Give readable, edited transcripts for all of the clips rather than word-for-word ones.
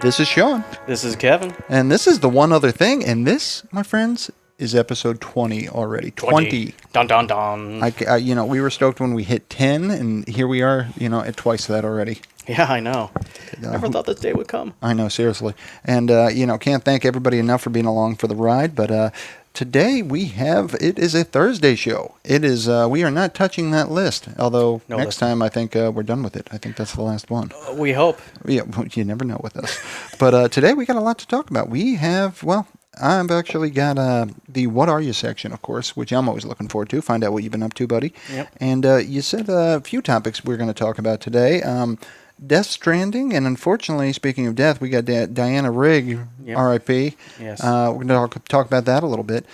This is Sean. This is Kevin. And this is the One Other Thing. And this, my friends, is episode 20 already. 20. Dun, dun, dun. We were stoked when we hit 10, and here we are, at twice that already. Yeah, I know. Never thought this day would come. I know, seriously. And, can't thank everybody enough for being along for the ride. But today it is a Thursday show. It is, we are not touching that list. Although next time I think we're done with it. I think that's the last one. We hope. Yeah, you never know with us. But today we got a lot to talk about. We have, I've actually got the What Are You section, of course, which I'm always looking forward to. Find out what you've been up to, buddy. Yep. And you said a few topics we're going to talk about today. Death Stranding, and unfortunately, speaking of death, we got Diana Rigg, Yep. R.I.P. Yes. We're going to talk about that a little bit.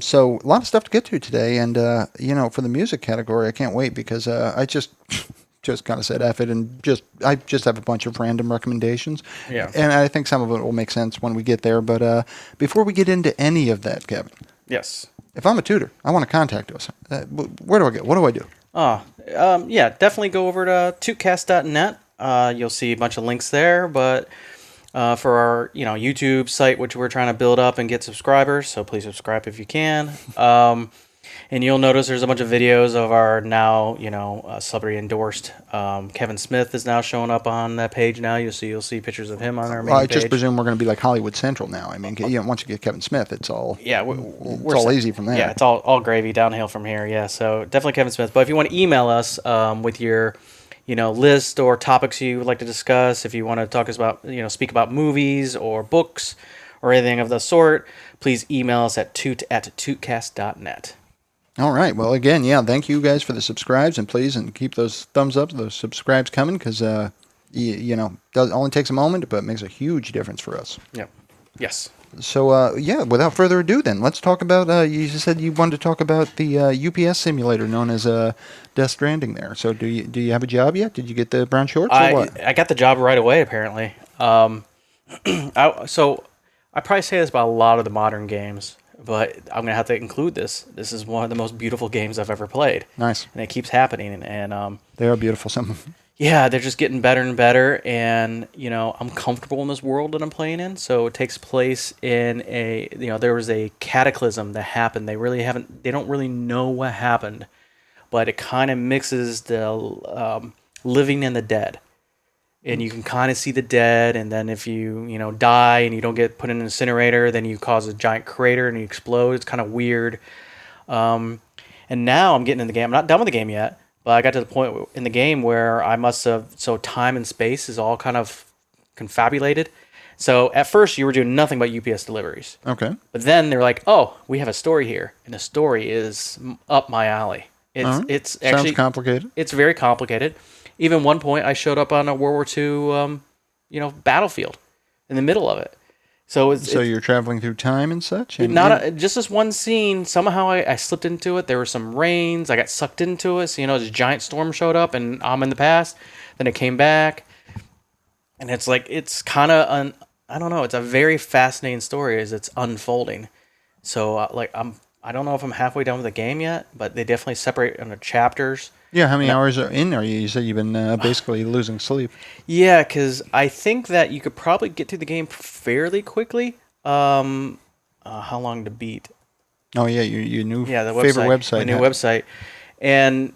So a lot of stuff to get to today, and for the music category, I can't wait because I just kind of said F it, and I just have a bunch of random recommendations. Yeah. And I think some of it will make sense when we get there. But before we get into any of that, Kevin. Yes. If I'm a tutor, I want to contact us. Where do I go? What do I do? Definitely go over to tootcast.net. You'll see a bunch of links there, but for our YouTube site, which we're trying to build up and get subscribers, so please subscribe if you can. And you'll notice there's a bunch of videos of our now celebrity endorsed Kevin Smith is now showing up on that page now. You'll see pictures of him on our main I page. just presume we're going to be like Hollywood Central now. I mean, once you get Kevin Smith, it's all we're all easy from there. Yeah, it's all gravy downhill from here. Yeah, so definitely Kevin Smith. But if you want to email us with your list or topics you would like to discuss, if you want to talk about speak about movies or books or anything of the sort, please email us at tootcast.net. All right. Well, again, thank you guys for the subscribes, and please keep those thumbs up, those subscribes coming, because it only takes a moment, but it makes a huge difference for us. Yep. Yes. So without further ado, then let's talk about. You said you wanted to talk about the UPS simulator known as Death Stranding. There. So do you have a job yet? Did you get the brown shorts or what? I got the job right away. Apparently. So I probably say this about a lot of the modern games, but I'm going to have to include this. This is one of the most beautiful games I've ever played. Nice. And it keeps happening. And they are beautiful. Some of them. Yeah, they're just getting better and better. And, I'm comfortable in this world that I'm playing in. So it takes place in there was a cataclysm that happened. They don't really know what happened. But it kind of mixes the living and the dead. And you can kind of see the dead, and then if you, die and you don't get put in an incinerator, then you cause a giant crater and you explode. It's kind of weird. And now I'm getting in the game. I'm not done with the game yet, but I got to the point in the game where I must have, so time and space is all kind of confabulated. So at first you were doing nothing but UPS deliveries. Okay. But then they're like, oh, we have a story here, and the story is up my alley. It's actually sounds complicated. It's very complicated. Even one point, I showed up on a World War II, battlefield in the middle of it. So you're traveling through time and such. Just this one scene. Somehow I slipped into it. There were some rains. I got sucked into it. So this giant storm showed up, and I'm in the past. Then it came back, and it's kind of I don't know. It's a very fascinating story as it's unfolding. So I don't know if I'm halfway done with the game yet, but they definitely separate into chapters. Yeah, how many hours are in there? You said you've been basically losing sleep. Yeah, because I think that you could probably get through the game fairly quickly. How long to beat? Oh yeah, your new the favorite website. My new website, and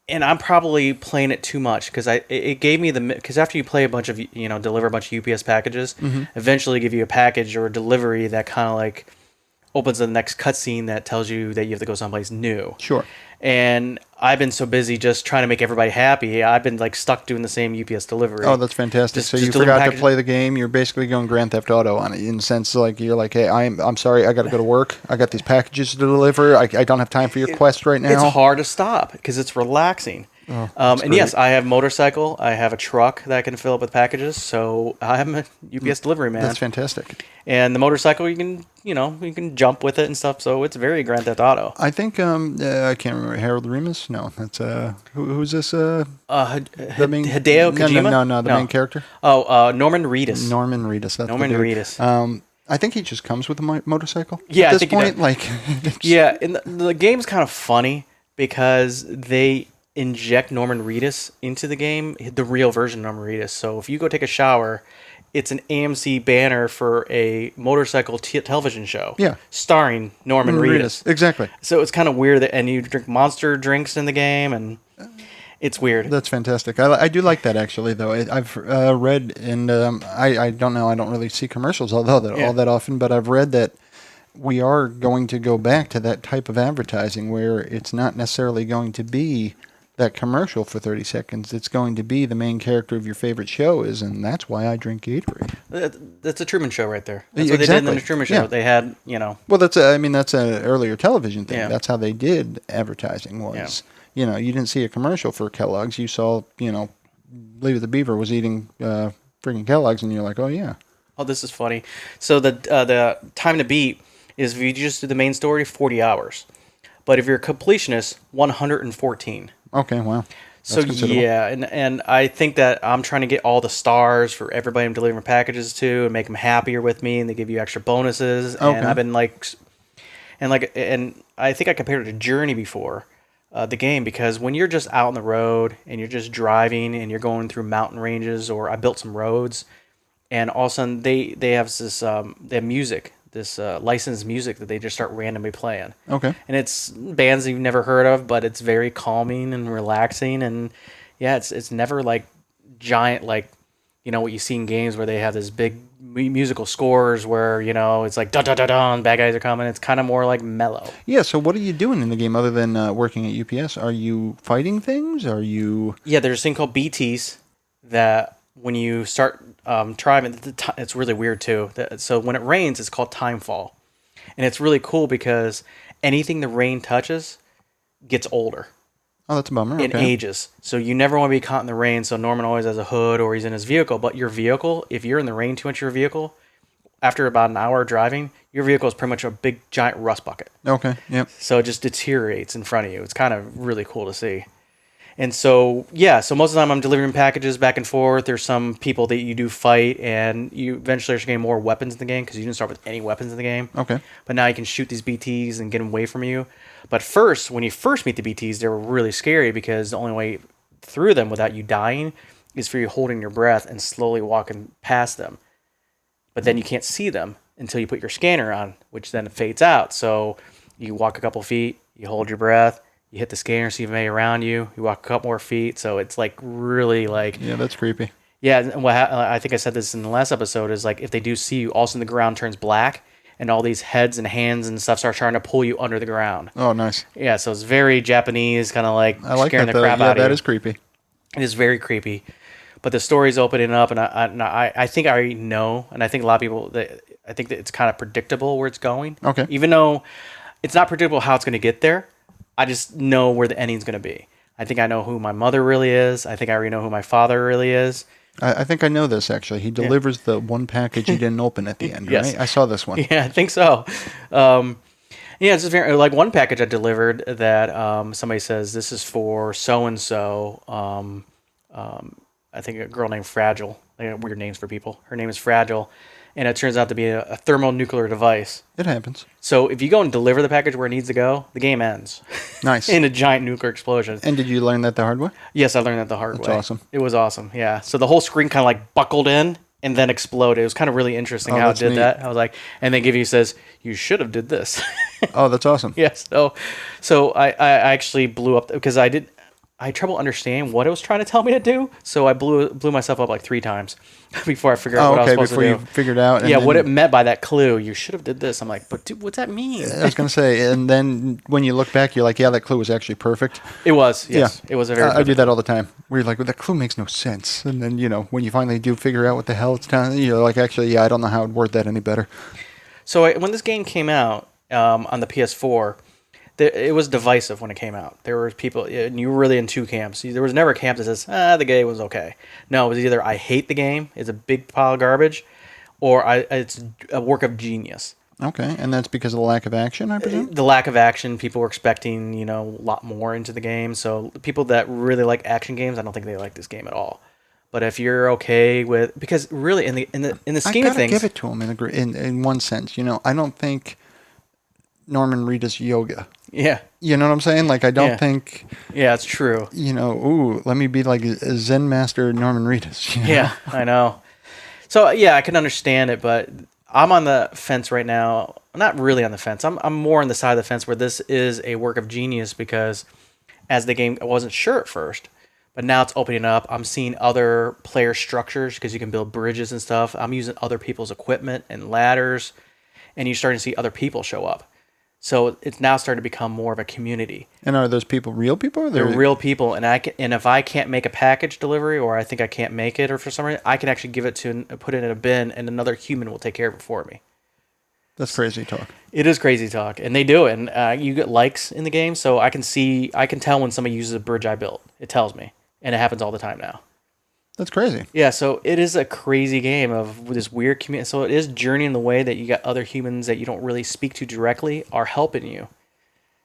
I'm probably playing it too much because it gave me because after you play a bunch of deliver a bunch of UPS packages, eventually give you a package or a delivery that kind of like opens the next cutscene that tells you that you have to go someplace new. Sure. And I've been so busy just trying to make everybody happy. I've been stuck doing the same UPS delivery. Oh, that's fantastic. So you forgot to play the game. You're basically going Grand Theft Auto on it in the sense you're like, hey, I'm sorry, I got to go to work. I got these packages to deliver. I don't have time for your quest right now. It's hard to stop because it's relaxing. Oh, and yes, I have a motorcycle. I have a truck that I can fill up with packages. So I'm a UPS delivery man. That's fantastic. And the motorcycle, you can jump with it and stuff. So it's very Grand Theft Auto. I think I can't remember Harold Ramis. No, that's who's this? Hideo Kojima. No, the main character. Oh, Norman Reedus. Norman Reedus. That's Norman Reedus. I think he just comes with a motorcycle. Yeah, at this I think point, he does. Yeah, and the game's kind of funny because they inject Norman Reedus into the game, the real version of Norman Reedus. So if you go take a shower it's an AMC banner for a motorcycle television show. Yeah. Starring Norman Reedus. Exactly. So it's kind of weird and you drink Monster drinks in the game, and it's weird. That's fantastic. I do like that, actually, though. I've read, and I don't know, I don't really see commercials all that often, but I've read that we are going to go back to that type of advertising where it's not necessarily going to be that commercial for 30 seconds. It's going to be the main character of your favorite show is, and that's why I drink Gatorade. That's a Truman Show right there. That's what they did in the Truman Show. Yeah. They had, Well, that's an earlier television thing. Yeah. That's how they did advertising was, you didn't see a commercial for Kellogg's. You saw, Leave the Beaver was eating freaking Kellogg's, and you're like, oh, yeah. Oh, this is funny. So the time to beat is, if you just do the main story, 40 hours. But if you're a completionist, 114. Okay, wow. That's yeah, and I think that I'm trying to get all the stars for everybody I'm delivering packages to and make them happier with me, and they give you extra bonuses. Okay. And I've been and I think I compared it to Journey before, the game, because when you're just out on the road and you're just driving and you're going through mountain ranges, or I built some roads, and all of a sudden they have this they have music. This licensed music that they just start randomly playing. Okay. And it's bands you've never heard of, but it's very calming and relaxing. And yeah, it's never like giant, like, what you see in games where they have this big musical scores where, it's like da-da-da-da and bad guys are coming. It's kind of more like mellow. Yeah, so what are you doing in the game other than working at UPS? Are you fighting things? Are you... Yeah, there's a thing called BTs that when you start driving, it's really weird too. So when it rains, it's called timefall. And it's really cool because anything the rain touches gets older. Oh, that's a bummer. It ages. So you never want to be caught in the rain. So Norman always has a hood or he's in his vehicle. But your vehicle, if you're in the rain too much, your vehicle, after about an hour of driving, your vehicle is pretty much a big giant rust bucket. Okay, yep. So it just deteriorates in front of you. It's kind of really cool to see. And so, yeah, so most of the time I'm delivering packages back and forth. There's some people that you do fight, and you eventually are getting more weapons in the game because you didn't start with any weapons in the game. Okay. But now you can shoot these BTs and get them away from you. But first, when you first meet the BTs, they were really scary because the only way through them without you dying is for you holding your breath and slowly walking past them. But then you can't see them until you put your scanner on, which then fades out. So you walk a couple feet, you hold your breath, you hit the scanner, see if anybody around you. You walk a couple more feet, so it's like really like... Yeah, that's creepy. Yeah, and I think I said this in the last episode, is like if they do see you, all of a sudden the ground turns black, and all these heads and hands and stuff start trying to pull you under the ground. Oh, nice. Yeah, so it's very Japanese, kind of like scaring the crap out of you. Yeah, that is creepy. It is very creepy. But the story's opening up, and I think I already know, and I think a lot of people, I think that it's kind of predictable where it's going. Okay. Even though it's not predictable how it's going to get there, I just know where the ending's going to be. I think I know who my mother really is. I think I already know who my father really is. I think I know this, actually. He delivers the one package he didn't open at the end, Yes. right? I saw this one. Yeah, I think so. Yeah, it's just very, like one package I delivered that somebody says, this is for so-and-so. I think a girl named Fragile. They have weird names for people. Her name is Fragile. And it turns out to be a thermonuclear device. It happens. So if you go and deliver the package where it needs to go, the game ends. Nice. In a giant nuclear explosion. And did you learn that the hard way? Yes, I learned that the hard way. That's awesome. It was awesome, yeah. So the whole screen kind of like buckled in and then exploded. It was kind of really interesting how it did that. I was like, and then says, you should have did this. Oh, that's awesome. Yes. So I actually blew up because I had trouble understanding what it was trying to tell me to do. So I blew myself up like 3 times before I figured out what I was supposed to do. Before you figured out. Yeah, what it meant by that clue. You should have did this. I'm like, but dude, what's that mean? I was going to say, and then when you look back, you're like, yeah, that clue was actually perfect. It was, yes. Yeah. It was a very I do that all the time. Where you're like, well, that clue makes no sense. And then, when you finally do figure out what the hell it's telling you, you're like, actually, yeah, I don't know how I'd word that any better. So when this game came out on the PS4, it was divisive when it came out. There were people, and you were really in 2 camps. There was never a camp that says, the game was okay. No, it was either I hate the game, it's a big pile of garbage, or it's a work of genius. Okay, and that's because of the lack of action, I presume? The lack of action, people were expecting, a lot more into the game. So people that really like action games, I don't think they like this game at all. But if you're okay with, because really in the scheme of things, I gotta give it to him in one sense. I don't think Norman Reedus yoga. Yeah. You know what I'm saying? Like, I don't think... Yeah, it's true. Let me be like a Zen master Norman Reedus. Yeah, I know. So yeah, I can understand it, but I'm on the fence right now. Not really on the fence. I'm more on the side of the fence where this is a work of genius because as the game, I wasn't sure at first, but now it's opening up. I'm seeing other player structures because you can build bridges and stuff. I'm using other people's equipment and ladders, and you're starting to see other people show up. So it's now starting to become more of a community. And are those people real people? Or They're real people, and and if I can't make a package delivery, or I think I can't make it, or for some reason, I can actually give it to put it in a bin, and another human will take care of it for me. That's crazy talk. It is crazy talk, and they do it. And you get likes in the game, so I can tell when somebody uses a bridge I built. It tells me, and it happens all the time now. That's crazy. Yeah, so it is a crazy game of this weird community. So it is journeying the way that you got other humans that you don't really speak to directly are helping you.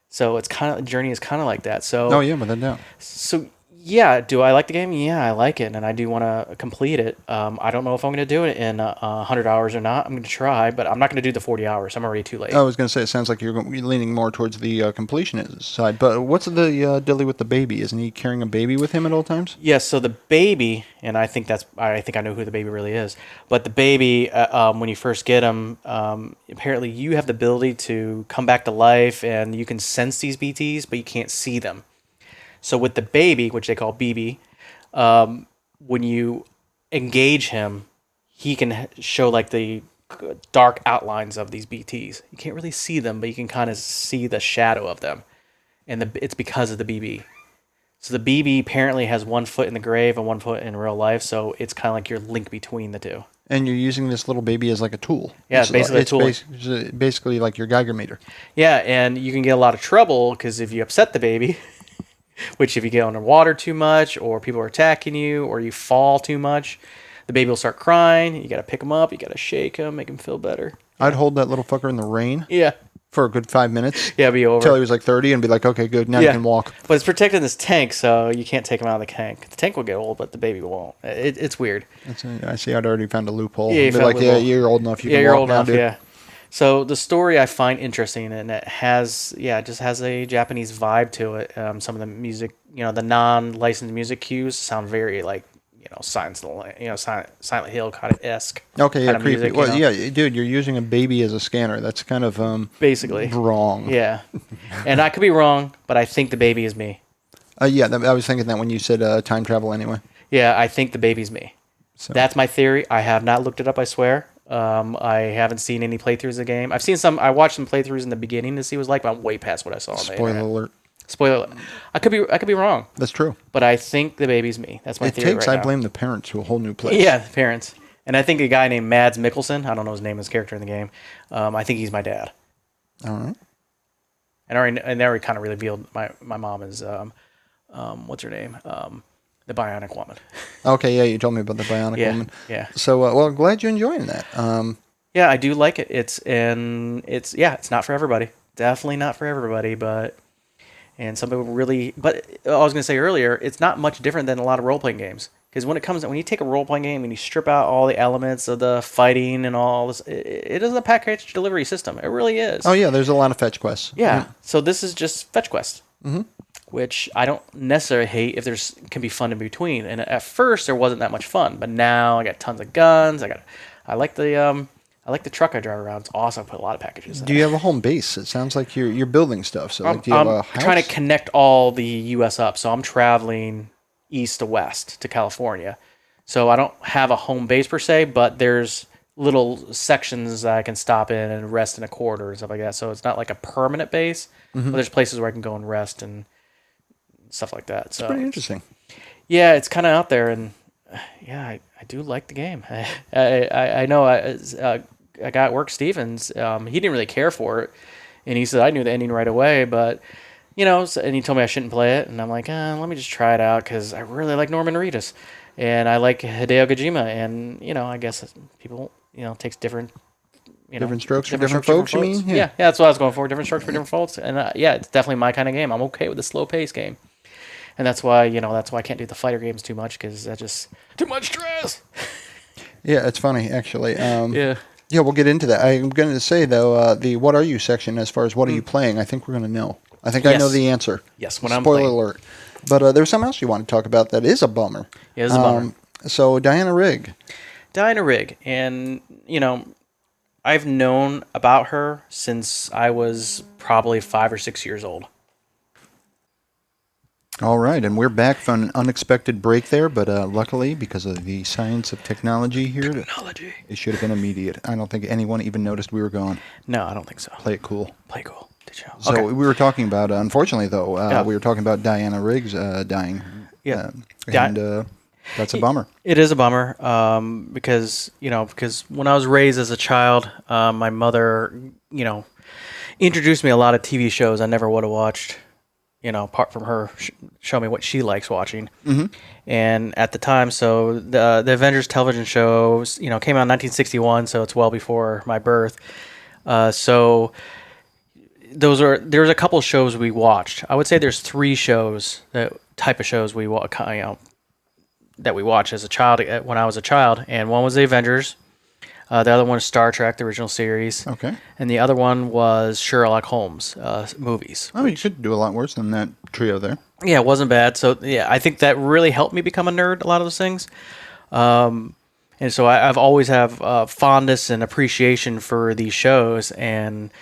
So it's kind of journey is kind of like that. So oh yeah, without doubt. So yeah, do I like the game? Yeah, I like it, and I do want to complete it. I don't know if I'm going to do it in 100 hours or not. I'm going to try, but I'm not going to do the 40 hours. I'm already too late. I was going to say, it sounds like you're leaning more towards the completionist side. But what's the dilly with the baby? Isn't he carrying a baby with him at all times? Yes. So the baby, and I think I know who the baby really is. But the baby, when you first get him, apparently you have the ability to come back to life, and you can sense these BTs, but you can't see them. So with the baby, which they call BB, when you engage him, he can show like the dark outlines of these BTs. You can't really see them, but you can kind of see the shadow of them. And it's because of the BB. So the BB apparently has 1 foot in the grave and 1 foot in real life, so it's kind of like your link between the two. And you're using this little baby as like a tool. Yeah, it's basically a tool. It's basically like your Geiger meter. Yeah, and you can get a lot of trouble because if you upset the baby... Which if you get underwater too much, or people are attacking you, or you fall too much, the baby will start crying. You got to pick him up. You got to shake him, make him feel better. I'd hold that little fucker in the rain. Yeah. For a good 5 minutes. Yeah, be over. Until he was like 30 and be like, okay, good, now you can walk. But it's protecting this tank, so you can't take him out of the tank. The tank will get old, but the baby won't. It's weird. I see. I'd already found a loophole. Yeah, you're old enough. You can you're walk old now, enough, dude. yeah. So the story I find interesting, and it just has a Japanese vibe to it. Some of the music, the non-licensed music cues sound very like, Silent Hill kind of esque. Okay, yeah, creepy. Music, well, yeah, dude, you're using a baby as a scanner. That's kind of basically wrong. Yeah, and I could be wrong, but I think the baby is me. Yeah, I was thinking that when you said time travel anyway. Yeah, I think the baby's me. So. That's my theory. I have not looked it up, I swear. I haven't seen any playthroughs of the game. I watched some playthroughs in the beginning to see what it was like, but I'm way past what I saw on the internet. Spoiler alert. I could be wrong. That's true. But I think the baby's me. That's my theory right now. I blame the parents to a whole new place. Yeah, the parents. And I think a guy named Mads Mikkelsen, I don't know his name, his character in the game, I think he's my dad. All right. And they already kind of revealed my mom is, what's her name? The Bionic Woman. Okay, yeah, you told me about the Bionic Woman. Yeah. So, well, I'm glad you're enjoying that. Yeah, I do like it. It's not for everybody. Definitely not for everybody, and some people really. But I was going to say earlier, it's not much different than a lot of role playing games. Because when you take a role playing game and you strip out all the elements of the fighting and all this, it is a package delivery system. It really is. Oh yeah, there's a lot of fetch quests. Yeah. So this is just fetch quests. Mm-hmm. Which I don't necessarily hate if can be fun in between. And at first there wasn't that much fun, but now I got tons of guns. I like the truck I drive around. It's awesome. I put a lot of packages in. Do you have a home base? It sounds like you're building stuff. So do you have a house? Trying to connect all the U.S. up. So I'm traveling east to west to California. So I don't have a home base per se, but there's little sections that I can stop in and rest in a corridor and stuff like that. So it's not like a permanent base, but there's places where I can go and rest and stuff like that. So it's pretty interesting. Yeah, it's kind of out there, and I do like the game. I know a guy at work, Stevens, he didn't really care for it, and he said I knew the ending right away, but and he told me I shouldn't play it, and I'm like, let me just try it out because I really like Norman Reedus, and I like Hideo Kojima, and I guess people takes different. Different strokes for different folks, you mean? Yeah, that's what I was going for. Different strokes for different folks, and it's definitely my kind of game. I'm okay with the slow pace game. And that's why I can't do the fighter games too much because that's just too much stress. Yeah, it's funny actually. Yeah, we'll get into that. I'm going to say though, the "What are you" section, as far as what are you playing, I think we're going to know. I think I know the answer. Yes, when I'm Spoiler playing. alert. But there's something else you want to talk about that is a bummer. Yeah, it's a bummer. So Diana Rigg. Diana Rigg, and I've known about her since I was probably 5 or 6 years old. All right, and we're back from an unexpected break there, but luckily, because of the science of technology here, it should have been immediate. I don't think anyone even noticed we were gone. No, I don't think so. Play it cool. Play it cool. Did you? So Okay. we were talking about, unfortunately, though, we were talking about Diana Rigg's dying. Yeah. And that's a bummer. It is a bummer because when I was raised as a child, my mother, introduced me a lot of TV shows I never would have watched. Apart from her show me what she likes watching. Mm-hmm. And at the time, so the Avengers television shows, came out in 1961, so it's well before my birth. So there's a couple of shows we watched. I would say there's 3 shows, type of shows that we watched as a child when I was a child, and one was the Avengers. The other one was Star Trek, the original series. Okay. And the other one was Sherlock Holmes movies. Oh, you should do a lot worse than that trio there. Yeah, it wasn't bad. So, yeah, I think that really helped me become a nerd, a lot of those things. And so I've always have fondness and appreciation for these shows. And,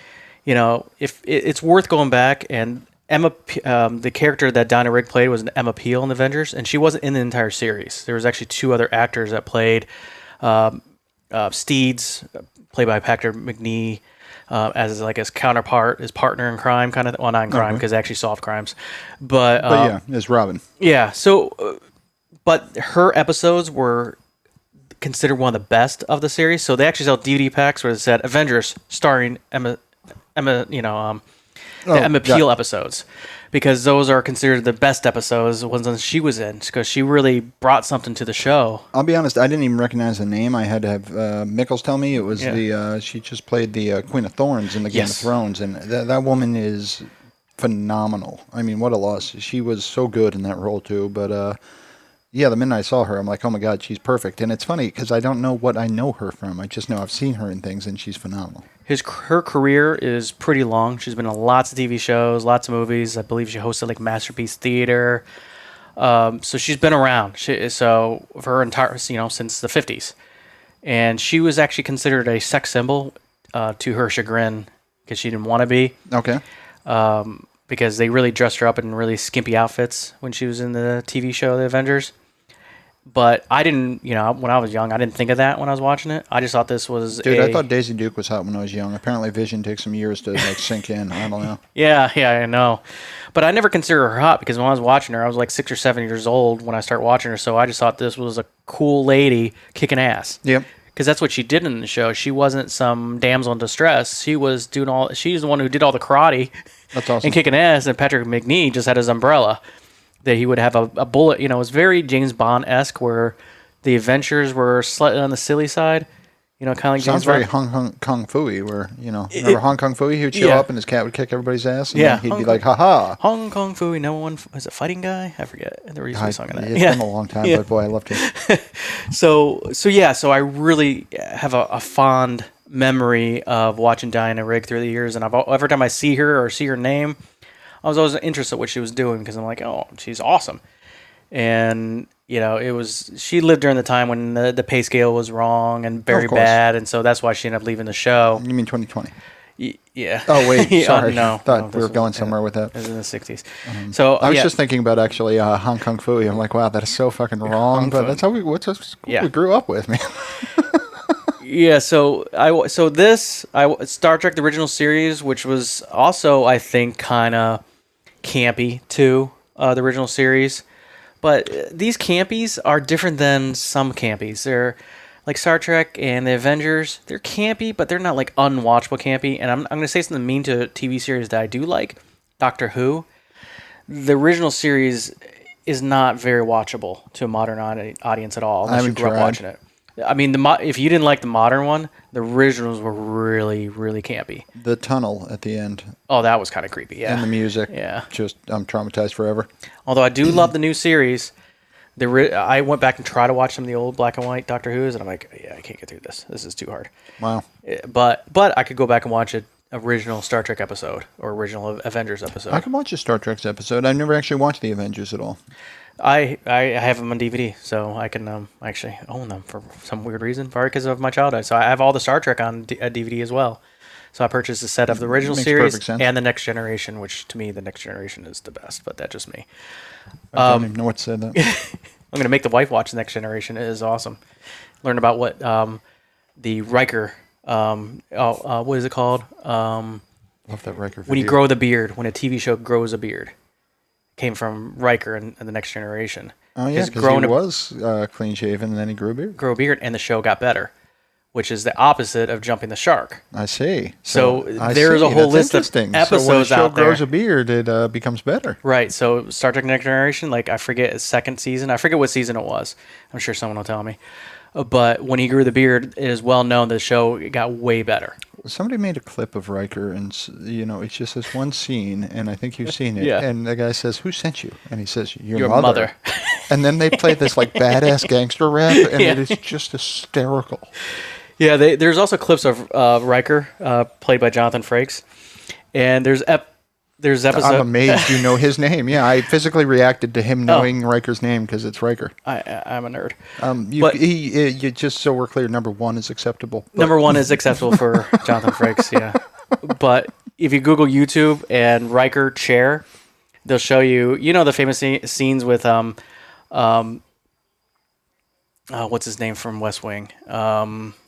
if it's worth going back. And Emma, the character that Diana Rigg played was Emma Peel in the Avengers, and she wasn't in the entire series. There was actually 2 other actors that played Steeds, played by Patrick McNee, as his counterpart, his partner in crime, kind of. Well, not in crime because they actually solve crimes, but yeah, as Robin. Yeah. So, but her episodes were considered one of the best of the series. So they actually sell DVD packs where it said Avengers starring Emma, Emma Peel episodes, because those are considered the best episodes, the ones that she was in, because she really brought something to the show. I'll be honest, I didn't even recognize the name. I had to have Mickles tell me it was she just played the Queen of Thorns in the Game of Thrones, and that woman is phenomenal. I mean, what a loss. She was so good in that role too, but yeah, the minute I saw her, I'm like, oh my God, she's perfect. And it's funny because I don't know what I know her from. I just know I've seen her in things, and she's phenomenal. Her career is pretty long. She's been in lots of TV shows, lots of movies. I believe she hosted Masterpiece Theater. So she's been around. So for her entire, since the 50s. And she was actually considered a sex symbol to her chagrin because she didn't want to be. Okay. Because they really dressed her up in really skimpy outfits when she was in the TV show The Avengers. But I didn't, when I was young, I didn't think of that when I was watching it. I just thought this was I thought Daisy Duke was hot when I was young. Apparently Vision takes some years to sink in. I don't know. Yeah, I know. But I never considered her hot because when I was watching her, I was 6 or 7 years old when I started watching her. So I just thought this was a cool lady kicking ass. Yep. Because that's what she did in the show. She wasn't some damsel in distress. She was she's the one who did all the karate. That's awesome. And kicking ass. And Patrick McNee just had his umbrella. That he would have a bullet, it was very James Bond-esque, where the adventures were slightly on the silly side, kind of like Sounds James very Bond. Hong Kong Phooey, where, remember Hong Kong Phooey? He would show up and his cat would kick everybody's ass, and then he'd be like, ha-ha. Hong Kong Phooey, no one, was it Fighting Guy? I forget. There was a song on that. It's been a long time, but boy, I loved him. So I really have a fond memory of watching Diana Rigg through the years, and every time I see her or see her name, I was always interested in what she was doing because I'm like, oh, she's awesome. And, she lived during the time when the pay scale was wrong and very bad. And so that's why she ended up leaving the show. You mean 2020? Yeah. Oh, wait. Sorry. No. I thought we were going somewhere with that. It was in the 60s. So I was just thinking about actually Hong Kong Phooey. I'm like, wow, that is so fucking wrong. But that's how we grew up with, man. Yeah, so Star Trek, the original series, which was also, I think, kind of campy too, the original series. But these campies are different than some campies. They're like Star Trek and the Avengers. They're campy, but they're not unwatchable campy. And I'm going to say something mean to a TV series that I do like, Doctor Who. The original series is not very watchable to a modern audience at all, unless you grew up watching it. I mean, if you didn't like the modern one, the originals were really, really campy. The tunnel at the end. Oh, that was kind of creepy, yeah. And the music. Yeah. Just, I'm traumatized forever. Although I do love the new series. I went back and tried to watch some of the old black and white Doctor Who's, and I'm like, yeah, I can't get through this. This is too hard. Wow. But I could go back and watch it original Star Trek episode or original Avengers episode. I can watch a Star Trek episode. I've never actually watched the Avengers at all. I have them on DVD, so I can actually own them for some weird reason, probably because of my childhood. So I have all the Star Trek on DVD as well. So I purchased a set of the original series and the Next Generation, which to me the Next Generation is the best, but that's just me. I don't even know what said that. I'm gonna make the wife watch the Next Generation. It is awesome. Learn about what the Riker. What is it called? Love that Riker video. When you grow the beard, when a TV show grows a beard, came from Riker and the Next Generation. Oh yeah, because he was clean shaven and then he grew a beard. Grew a beard, and the show got better, which is the opposite of jumping the shark. I see. So there's a whole list of episodes so when a show out there. grows a beard, it becomes better. Right. So Star Trek Next Generation, like I forget its second season. I forget what season it was. I'm sure someone will tell me. But when he grew the beard, it is well known the show got way better. Somebody made a clip of Riker, and it's just this one scene, and I think you've seen it. Yeah. And the guy says, "Who sent you?" And he says, "Your mother." And then they play this like badass gangster rap, and it is just hysterical. Yeah, there's also clips of Riker, played by Jonathan Frakes, and there's episode. I'm amazed you know his name. Yeah, I physically reacted to him knowing Riker's name because it's Riker. I'm a nerd. You just so we're clear, number one is acceptable. Number one is acceptable for Jonathan Frakes, yeah. But if you Google YouTube and Riker chair, they'll show you the famous scenes with what's his name from West Wing?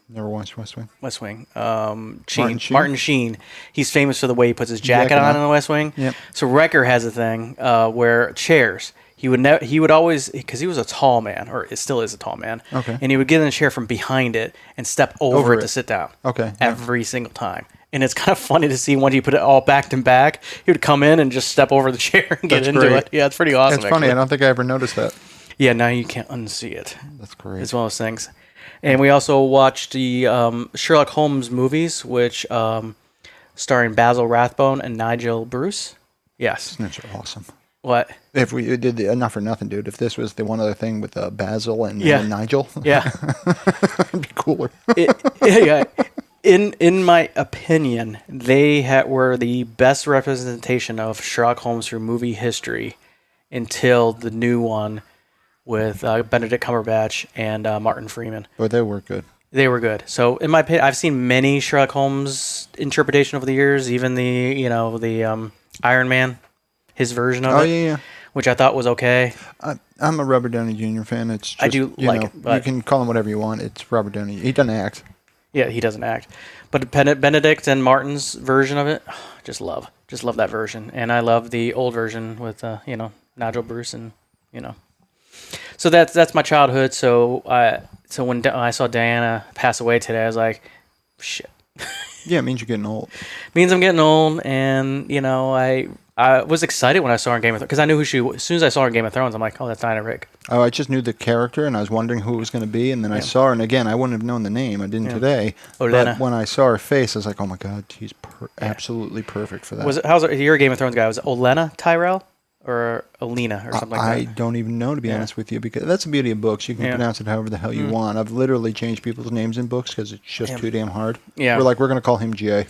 Never watched West Wing. West Wing. Martin Sheen. He's famous for the way he puts his jacket on in the West Wing. Yep. So Riker has a thing where chairs. He would always, because he was a tall man, or it still is a tall man. Okay. And he would get in the chair from behind it and step over it to sit down. Okay. Every single time. And it's kind of funny to see when you put it all back to back, he would come in and just step over the chair and get into it. Yeah, it's pretty awesome. It's funny. I don't think I ever noticed that. Yeah, now you can't unsee it. That's great. It's one of those things. And we also watched the Sherlock Holmes movies, which starring Basil Rathbone and Nigel Bruce. Yes. That's awesome. What? If we did not for nothing, dude. If this was the one other thing with Basil and Nigel, yeah, it'd be cooler. Yeah. In my opinion, they were the best representation of Sherlock Holmes through movie history until the new one with Benedict Cumberbatch and Martin Freeman. But they were good. They were good. So in my opinion, I've seen many Sherlock Holmes interpretation over the years, even the Iron Man, his version of it. Yeah. Which I thought was okay. I'm a Robert Downey Jr. fan. It's just, I do like it. But you can call him whatever you want. It's Robert Downey. He doesn't act. Yeah, he doesn't act. But Benedict and Martin's version of it, just love that version. And I love the old version with Nigel Bruce and So that's my childhood. So when I saw Diana pass away today, I was like, shit. Yeah, it means you're getting old. Means I'm getting old, and I was excited when I saw her in Game of Thrones because I knew who she was. As soon as I saw her in Game of Thrones, I'm like, oh, that's Diana Rigg. Oh, I just knew the character, and I was wondering who it was going to be, and then I saw her, and again, I wouldn't have known the name. I didn't today. But when I saw her face, I was like, oh my God, she's absolutely perfect for that. You're a Game of Thrones guy. Was it Olenna Tyrell? Or Alina or something like that. I don't even know, to be honest with you, because that's the beauty of books. You can pronounce it however the hell you want. I've literally changed people's names in books because it's just too damn hard. Yeah. We're going to call him Jay.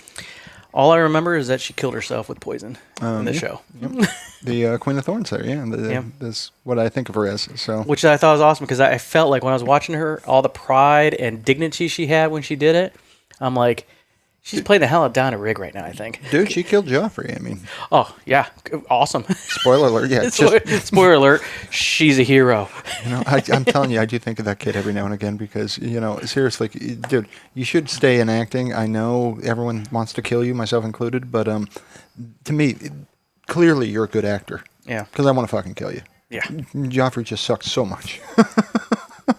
All I remember is that she killed herself with poison in the show. Yep. The Queen of Thorns there, That's what I think of her as. So, which I thought was awesome because I felt like when I was watching her, all the pride and dignity she had when she did it, I'm like, she's playing the hell out of Diana Rigg right now, I think. Dude, she killed Joffrey. I mean. Oh, yeah. Awesome. Spoiler alert. Yeah. Spoiler alert. She's a hero. I'm telling you, I do think of that kid every now and again because, seriously, dude, you should stay in acting. I know everyone wants to kill you, myself included, but to me, clearly you're a good actor. Yeah. Because I want to fucking kill you. Yeah. Joffrey just sucks so much.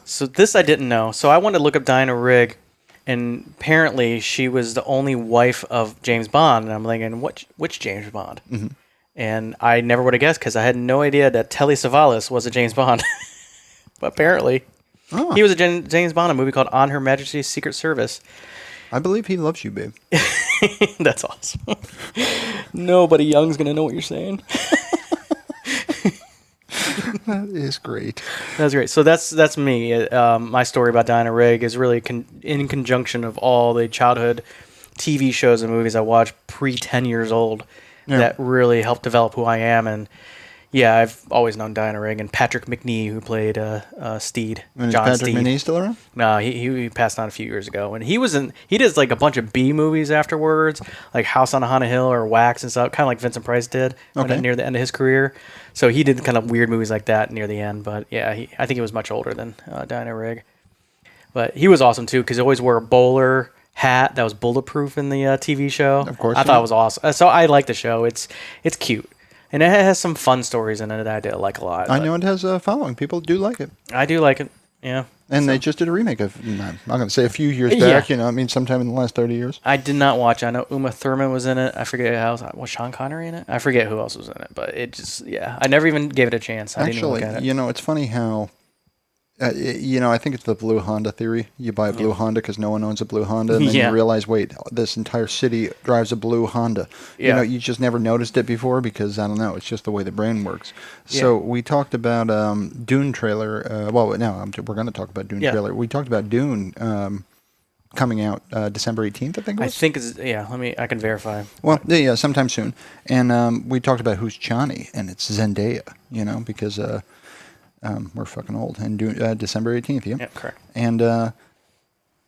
So this I didn't know. So I wanted to look up Diana Rigg. And apparently, she was the only wife of James Bond. And I'm thinking, which James Bond? Mm-hmm. And I never would have guessed because I had no idea that Telly Savalas was a James Bond. But apparently, he was a James Bond, a movie called On Her Majesty's Secret Service. I believe he loves you, babe. That's awesome. Nobody young's going to know what you're saying. That is great. That's great. So that's me. My story about Diana Rigg is really in conjunction of all the childhood TV shows and movies I watched pre 10 years old that really helped develop who I am. And yeah, I've always known Diana Rigg and Patrick McNee, who played Steed. And John is Patrick Steed. McNee still around? No, he passed on a few years ago, and he did like a bunch of B movies afterwards, like House on a Haunted Hill or Wax and stuff, kind of like Vincent Price did near the end of his career. So he did kind of weird movies like that near the end. But yeah, I think he was much older than Diana Rigg. But he was awesome too because he always wore a bowler hat that was bulletproof in the TV show. Of course, I thought it was awesome. So I like the show. It's cute. And it has some fun stories in it that I did like a lot. I know it has a following. People do like it. I do like it. Yeah. And they just did a remake of, I'm not going to say a few years back, I mean, sometime in the last 30 years. I did not watch. I know Uma Thurman was in it. I forget was Sean Connery in it? I forget who else was in it, but it just, I never even gave it a chance. I didn't even look at it. It's funny how, I think it's the blue Honda theory. You buy a blue Honda because no one owns a blue Honda, and then you realize, wait, this entire city drives a blue Honda. Yeah. You just never noticed it before because, I don't know, it's just the way the brain works. So we talked about Dune trailer. We're going to talk about Dune trailer. We talked about Dune coming out December 18th, I think it was? I think it's, I can verify. Well, yeah, sometime soon. And we talked about who's Chani, and it's Zendaya, because... we're fucking old. And December 18th, Yeah, correct. And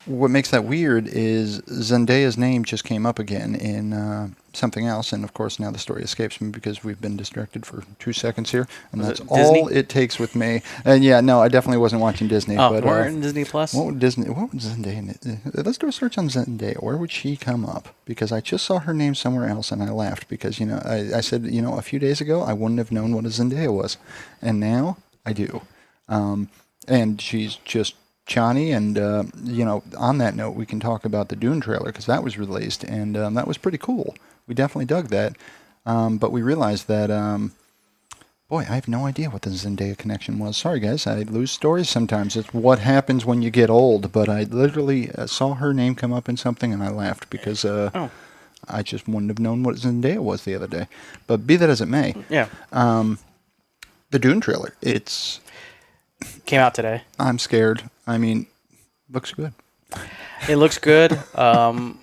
what makes that weird is Zendaya's name just came up again in something else. And, of course, now the story escapes me because we've been distracted for 2 seconds here. And that's all it takes with me. And, I definitely wasn't watching Disney. Oh, but, we're in Disney Plus? What would Zendaya... Let's do a search on Zendaya. Where would she come up? Because I just saw her name somewhere else and I laughed because, I said, a few days ago I wouldn't have known what a Zendaya was. And now... I do. And she's just Chani. And, on that note, we can talk about the Dune trailer because that was released. And that was pretty cool. We definitely dug that. But we realized that, I have no idea what the Zendaya connection was. Sorry, guys. I lose stories sometimes. It's what happens when you get old. But I literally saw her name come up in something and I laughed because I just wouldn't have known what Zendaya was the other day. But be that as it may. Yeah. The Dune trailer, it's... Came out today. I'm scared. I mean, looks good. It looks good. I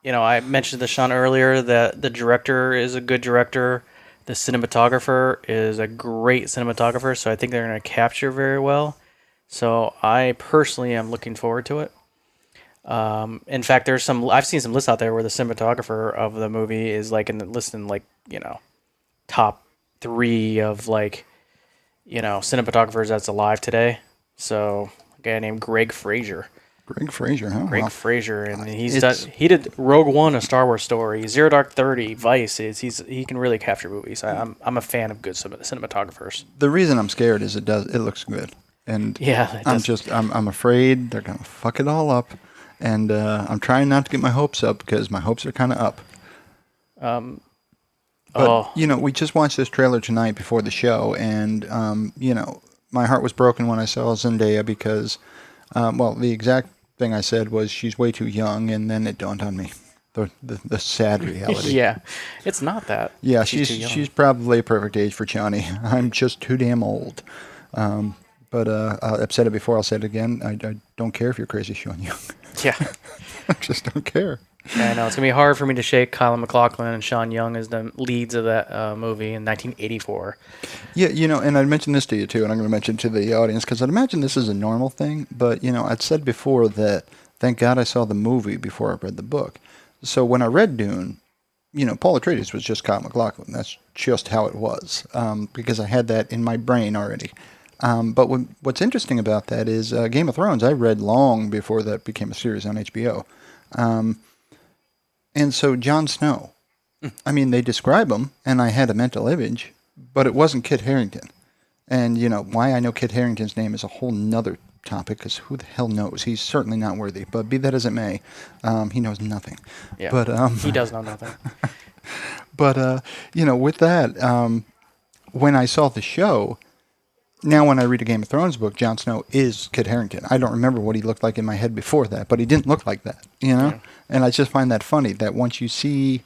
mentioned to Sean earlier that the director is a good director. The cinematographer is a great cinematographer, so I think they're going to capture very well. So I personally am looking forward to it. In fact, I've seen some lists out there where the cinematographer of the movie is like in the list in top 3 of cinematographers that's alive today. So a guy named Greg Fraser. Greg Fraser, huh? Greg Fraser, and he did Rogue One, A Star Wars Story, Zero Dark 30, Vice. He can really capture movies. I'm a fan of good cinematographers. The reason I'm scared is it looks good, and I'm afraid they're gonna fuck it all up, and I'm trying not to get my hopes up because my hopes are kind of up. But, we just watched this trailer tonight before the show, and, my heart was broken when I saw Zendaya because, the exact thing I said was she's way too young, and then it dawned on me, the sad reality. Yeah, it's not that. Yeah, she's probably a perfect age for Chani. I'm just too damn old. But I've said it before, I'll say it again. I don't care if you're crazy, Sean Young. Yeah. I just don't care. Yeah, I know. It's going to be hard for me to shake Colin McLaughlin and Sean Young as the leads of that movie in 1984. Yeah, and I mentioned this to you, too, and I'm going to mention it to the audience, because I'd imagine this is a normal thing, but, I'd said before that, thank God I saw the movie before I read the book. So when I read Dune, Paul Atreides was just Colin McLaughlin. That's just how it was, because I had that in my brain already. But what's interesting about that is Game of Thrones, I read long before that became a series on HBO. And so Jon Snow, I mean, they describe him, and I had a mental image, but it wasn't Kit Harington. And, why I know Kit Harington's name is a whole nother topic, because who the hell knows? He's certainly not worthy. But be that as it may, he knows nothing. Yeah, but, he does know nothing. But, with that, when I saw the show... Now, when I read a Game of Thrones book, Jon Snow is Kit Harington. I don't remember what he looked like in my head before that, but he didn't look like that, Yeah. And I just find that funny, that once you see,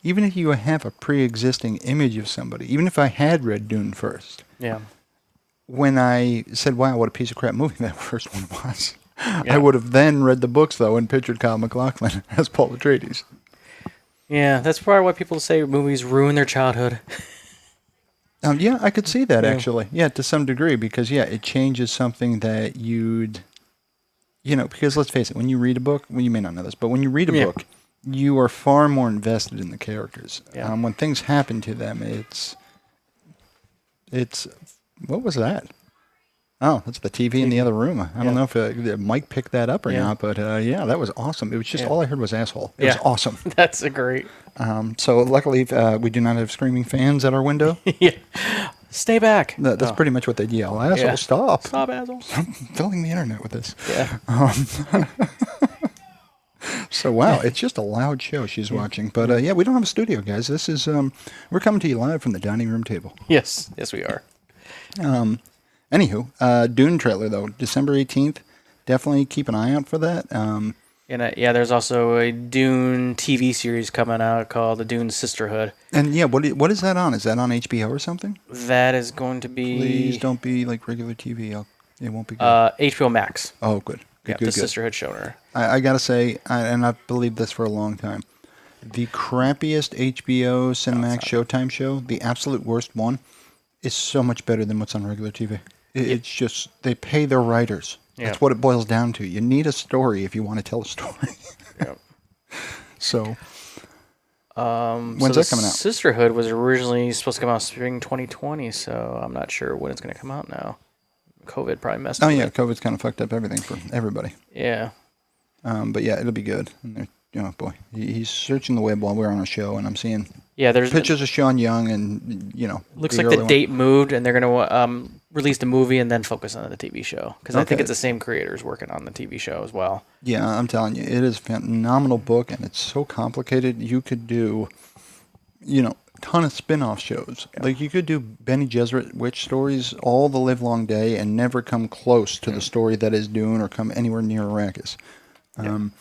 even if you have a pre-existing image of somebody, even if I had read Dune first, yeah. When I said, wow, what a piece of crap movie that first one was, I would have then read the books, though, and pictured Kyle MacLachlan as Paul Atreides. Yeah, that's probably why people say movies ruin their childhood. Yeah, I could see that, actually. Yeah, to some degree, because, it changes something that you'd... because let's face it, when you read a book, well, you may not know this, but when you read a book, you are far more invested in the characters. Yeah. When things happen to them, it's... What was that? Oh, that's the TV in the other room. I don't know if Mike picked that up or not, but that was awesome. It was just all I heard was asshole. It was awesome. That's a great. So luckily, we do not have screaming fans at our window. Stay back. That's pretty much what they'd yell. Asshole, stop. Stop, asshole. I'm filling the internet with this. Yeah. So, wow, it's just a loud show she's watching. But, we don't have a studio, guys. This is, we're coming to you live from the dining room table. Yes, we are. Anywho, Dune trailer, though, December 18th. Definitely keep an eye out for that. And there's also a Dune TV series coming out called The Dune Sisterhood. And, what is that on? Is that on HBO or something? That is going to be... Please don't be like regular TV. It won't be good. HBO Max. Oh, good. Good. Sisterhood showrunner. I got to say, and I've believed this for a long time, the crappiest HBO Cinemax Showtime show, the absolute worst one, is so much better than what's on regular TV. It's just, they pay their writers. That's what it boils down to. You need a story if you want to tell a story. So, when's that coming out? Sisterhood was originally supposed to come out spring 2020, so I'm not sure when it's going to come out now. COVID probably messed up. Oh, yeah, COVID's kind of fucked up everything for everybody. Yeah. But it'll be good. And boy, he's searching the web while we're on a show, and I'm seeing there's pictures of Sean Young, and looks like the date moved, and they're going to release the movie and then focus on the TV show because I think it's the same creators working on the TV show as well. Yeah, I'm telling you, it is a phenomenal book, and it's so complicated. You could do, ton of spin-off shows. Like you could do Bene Gesserit witch stories all the live long day and never come close to the story that is Dune or come anywhere near Arrakis.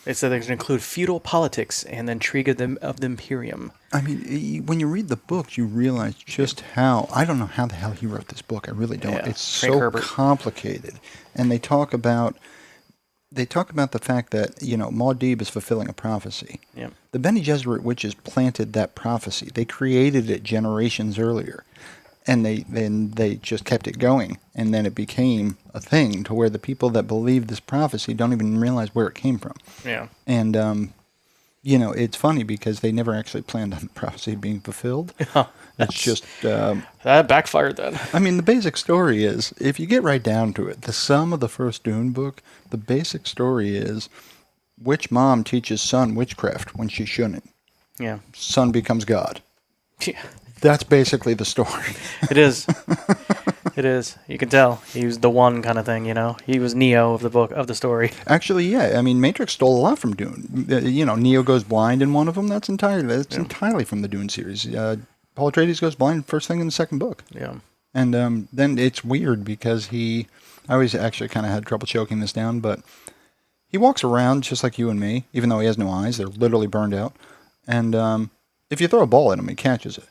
They said they're going to include feudal politics and the intrigue of the Imperium. I mean, when you read the books, you realize just how... I don't know how the hell he wrote this book. I really don't. It's Frank so Herbert. Complicated. And they talk about the fact that, Muad'Dib is fulfilling a prophecy. Yeah. The Bene Gesserit witches planted that prophecy. They created it generations earlier. And they just kept it going. And then it became a thing to where the people that believe this prophecy don't even realize where it came from. Yeah. And, it's funny because they never actually planned on the prophecy being fulfilled. It's just... that backfired then. I mean, the basic story is, if you get right down to it, the sum of the first Dune book, the basic story is, witch mom teaches son witchcraft when she shouldn't. Yeah. Son becomes God. Yeah. That's basically the story. It is. It is. You can tell. He was the one kind of thing, He was Neo of the story. Actually, yeah. I mean, Matrix stole a lot from Dune. Neo goes blind in one of them. That's entirely from the Dune series. Paul Atreides goes blind first thing in the second book. Yeah. And then it's weird because I always actually kind of had trouble choking this down, but he walks around just like you and me, even though he has no eyes. They're literally burned out. And if you throw a ball at him, he catches it.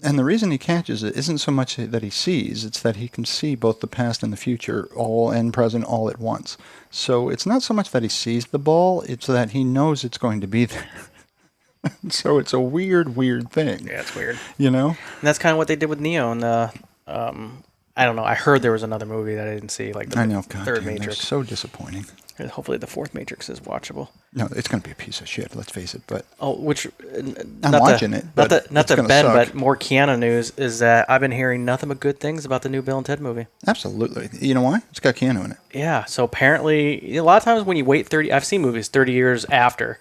And the reason he catches it isn't so much that he sees, it's that he can see both the past and the future, all and present, all at once. So it's not so much that he sees the ball, it's that he knows it's going to be there. So it's a weird thing. Yeah, it's weird. And that's kind of what they did with Neo in the... I don't know. I heard there was another movie that I didn't see, like the third Matrix. So disappointing. And hopefully the fourth Matrix is watchable. No, it's going to be a piece of shit, let's face it. But which... I'm watching it, but not to Ben, but more Keanu news is that I've been hearing nothing but good things about the new Bill and Ted movie. Absolutely. You know why? It's got Keanu in it. Yeah, so apparently, a lot of times when you wait 30... I've seen movies 30 years after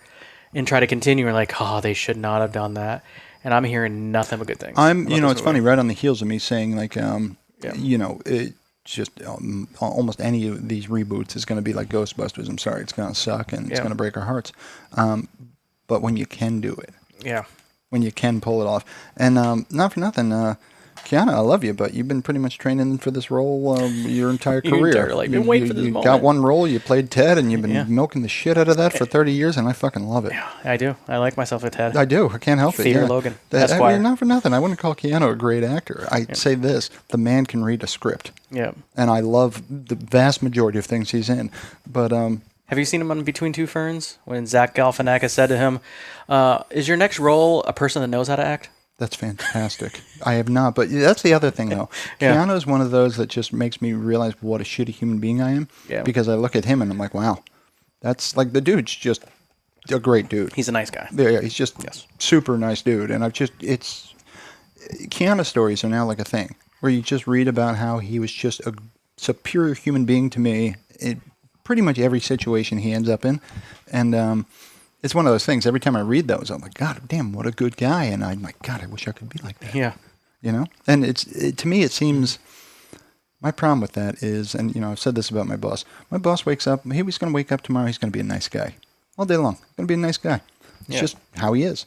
and try to continue, and like, they should not have done that. And I'm hearing nothing but good things. It's funny, right on the heels of me saying, like, it just almost any of these reboots is going to be like Ghostbusters. I'm sorry, it's going to suck and it's going to break our hearts. But when you can do it, when you can pull it off, and not for nothing, Keanu, I love you, but you've been pretty much training for this role your entire career. Been waiting for this moment. You got one role, you played Ted, and you've been milking the shit out of that for 30 years, and I fucking love it. Yeah, I do. I like myself a Ted. I do. I can't help it. Theater Logan. Not for nothing. I wouldn't call Keanu a great actor. I'd say this: the man can read a script. Yeah. And I love the vast majority of things he's in, but Have you seen him on Between Two Ferns when Zach Galifianakis said to him, "Is your next role a person that knows how to act?" That's fantastic. I have not, but that's the other thing, though. Yeah. Keanu is one of those that just makes me realize what a shitty human being I am. Yeah. Because I look at him and I'm like, wow, that's like the dude's just a great dude. He's a nice guy. Yeah, he's just super nice dude. And Keanu stories are now like a thing where you just read about how he was just a superior human being to me in pretty much every situation he ends up in. And it's one of those things, every time I read those, I'm like, God damn, what a good guy. And I'm like, God, I wish I could be like that. Yeah. You know? And to me, it seems, my problem with that is, and, I've said this about my boss. My boss wakes up, he's going to wake up tomorrow, he's going to be a nice guy. All day long. Going to be a nice guy. It's just how he is.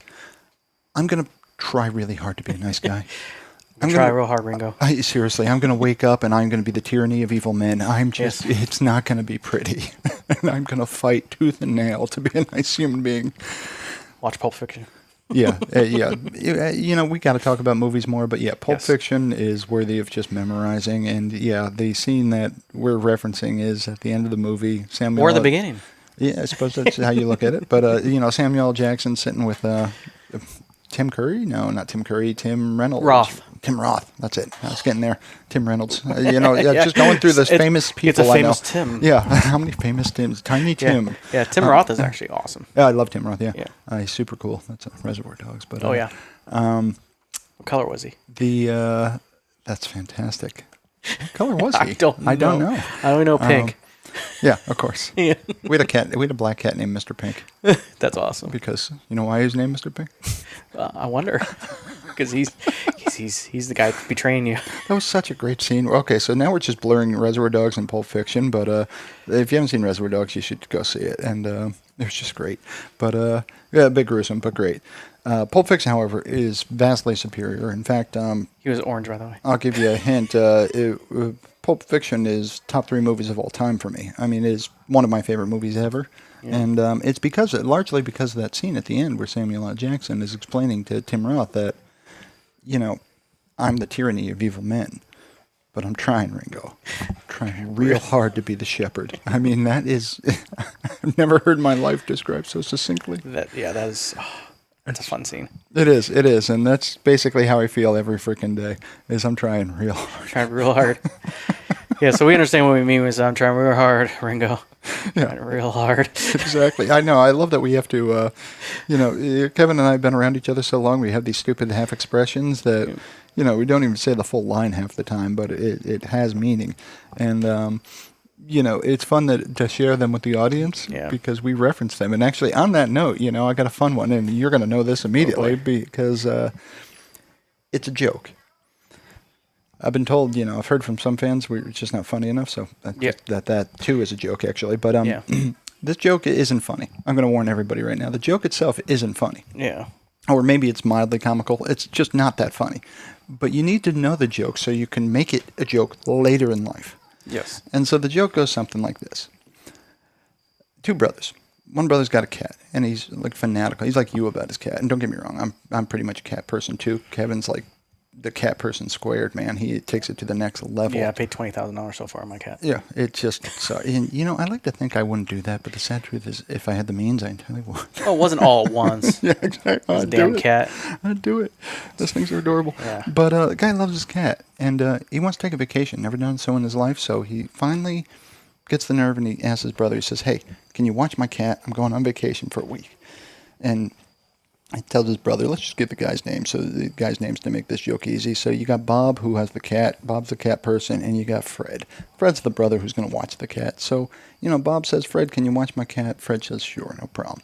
I'm going to try really hard to be a nice guy. I'm try real hard, Ringo. Seriously, I'm going to wake up and I'm going to be the tyranny of evil men. It's not going to be pretty. And I'm going to fight tooth and nail to be a nice human being. Watch Pulp Fiction. Yeah. We got to talk about movies more, but Pulp Fiction is worthy of just memorizing. And the scene that we're referencing is at the end of the movie. Samuel Or the beginning. Yeah, I suppose that's how you look at it. But, Samuel L. Jackson sitting with Tim Curry? No, not Tim Curry. Tim Reynolds. Roth. Tim Roth. That's it. I was getting there. Tim Reynolds. Just going through those famous people it's a famous I know. Tim. Yeah. How many famous Tims? Tiny Tim. Yeah, Tim Roth is actually awesome. Yeah, I love Tim Roth. Yeah. Yeah. He's super cool. That's Reservoir Dogs. But yeah. What color was he? That's fantastic. What color was he? I don't know. I only know pink. Yeah, of course. Yeah. We had a black cat named Mr. Pink. That's awesome. Because you know why he's named Mr. Pink? I wonder. Because he's the guy betraying you. That was such a great scene. Okay, so now we're just blurring Reservoir Dogs and Pulp Fiction, but if you haven't seen Reservoir Dogs, you should go see it, and it was just great. But a bit gruesome, but great. Pulp Fiction, however, is vastly superior. In fact, he was orange, by the way. I'll give you a hint. Pulp Fiction is top 3 movies of all time for me. I mean, it is one of my favorite movies ever. Yeah. And it's largely because of that scene at the end where Samuel L. Jackson is explaining to Tim Roth that, I'm the tyranny of evil men, but I'm trying, Ringo. I'm trying real hard to be the shepherd. I mean, that is, I've never heard my life described so succinctly. That's a fun scene. It is, and that's basically how I feel every freaking day, is I'm trying real hard. Trying real hard. Yeah, so we understand what we mean when I'm trying real hard, Ringo. Trying real hard. Exactly. I know. I love that we have to, Kevin and I have been around each other so long, we have these stupid half expressions that, we don't even say the full line half the time, but it has meaning. And, it's fun to share them with the audience because we reference them. And actually, on that note, I got a fun one, and you're going to know this immediately because it's a joke. I've been told, I've heard from some fans it's just not funny enough, so that too is a joke, actually. But this joke isn't funny. I'm going to warn everybody right now. The joke itself isn't funny. Yeah. Or maybe it's mildly comical. It's just not that funny. But you need to know the joke so you can make it a joke later in life. Yes. And so the joke goes something like this. 2 brothers. One brother's got a cat, and he's like fanatical. He's like you about his cat. And don't get me wrong, I'm pretty much a cat person too. Kevin's like the cat person squared, man. He takes it to the next level. Yeah, I paid $20,000 so far on my cat. Yeah, it's just so. And I like to think I wouldn't do that, but the sad truth is, if I had the means, I entirely would. Oh, it wasn't all at once. Yeah, exactly. This damn cat. I'd do it. Those things are adorable. Yeah. But the guy loves his cat, and he wants to take a vacation. Never done so in his life, so he finally gets the nerve and he asks his brother. He says, "Hey, can you watch my cat? I'm going on vacation for a week." And he tells his brother, let's just give the guy's name. So the guy's name's to make this joke easy. So you got Bob, who has the cat. Bob's the cat person. And you got Fred. Fred's the brother who's going to watch the cat. So, Bob says, "Fred, can you watch my cat?" Fred says, "Sure, no problem."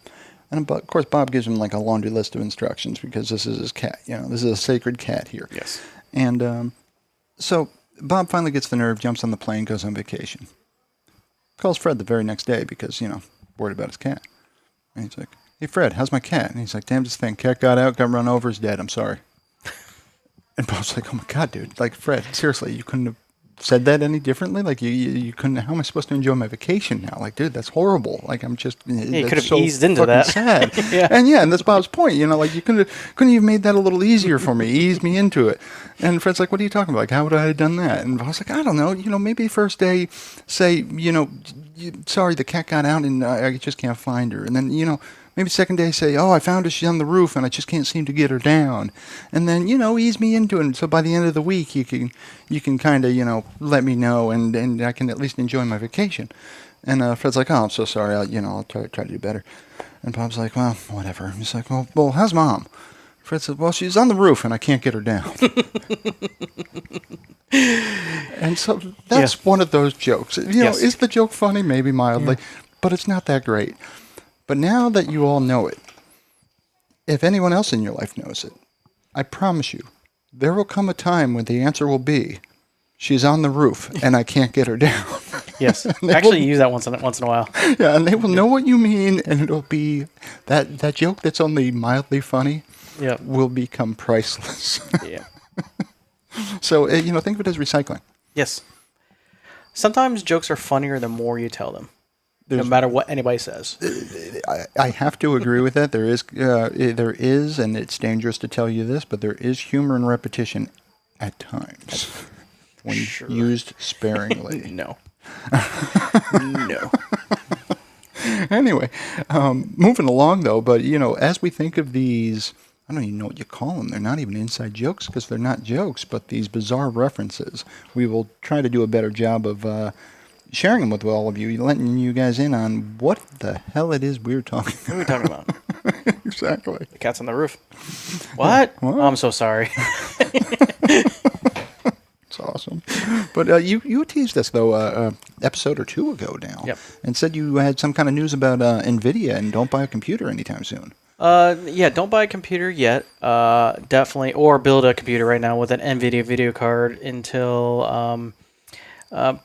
And of course, Bob gives him like a laundry list of instructions because this is his cat. This is a sacred cat here. Yes. And so Bob finally gets the nerve, jumps on the plane, goes on vacation. Calls Fred the very next day because, worried about his cat. And he's like, "Hey, Fred, how's my cat?" And he's like, "Damn this thing. Cat got out, got run over, is dead. I'm sorry." And Bob's like, "Oh, my God, dude. Like, Fred, seriously, you couldn't have said that any differently? Like you couldn't. How am I supposed to enjoy my vacation now? Like, dude, that's horrible. Like, I'm just. You could have so eased into fucking that. Sad. Yeah. And that's Bob's point. Like you couldn't you have made that a little easier for me, eased me into it. And Fred's like, what are you talking about? Like, how would I have done that? And I was like, I don't know. Maybe first day, say, sorry, the cat got out and I just can't find her. And then maybe second day say, oh, I found her, she's on the roof, and I just can't seem to get her down. And then, ease me into it. And so by the end of the week, you can kind of, let me know, and I can at least enjoy my vacation. And Fred's like, oh, I'm so sorry. I'll try to do better. And Bob's like, well, whatever. He's like, well, how's Mom? Fred said, well, she's on the roof, and I can't get her down. And so that's one of those jokes. Is the joke funny? Maybe mildly, but it's not that great. But now that you all know it, if anyone else in your life knows it, I promise you, there will come a time when the answer will be, she's on the roof and I can't get her down. Yes. Actually, use that once in a while. Yeah, and they will know what you mean, and it'll be that joke that's only mildly funny will become priceless. Yeah. So, think of it as recycling. Yes. Sometimes jokes are funnier the more you tell them. No matter what anybody says. I have to agree with that. There is, and it's dangerous to tell you this, but there is humor in repetition at times when used sparingly. No. Anyway, moving along though, but as we think of these, I don't even know what you call them. They're not even inside jokes because they're not jokes, but these bizarre references. We will try to do a better job of sharing them with all of you, letting you guys in on what the hell it is we're talking about. What are we talking about? Exactly. The cat's on the roof. What? Oh, I'm so sorry. It's awesome. But you teased us, though, episode or two ago now, and said you had some kind of news about NVIDIA and don't buy a computer anytime soon. Don't buy a computer yet. Definitely, or build a computer right now with an NVIDIA video card until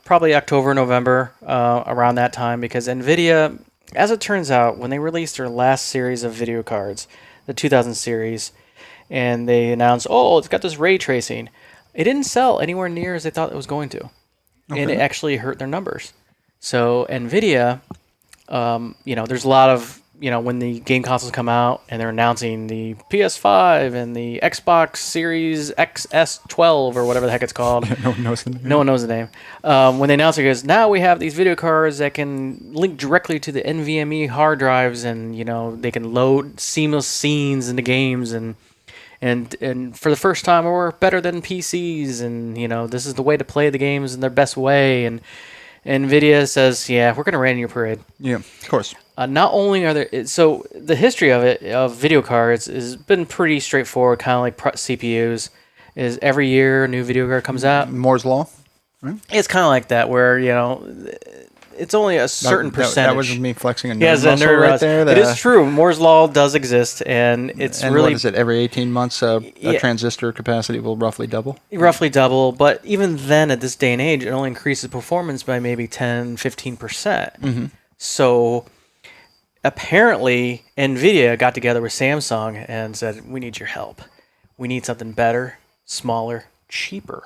probably October, November, around that time, because NVIDIA, as it turns out, when they released their last series of video cards, the 2000 series, and they announced, it's got this ray tracing, it didn't sell anywhere near as they thought it was going to. Okay. And it actually hurt their numbers. So NVIDIA, there's a lot of, when the game consoles come out and they're announcing the PS5 and the Xbox Series XS12 or whatever the heck it's called. No one knows the name. No one knows the name. When they announce it, goes, now we have these video cards that can link directly to the NVMe hard drives, and they can load seamless scenes into games, and for the first time we're better than PCs, and this is the way to play the games in their best way, and NVIDIA says, we're going to rain in your parade. Yeah, of course. Not only are there... So the history of video cards has been pretty straightforward, kind of like CPUs, is every year a new video card comes out. Moore's Law, right? It's kind of like that, where, it's only a certain percentage. That wasn't me flexing a nerd muscle right there. It is true. Moore's Law does exist, and it's really... what is it? Every 18 months, a transistor capacity will roughly double? Roughly double, but even then, at this day and age, it only increases performance by maybe 10, 15%. Mm-hmm. So, apparently, NVIDIA got together with Samsung and said, we need your help. We need something better, smaller, cheaper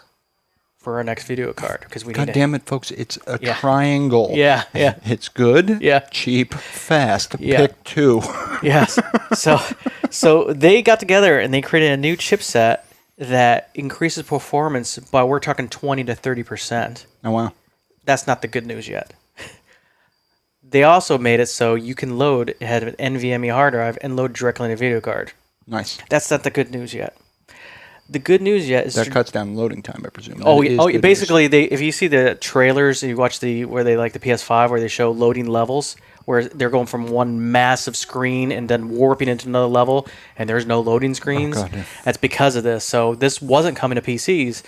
for our next video card, because we need God damn it, folks! It's a triangle. Yeah. It's good. Yeah. Cheap. Fast. Pick two. Yes. So they got together and they created a new chipset that increases performance by, we're talking 20 to 30%. Oh wow. That's not the good news yet. They also made it so you can load ahead of an NVMe hard drive and load directly in a video card. Nice. That's not the good news yet. The good news yet is that cuts down loading time, I presume. Basically, if you see the trailers, you watch where they like the PS5, where they show loading levels, where they're going from one massive screen and then warping into another level, and there's no loading screens. Oh, God, yeah. That's because of this. So this wasn't coming to PCs,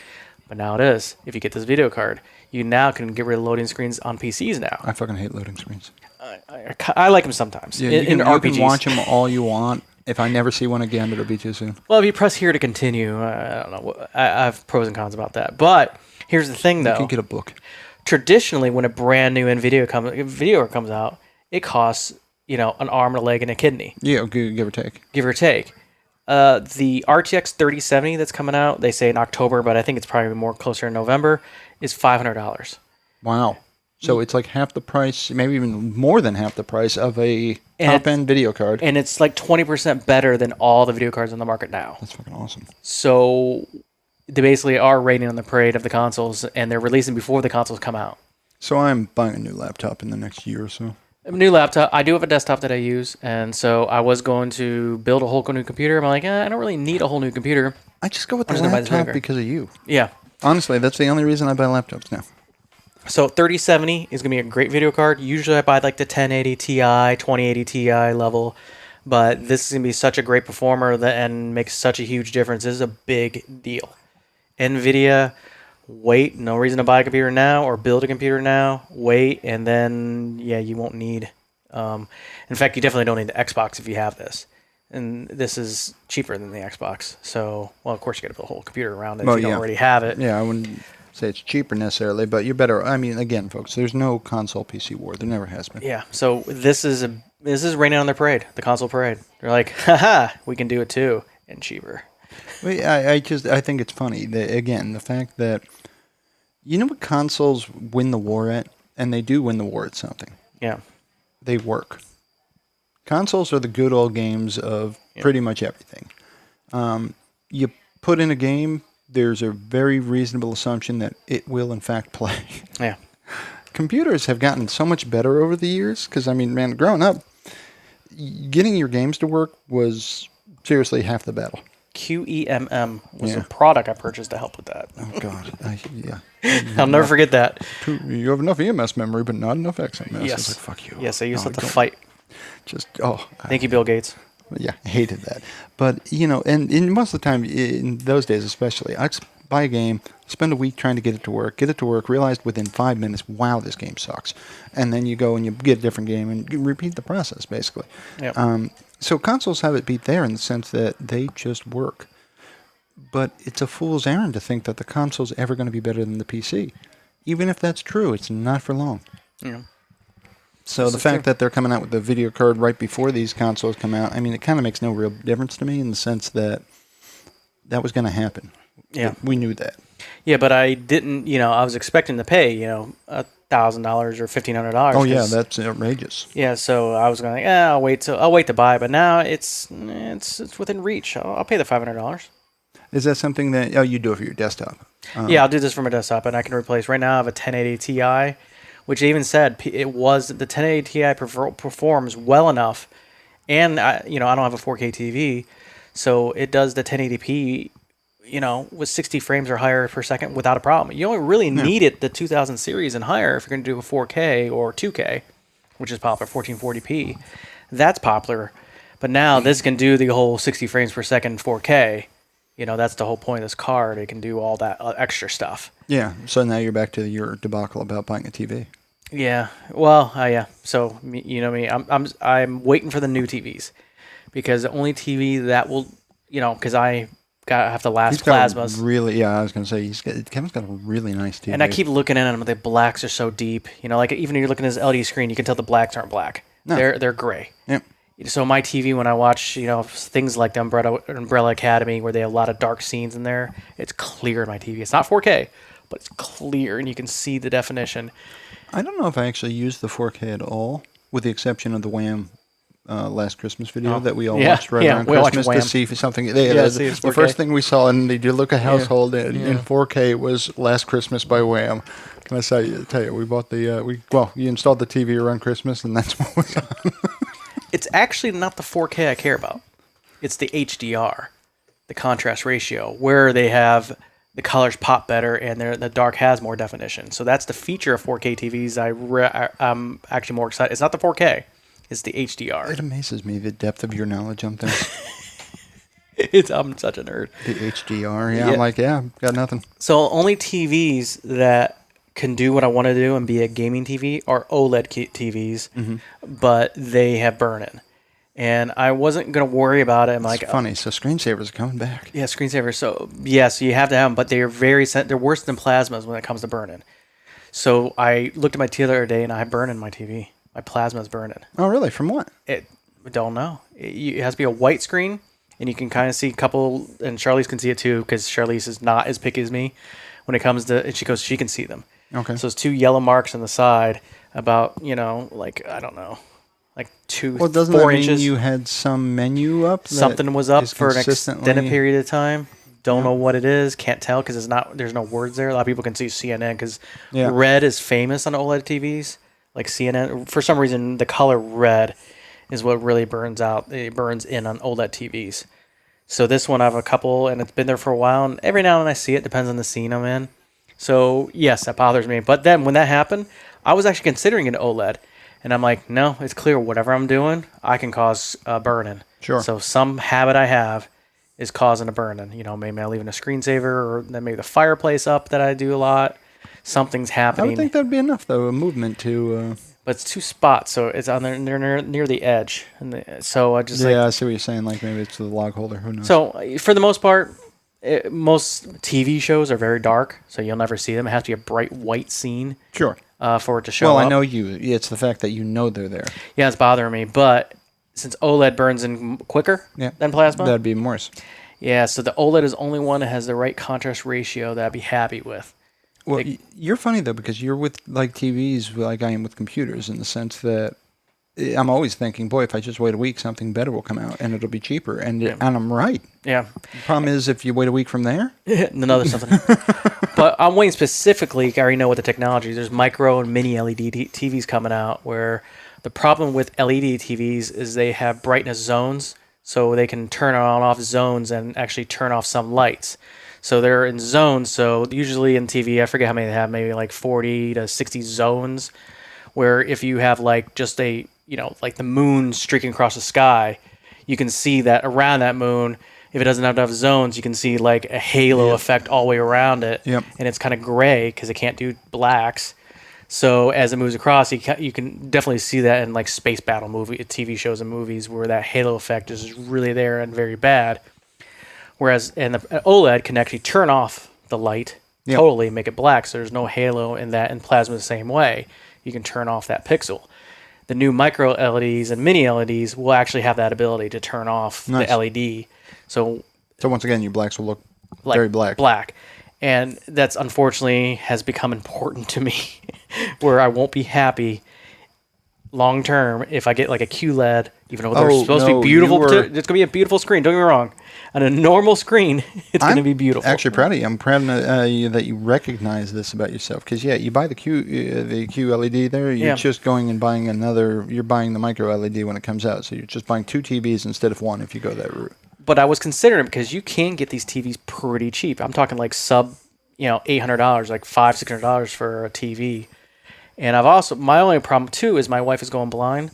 but now it is. If you get this video card, you now can get rid of loading screens on PCs now. I fucking hate loading screens. I like them sometimes. Yeah, you can watch them all you want. If I never see one again, it'll be too soon. Well, if you press here to continue, I don't know. I have pros and cons about that. But here's the thing, though. You can get a book. Traditionally, when a brand new video comes out, it costs an arm, a leg, and a kidney. Yeah, give or take. Give or take. The RTX 3070 that's coming out, they say in October, but I think it's probably more closer in November, is $500. Wow. So it's like half the price, maybe even more than half the price of a top-end video card. And it's like 20% better than all the video cards on the market now. That's fucking awesome. So they basically are raining on the parade of the consoles, and they're releasing before the consoles come out. So I'm buying a new laptop in the next year or so. A new laptop. I do have a desktop that I use, and so I was going to build a whole new computer. I'm like, I don't really need a whole new computer. I just go with the laptop because of you. Yeah. Honestly, that's the only reason I buy laptops now. So 3070 is going to be a great video card. Usually I buy like the 1080 Ti, 2080 Ti level, but this is going to be such a great performer and makes such a huge difference. This is a big deal. NVIDIA, wait, no reason to buy a computer now or build a computer now. Wait, and then, you won't need... in fact, you definitely don't need the Xbox if you have this. And this is cheaper than the Xbox. So, well, of course you got to build a whole computer around it if you don't already have it. Yeah, I wouldn't say it's cheaper necessarily, but you're better. I mean, again, folks, there's no console PC war. There never has been. Yeah, so this is raining on their parade, the console parade. They're like, haha, we can do it too, and cheaper. Well, I think it's funny that, again, the fact that you know what consoles win the war at, and they do win the war at something. Yeah, they work. Consoles are the good old games of pretty much everything. You put in a game, there's a very reasonable assumption that it will, in fact, play. Yeah. Computers have gotten so much better over the years because, I mean, man, growing up, getting your games to work was seriously half the battle. QEMM was a product I purchased to help with that. Oh, God. I'll never forget that. You have enough EMS memory, but not enough XMS. Yes. I was like, fuck you. Yes, I used that to fight. Thank you, Bill Gates. Yeah, I hated that. But, and most of the time, in those days especially, I'd buy a game, spend a week trying to get it to work, realized within 5 minutes, wow, this game sucks. And then you go and you get a different game and you repeat the process, basically. Yep. So consoles have it beat there in the sense that they just work. But it's a fool's errand to think that the console's ever going to be better than the PC. Even if that's true, it's not for long. Yeah. So the fact that they're coming out with the video card right before these consoles come out, I mean, it kind of makes no real difference to me in the sense that that was going to happen. Yeah. We knew that. Yeah, but I didn't, I was expecting to pay, $1,000 or $1,500. Oh, yeah, that's outrageous. Yeah, so I was going, I'll wait to buy, but now it's within reach. I'll pay the $500. Is that something that, you do it for your desktop? Yeah, I'll do this for my desktop, and I can replace, right now I have a 1080 Ti, which even said the 1080 Ti performs well enough, and I don't have a 4K TV, so it does the 1080p, with 60 frames or higher per second without a problem. You only really need it the 2000 series and higher if you're going to do a 4K or 2K, which is popular, 1440p. That's popular, but now this can do the whole 60 frames per second 4K. That's the whole point of this card. It can do all that extra stuff. Yeah. So now you're back to your debacle about buying a TV. Yeah. Well, yeah. So you know me. I'm waiting for the new TVs because the only TV that will, because I have the last plasmas. Really? Yeah. I was gonna say Kevin's got a really nice TV. And I keep looking at them. The blacks are so deep. Like even when you're looking at this LD screen, you can tell the blacks aren't black. No. They're gray. Yep. So my TV, when I watch, things like the Umbrella Academy, where they have a lot of dark scenes in there, it's clear in my TV. It's not 4K, but it's clear, and you can see the definition. I don't know if I actually use the 4K at all, with the exception of the Wham! Last Christmas video that we all watched around Christmas to see if something. The first thing we saw in the Deluca household in 4K was Last Christmas by Wham! Can I tell you, we bought you installed the TV around Christmas, and that's what was on. It's actually not the 4K I care about. It's the HDR, the contrast ratio, where they have the colors pop better and the dark has more definition. So that's the feature of 4K TVs. I'm actually more excited. It's not the 4K. It's the HDR. It amazes me the depth of your knowledge on things. I'm such a nerd. The HDR, yeah. I'm like, got nothing. So only TVs that can do what I want to do and be a gaming TV are OLED TVs, but they have burn-in. And I wasn't going to worry about it. It's funny. So screensavers are coming back. Yeah, screensavers. So, so you have to have them, but they're they're worse than plasmas when it comes to burn-in. So I looked at my TV the other day, and I have burn-in my TV. My plasma's burn-in. Oh, really? From what? I don't know. It has to be a white screen, and you can kind of see a couple, and Charlize can see it too, because Charlize is not as picky as me when it comes to, and she can see them. Okay. So it's 2 yellow marks on the side, about, like, I don't know, like 2, Well, doesn't 4 that inches. mean you had some menu up? Something was up for an consistently... extended period of time. Don't Yep. know what it is. Can't tell because there's no words there. A lot of people can see CNN because Yeah. red is famous on OLED TVs. Like CNN, for some reason, the color red is what really burns out. It burns in on OLED TVs. So this one, I have a couple, and it's been there for a while. And every now and then I see it. Depends on the scene I'm in. So yes, that bothers me. But then when that happened, I was actually considering an OLED, and I'm like, no, it's clear. Whatever I'm doing, I can cause burn-in. Sure. So some habit I have is causing a burn-in. Maybe I'm leaving a screensaver, or then maybe the fireplace up that I do a lot. Something's I happening. would think that'd be enough, though, a movement to... But it's 2 spots, so it's on there near the edge. So I just I see what you're saying. Like maybe it's the log holder. Who knows? So for the most part, most TV shows are very dark, so you'll never see them. It has to be a bright white scene. Sure. For it to show Well, up. I know you. It's the fact that you know they're there. Yeah, it's bothering me. But since OLED burns in quicker than plasma, That'd be worse. Yeah, so the OLED is the only one that has the right contrast ratio that I'd be happy with. Well, you're funny though because you're with like TVs like I am with computers in the sense that I'm always thinking, boy, if I just wait a week, something better will come out and it'll be cheaper, and I'm right. Yeah. The problem is if you wait a week from there, another something. But I'm waiting specifically. I already know what the technology is. There's micro and mini LED TVs coming out. Where the problem with LED TVs is they have brightness zones, so they can turn on and off zones and actually turn off some lights. So they're in zones. So usually in TV, I forget how many they have, maybe like 40 to 60 zones, where if you have like just a, like the moon streaking across the sky, you can see that around that moon, if it doesn't have enough zones, you can see like a halo effect all the way around it. Yep. And it's kind of gray because it can't do blacks. So as it moves across, you can definitely see that in like space battle TV shows and movies where that halo effect is really there and very bad. Whereas the OLED can actually turn off the light totally, make it black, so there's no halo in that, and plasma the same way. You can turn off that pixel. The new micro LEDs and mini LEDs will actually have that ability to turn off the LED. So once again, your blacks will look like very black. Black. And that's unfortunately has become important to me, where I won't be happy long term if I get like a QLED, even though they're supposed to be beautiful. It's going to be a beautiful screen. Don't get me wrong. On a normal screen, it's going to be beautiful. Actually, proud of you. I'm proud that you recognize this about yourself. Because you buy the QLED there. You're just going and buying another. You're buying the micro LED when it comes out. So you're just buying 2 TVs instead of 1 if you go that route. But I was considering, because you can get these TVs pretty cheap. I'm talking like sub, $800, like $500-$600 for a TV. And my only problem too is my wife is going blind.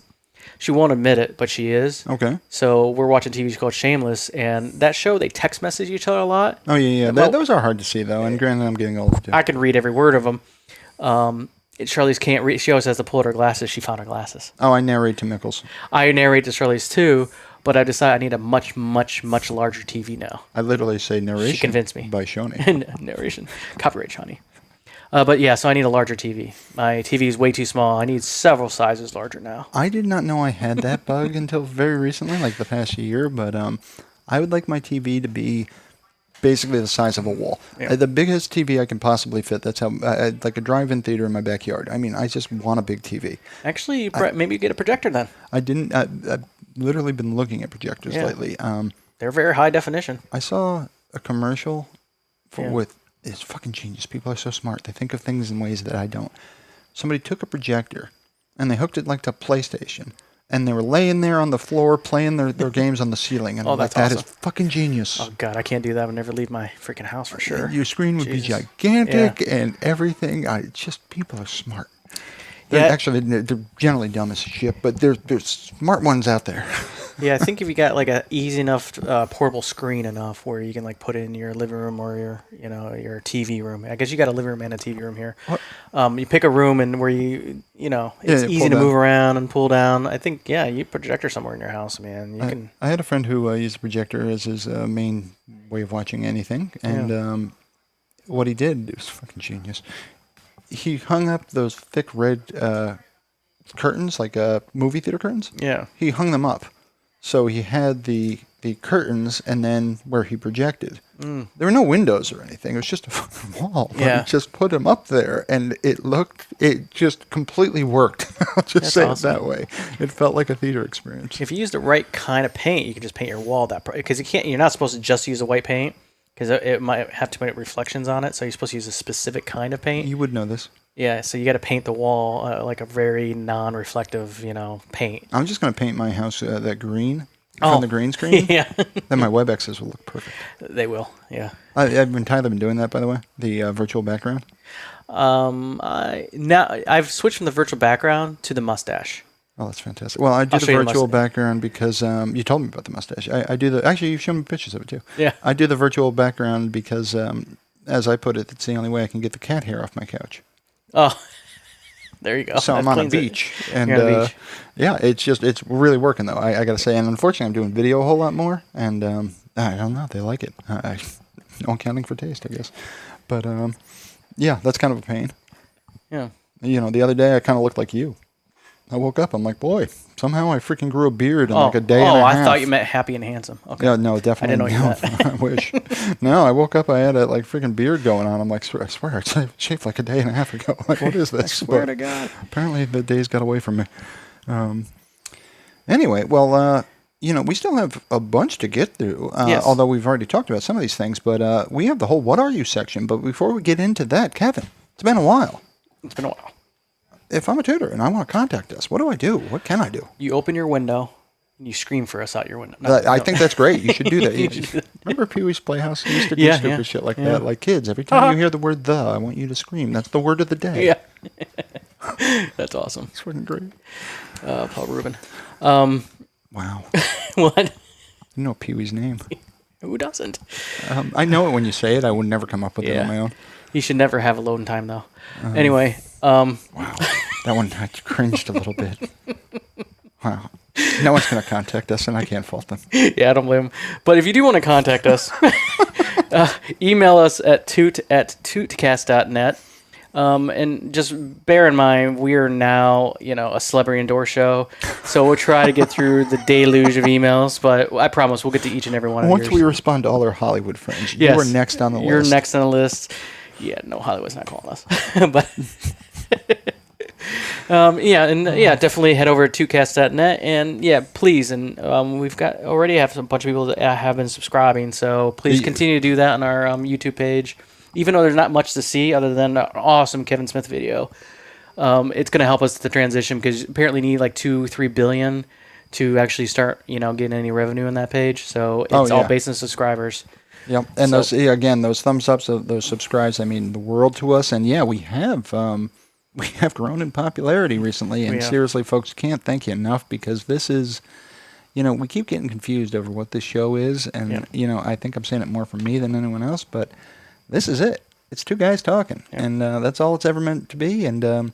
She won't admit it, but she is. Okay. So we're watching TV called Shameless, and that show, they text message each other a lot. Oh, yeah. Those are hard to see, though, and granted, I'm getting older, too. I can read every word of them. Charlize can't read. She always has to pull out her glasses. She found her glasses. Oh, I narrate to Mickles. I narrate to Charlize, too, but I decided I need a much, much, much larger TV now. I literally say narration. She convinced me. By Shoney. Narration. Copyright Shoney. But yeah, so I need a larger TV. My TV is way too small. I need several sizes larger now. I did not know I had that bug until very recently, like the past year. But I would like my TV to be basically the size of a wall. Yeah. The biggest TV I can possibly fit. That's how, like a drive-in theater in my backyard. I mean, I just want a big TV. Actually, maybe you get a projector then. I didn't. I've literally been looking at projectors lately. They're very high definition. I saw a commercial with. It's fucking genius. People are so smart. They think of things in ways that I don't. Somebody took a projector and they hooked it like to PlayStation, and they were laying there on the floor playing their games on the ceiling. And that's that awesome. is fucking genius. Oh god, I can't do that. I would never leave my freaking house for sure. Your screen would be gigantic and everything. People are smart. Actually, they're generally dumb as shit, but there's smart ones out there. Yeah, I think if you got like a easy enough portable screen enough where you can like put it in your living room or your TV room. I guess you got a living room and a TV room here. You pick a room and where it's easy to move around and pull down. I think you projector somewhere in your house, man. You can. I had a friend who used a projector as his main way of watching anything, and what he did, it was fucking genius. He hung up those thick red curtains, like movie theater curtains. Yeah. He hung them up. So he had the curtains, and then where he projected. There were no windows or anything. It was just a fucking wall. But Yeah. he just put him up there, and it just completely worked. I'll just That's say awesome. it that way. It felt like a theater experience. If you use the right kind of paint, you can just paint your wall that because you're not supposed to just use a white paint because it might have too many reflections on it. So you're supposed to use a specific kind of paint. You would know this. Yeah, so you got to paint the wall like a very non-reflective, paint. I'm just going to paint my house that green Oh. from the green screen. Yeah, Then my WebExes will look perfect. they will. Yeah. Tyler been doing that, by the way, the virtual background. I've switched from the virtual background to the mustache. Oh, that's fantastic. Well, I do I'll the show you the virtual mustache. background because you told me about the mustache. I do the actually you've shown me pictures of it too. Yeah. I do the virtual background because, as I put it, it's the only way I can get the cat hair off my couch. Oh, there you go. So I'm That on a cleans it. beach, and You're on the beach. yeah, it's really working though. I got to say, and unfortunately, I'm doing video a whole lot more, and I don't know, they like it. No accounting for taste, I guess, but yeah, that's kind of a pain. Yeah. The other day I kind of looked like you. I woke up, I'm like, boy, somehow I freaking grew a beard in like a day and a half. I thought you meant happy and handsome. Okay. Yeah, no, definitely. I didn't know what you I wish. No, I woke up, I had a like freaking beard going on. I'm like, I swear, I shaved like a day and a half ago. Like, what is this? I swear But to God. apparently the days got away from me. Anyway, well, we still have a bunch to get through, Yes. although we've already talked about some of these things, but we have the whole What Are You section. But before we get into that, Kevin, it's been a while. It's been a while. If I'm a tutor and I want to contact us, what do I do? What can I do? You open your window and you scream for us out your window. I think that's great. You should do that. Remember Pee-wee's Playhouse? He used to do Yeah, stupid yeah, shit like yeah. that. Like, kids, every time you hear the word "the," I want you to scream. That's the word of the day. Yeah. That's awesome. It's fucking great. Paul Rubin. Wow. What? You know Pee-wee's name. Who doesn't? I know it when you say it. I would never come up with it on my own. You should never have a loading time, though. Anyway. Wow. That one, I cringed a little bit. Wow. No one's going to contact us, and I can't fault them. Yeah, I don't blame them. But if you do want to contact us, email us at toot@tootcast.net. And just bear in mind, we are now, a celebrity endorse show. So we'll try to get through the deluge of emails, but I promise we'll get to each and every one of yours. Once we respond to all our Hollywood friends, Yes. you are next on the list. You're next on the list. Yeah, no, Hollywood's not calling us. But definitely head over to tootcast.net and please. And we've already have a bunch of people that have been subscribing, so please continue to do that on our YouTube page. Even though there's not much to see other than an awesome Kevin Smith video, it's going to help us to transition because apparently you need like 2-3 billion to actually start, getting any revenue in that page. So it's all based on subscribers. Yep, and those thumbs ups, those subscribes, mean the world to us. And we have grown in popularity recently. And seriously, folks, can't thank you enough because this is, we keep getting confused over what this show is, and I think I'm saying it more for me than anyone else, but this is it. It's two guys talking, and that's all it's ever meant to be. And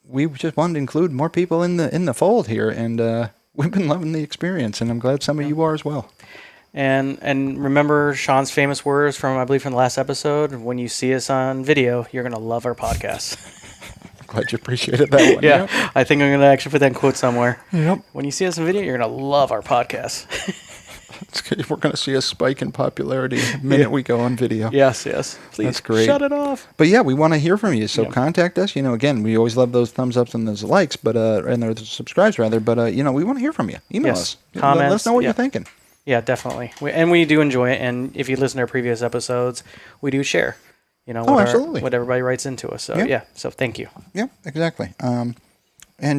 we just wanted to include more people in the fold here, and we've been loving the experience, and I'm glad some of you are as well. And remember Sean's famous words from, I believe, from the last episode, when you see us on video, you're going to love our podcast. I'm glad you appreciated that one. Yeah, Yep. I think I'm going to actually put that in quote somewhere. Yep. When you see us on video, you're going to love our podcast. We're going to see a spike in popularity the minute we go on video. Yes. Please That's great. shut it off. But we want to hear from you. So contact us. Again, we always love those thumbs ups and those likes, but and those subscribes rather. But we want to hear from you. Email us. Comments. Let us know what you're thinking. Yeah, definitely. We do enjoy it. And if you listen to our previous episodes, we do share. Absolutely. What everybody writes into us. So so thank you. Yeah, exactly. And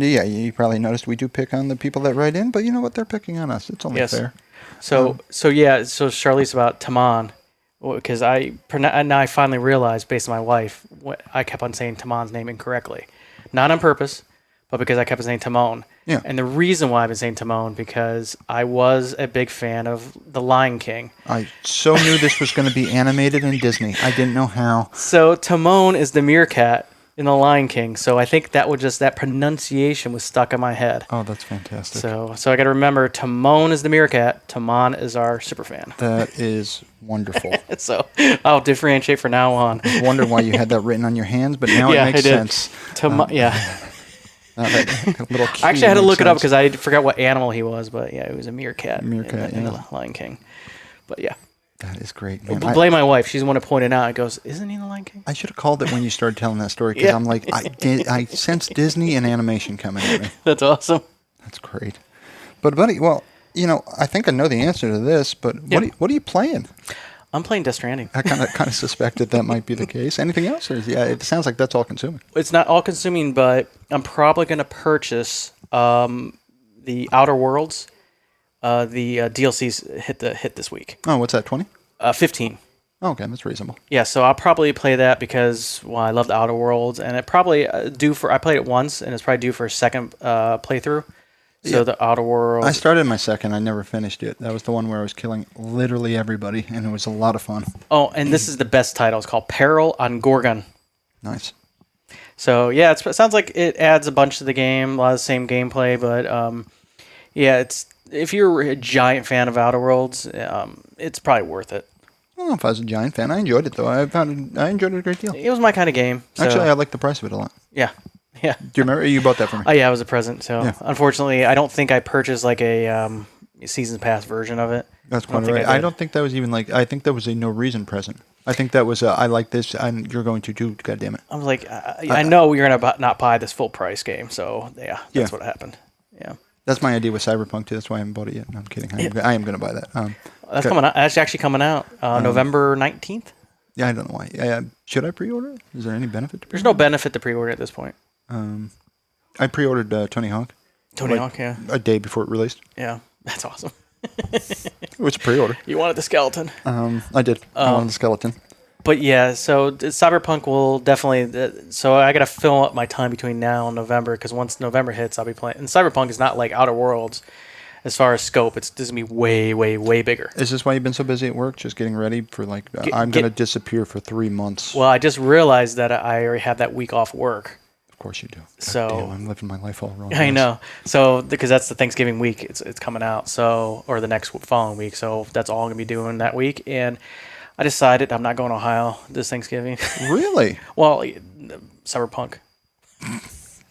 you probably noticed we do pick on the people that write in, but you know what? They're picking on us. It's only fair. So Charlize, about Taman, because now I finally realized, based on my wife, I kept on saying Taman's name incorrectly, not on purpose, but because I kept on saying Timon. Yeah. And the reason why I've been saying Timon, because I was a big fan of The Lion King. I so knew this was going to be animated in Disney. I didn't know how. So Timon is the meerkat in The Lion King. So I think that pronunciation was stuck in my head. Oh, that's fantastic. So I got to remember, Timon is the meerkat. Timon is our superfan. That is wonderful. So I'll differentiate from now on. I was wondering why you had that written on your hands, but now it makes sense. Yeah. That little I actually had to makes look it up sense. because I forgot what animal he was, but yeah, he was a meerkat. Meerkat, in yeah. Lion King. But yeah, That is great, man. blame my wife. She's the one to point it out. It goes, isn't he the Lion King? I should have called it when you started telling that story because Yeah. I'm like, I sense Disney and animation coming at me. That's awesome. That's great. But, buddy, well, I think I know the answer to this, but what are you playing? I'm playing Death Stranding. I kind of suspected that might be the case. Anything else? Or it sounds like that's all consuming. It's not all consuming, but I'm probably going to purchase the Outer Worlds. The DLCs hit this week. Oh, what's that, 20? 15. Oh, okay, that's reasonable. Yeah, so I'll probably play that because I love the Outer Worlds, and it probably I played it once, and it's probably due for a second playthrough. So Yeah. the Outer Worlds. I started my second. I never finished it. That was the one where I was killing literally everybody, and it was a lot of fun. Oh, and this is the best title. It's called Peril on Gorgon. Nice. So yeah, it sounds like it adds a bunch to the game, a lot of the same gameplay, but yeah, if you're a giant fan of Outer Worlds, it's probably worth it. I don't know if I was a giant fan. I enjoyed it, though. I enjoyed it a great deal. It was my kind of game. So, Actually, I like the price of it a lot. yeah. Yeah. Do you remember? You bought that for me. Oh yeah, it was a present. So Yeah. unfortunately, I don't think I purchased like a season pass version of it. That's quite right. I don't think that was even I think that was a no reason present. I think that was I like this, and you're going to too. God damn it. I was like, I know you're gonna not buy this full price game. So yeah, that's what happened. Yeah. That's my idea with Cyberpunk too. That's why I haven't bought it yet. No, I'm kidding. I am going to buy that. That's coming out. That's actually coming out November 19th. Yeah, I don't know why. Should I pre-order it? Is there any benefit to There's no benefit to pre-order at this point. I pre-ordered Tony Hawk. Tony Hawk, yeah. A day before it released. Yeah, that's awesome. It was a pre-order. You wanted the skeleton. I did. I wanted the skeleton. But yeah, so Cyberpunk will definitely. So I got to fill up my time between now and November because once November hits, I'll be playing. And Cyberpunk is not like Outer Worlds as far as scope. This is going to be way, way, way bigger. Is this why you've been so busy at work, just getting ready for I'm going to disappear for 3 months? Well, I just realized that I already have that week off work. Of course you do. So damn, I'm living my life all wrong. I know. So because that's the Thanksgiving week, it's coming out. So or the next following week. So that's all I'm gonna be doing that week. And I decided I'm not going to Ohio this Thanksgiving. Really? Well, Cyberpunk.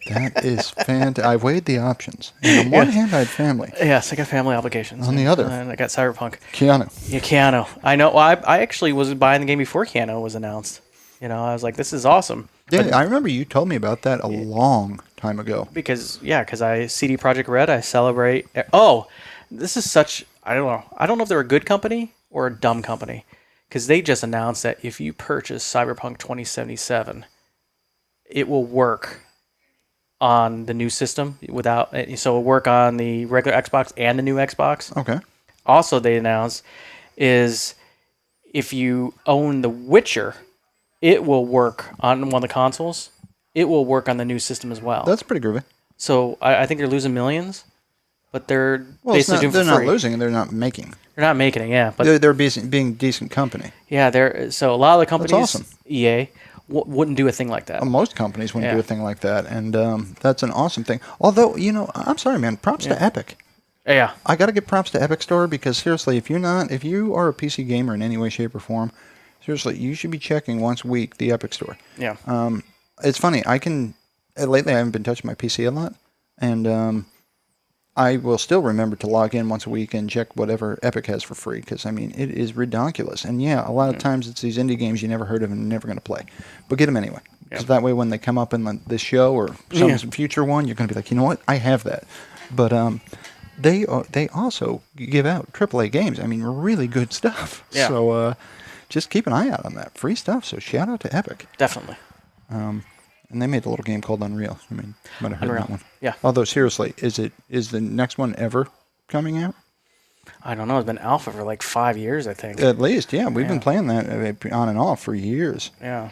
That is fantastic. I weighed the options. And on one hand, I had family. Yes, I got family obligations. On the other, and I got Cyberpunk. Keanu. Yeah, Keanu. I know. Well, I actually was buying the game before Keanu was announced. I was like, this is awesome. Yeah, I remember you told me about that a long time ago. Because I CD Projekt Red, I celebrate. Oh, this is such. I don't know. I don't know if they're a good company or a dumb company, because they just announced that if you purchase Cyberpunk 2077, it will work on the new system so it'll work on the regular Xbox and the new Xbox. Okay. Also, they announced is if you own The Witcher, it will work on one of the consoles. It will work on the new system as well. That's pretty groovy. So I think they're losing millions, but they're doing basically doing they're for free. not losing, they're not making. They're not making it, yeah. But They're being decent company. yeah, so a lot of the companies, That's awesome. EA, wouldn't do a thing like that. Well, most companies wouldn't Yeah. do a thing like that, and that's an awesome thing. Although, I'm sorry, man. Props to Epic. Yeah, I got to give props to Epic Store because seriously, if you are a PC gamer in any way, shape, or form, seriously, you should be checking once a week the Epic Store. yeah. It's funny. Lately I haven't been touching my PC a lot, and I will still remember to log in once a week and check whatever Epic has for free because, it is ridiculous. And yeah, a lot of times it's these indie games you never heard of and never going to play. But get them anyway. Because that way when they come up in this show or some future one, you're going to be like, you know what? I have that. But they also give out AAA games. Really good stuff. Yeah. So just keep an eye out on that. Free stuff. So shout out to Epic. Definitely. And they made a little game called Unreal. You might have heard Unreal. that one. Yeah. Although seriously, is the next one ever coming out? I don't know. It's been alpha for like 5 years, I think. At least, yeah. We've been playing that on and off for years. Yeah.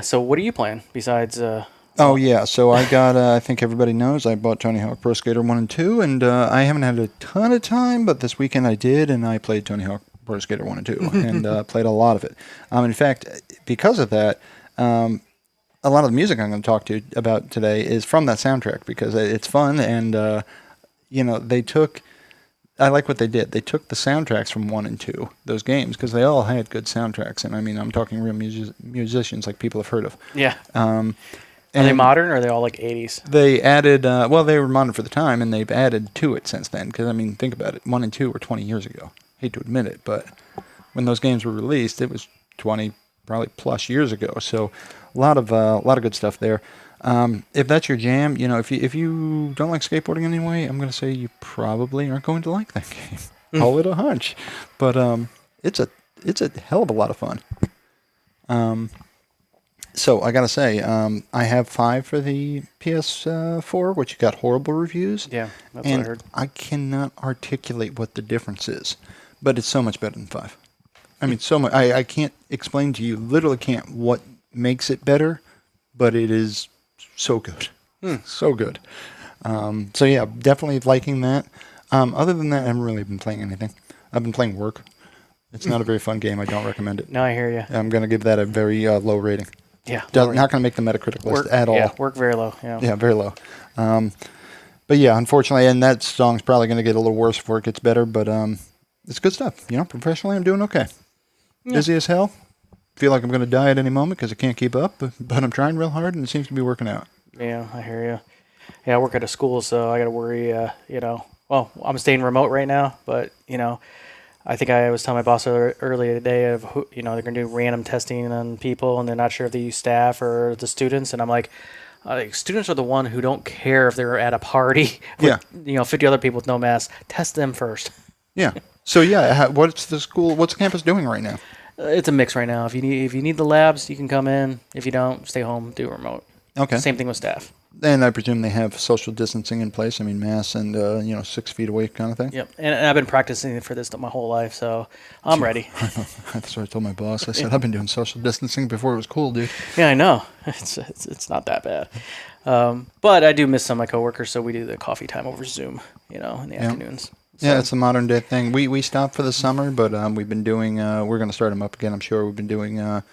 So what are you playing besides? So I got. I think everybody knows I bought Tony Hawk Pro Skater 1 and 2, and I haven't had a ton of time, but this weekend I did, and I played Tony Hawk Pro Skater 1 and 2, and played a lot of it. In fact, because of that. A lot of the music I'm going to talk to you about today is from that soundtrack because it's fun and, they took, I like what they did. They took the soundtracks from 1 and 2, those games, because they all had good soundtracks. And I'm talking real musicians like people have heard of. Yeah. Are they modern, or are they all like 80s? They added, they were modern for the time, and they've added to it since then. Because, I mean, think about it. 1 and 2 were 20 years ago. Hate to admit it, but when those games were released, it was 20, probably plus years ago. So a lot of good stuff there. If that's your jam, if you don't like skateboarding anyway, I'm going to say you probably aren't going to like that game. Call it a hunch. But it's a hell of a lot of fun. So I gotta say, I have 5 for the PS4, which got horrible reviews. Yeah, that's and what I heard. I cannot articulate what the difference is, but it's so much better than 5. I mean, so much. I can't explain to you, literally can't, what makes it better, but it is so good. So good. So yeah, definitely liking that. Other than that, I haven't really been playing anything. I've been playing Work. It's not a very fun game. I don't recommend it. No, I hear you. I'm going to give that a very low rating. Yeah. Not going to make the Metacritic list at all. Yeah, Work very low. Yeah. Yeah, very low. But yeah, unfortunately, and that song's probably going to get a little worse before it gets better, but it's good stuff. Professionally, I'm doing okay. Yeah. Busy as hell. Feel like I'm going to die at any moment because I can't keep up, but I'm trying real hard, and it seems to be working out. Yeah, I hear you. Yeah, I work at a school, so I got to worry, well, I'm staying remote right now, but, I think I was telling my boss earlier today of who, they're going to do random testing on people, and they're not sure if they use staff or the students. And I'm like, students are the one who don't care if they're at a party with, 50 other people with no mask. Test them first. Yeah. So yeah, what's the campus doing right now? It's a mix right now. If you need the labs, you can come in. If you don't, stay home, do remote. Okay. Same thing with staff. And I presume they have social distancing in place. I mean, masks and 6 feet away kind of thing. Yep. And I've been practicing for this my whole life, so I'm ready. That's what I told my boss. I said I've been doing social distancing before it was cool, dude. Yeah, I know. It's not that bad. But I do miss some of my coworkers, so we do the coffee time over Zoom, in the afternoons. So. Yeah, it's a modern day thing. We stopped for the summer, but we've been doing. We're going to start them up again. I'm sure we've been doing.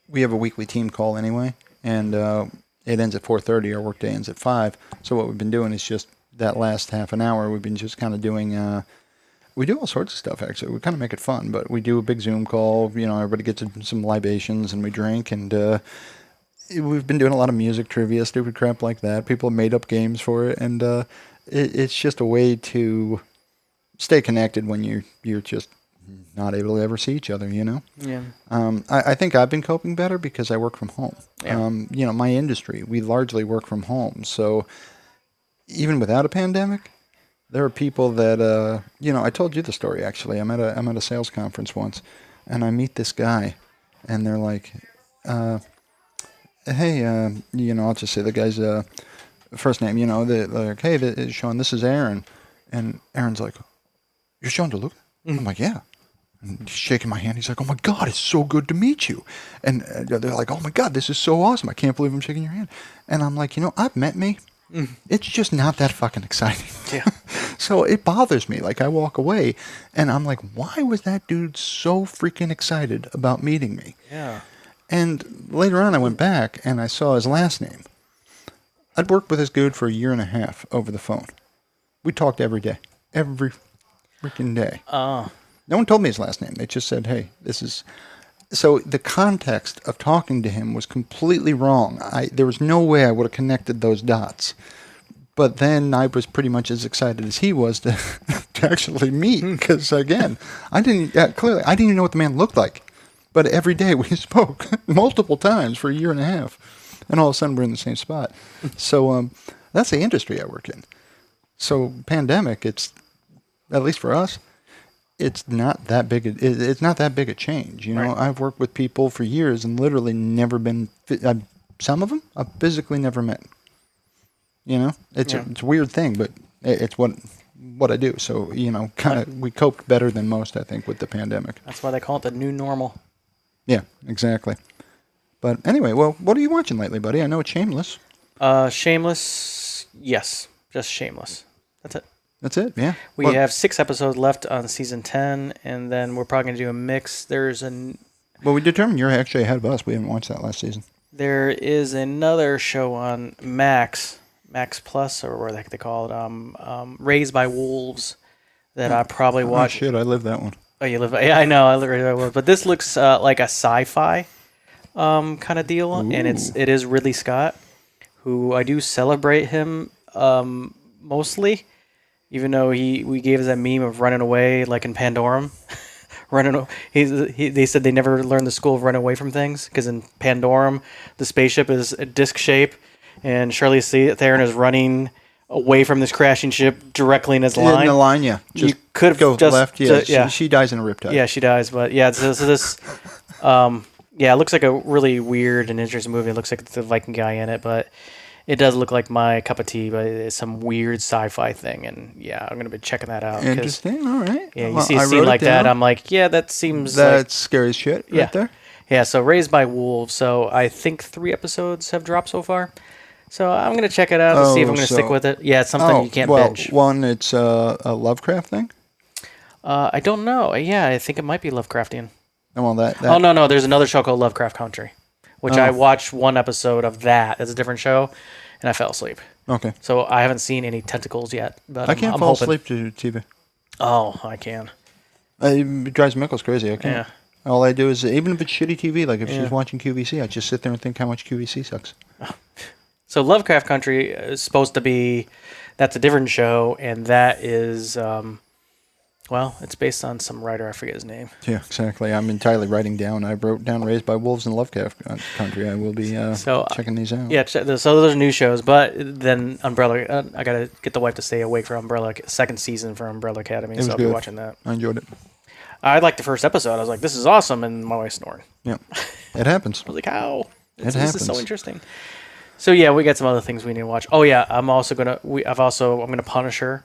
We have a weekly team call anyway, and. It ends at 4:30. Our workday ends at 5. So what we've been doing is just that last half an hour. We've been just kind of doing. We do all sorts of stuff actually. We kind of make it fun, but we do a big Zoom call. Everybody gets some libations and we drink, and we've been doing a lot of music trivia, stupid crap like that. People have made up games for it, and it's just a way to stay connected when you're just not able to ever see each other, Yeah. I think I've been coping better because I work from home. Yeah. My industry, we largely work from home. So even without a pandemic, there are people that, I told you the story actually. I'm at a sales conference once, and I meet this guy, and they're like, hey, I'll just say the guy's first name, they're like, hey, Sean, this is Aaron. And Aaron's like, you're Sean DeLuca? I'm like, yeah. And he's shaking my hand. He's like, oh, my God, it's so good to meet you. And they're like, oh, my God, this is so awesome. I can't believe I'm shaking your hand. And I'm like, I've met me. It's just not that fucking exciting. Yeah. So it bothers me. Like, I walk away, and I'm like, why was that dude so freaking excited about meeting me? Yeah. And later on, I went back, and I saw his last name. I'd worked with this dude for 1.5 years over the phone. We talked every day. Every freaking day. No one told me his last name. They just said, hey, this is... So the context of talking to him was completely wrong. There was no way I would have connected those dots. But then I was pretty much as excited as he was to actually meet. Because, again, I didn't even know what the man looked like. But every day we spoke multiple times for 1.5 years. And all of a sudden we're in the same spot. So that's the industry I work in. So pandemic, it's, at least for us, it's not that big. It's not that big a change. Right. I've worked with people for years and literally never been. Some of them I've physically never met. It's a weird thing, but it's what I do. So kind of we coped better than most, I think, with the pandemic. That's why they call it the new normal. Yeah, exactly. But anyway, well, what are you watching lately, buddy? I know it's Shameless. Shameless, yes, just Shameless. That's it. That's it, yeah. We have 6 episodes left on season 10, and then we're probably going to do a mix. Well, we determined you're actually ahead of us. We haven't watched that last season. There is another show on Max Plus, or what the heck they call it, Raised by Wolves, that I probably watch. Oh, shit, I live that one. Oh, you live? Yeah, I know. I live Raised by Wolves. But this looks like a sci-fi kind of deal, and it is Ridley Scott. who I do celebrate him mostly, even though we gave us that meme of running away like in Pandorum. They said they never learned the school of running away from things because in Pandorum the spaceship is a disc shape, and Charlize Theron is running away from this crashing ship directly in his line. In the line, yeah. You could have go just left. Yeah, she dies in a riptide. Yeah, she dies. But yeah, so this, yeah, it looks like a really weird and interesting movie. It looks like the Viking guy in it, but it does look like my cup of tea. But it's some weird sci-fi thing, and yeah, I'm gonna be checking that out. Interesting. All right. Yeah, you see a scene like that, I'm like, yeah, that seems that's scary as shit right there. Yeah. So Raised by Wolves. So I think 3 episodes have dropped so far. So I'm going to check it out to see if I'm going to stick with it. Yeah, it's something you can't binge. One, it's a Lovecraft thing? I don't know. Yeah, I think it might be Lovecraftian. Well, that... Oh, no. There's another show called Lovecraft Country, which I watched one episode of that. It's a different show, and I fell asleep. Okay. So I haven't seen any tentacles yet. But I can't fall asleep to TV. Oh, I can. It drives Mickles crazy. I can't. Yeah. All I do is, even if it's shitty TV, like if she's watching QVC, I just sit there and think how much QVC sucks. So Lovecraft Country is supposed to be, that's a different show, and that is, well, it's based on some writer, I forget his name. Yeah, exactly. I'm entirely writing down. I wrote down Raised by Wolves and Lovecraft Country. I will be checking these out. Yeah, so those are new shows, but then Umbrella, I got to get the wife to stay awake for Umbrella, second season for Umbrella Academy, so I'll be watching that. I enjoyed it. I liked the first episode. I was like, this is awesome, and my wife snored. Yeah, it happens. I was like, how? This is so interesting. So yeah, we got some other things we need to watch. Oh yeah, I'm gonna punish her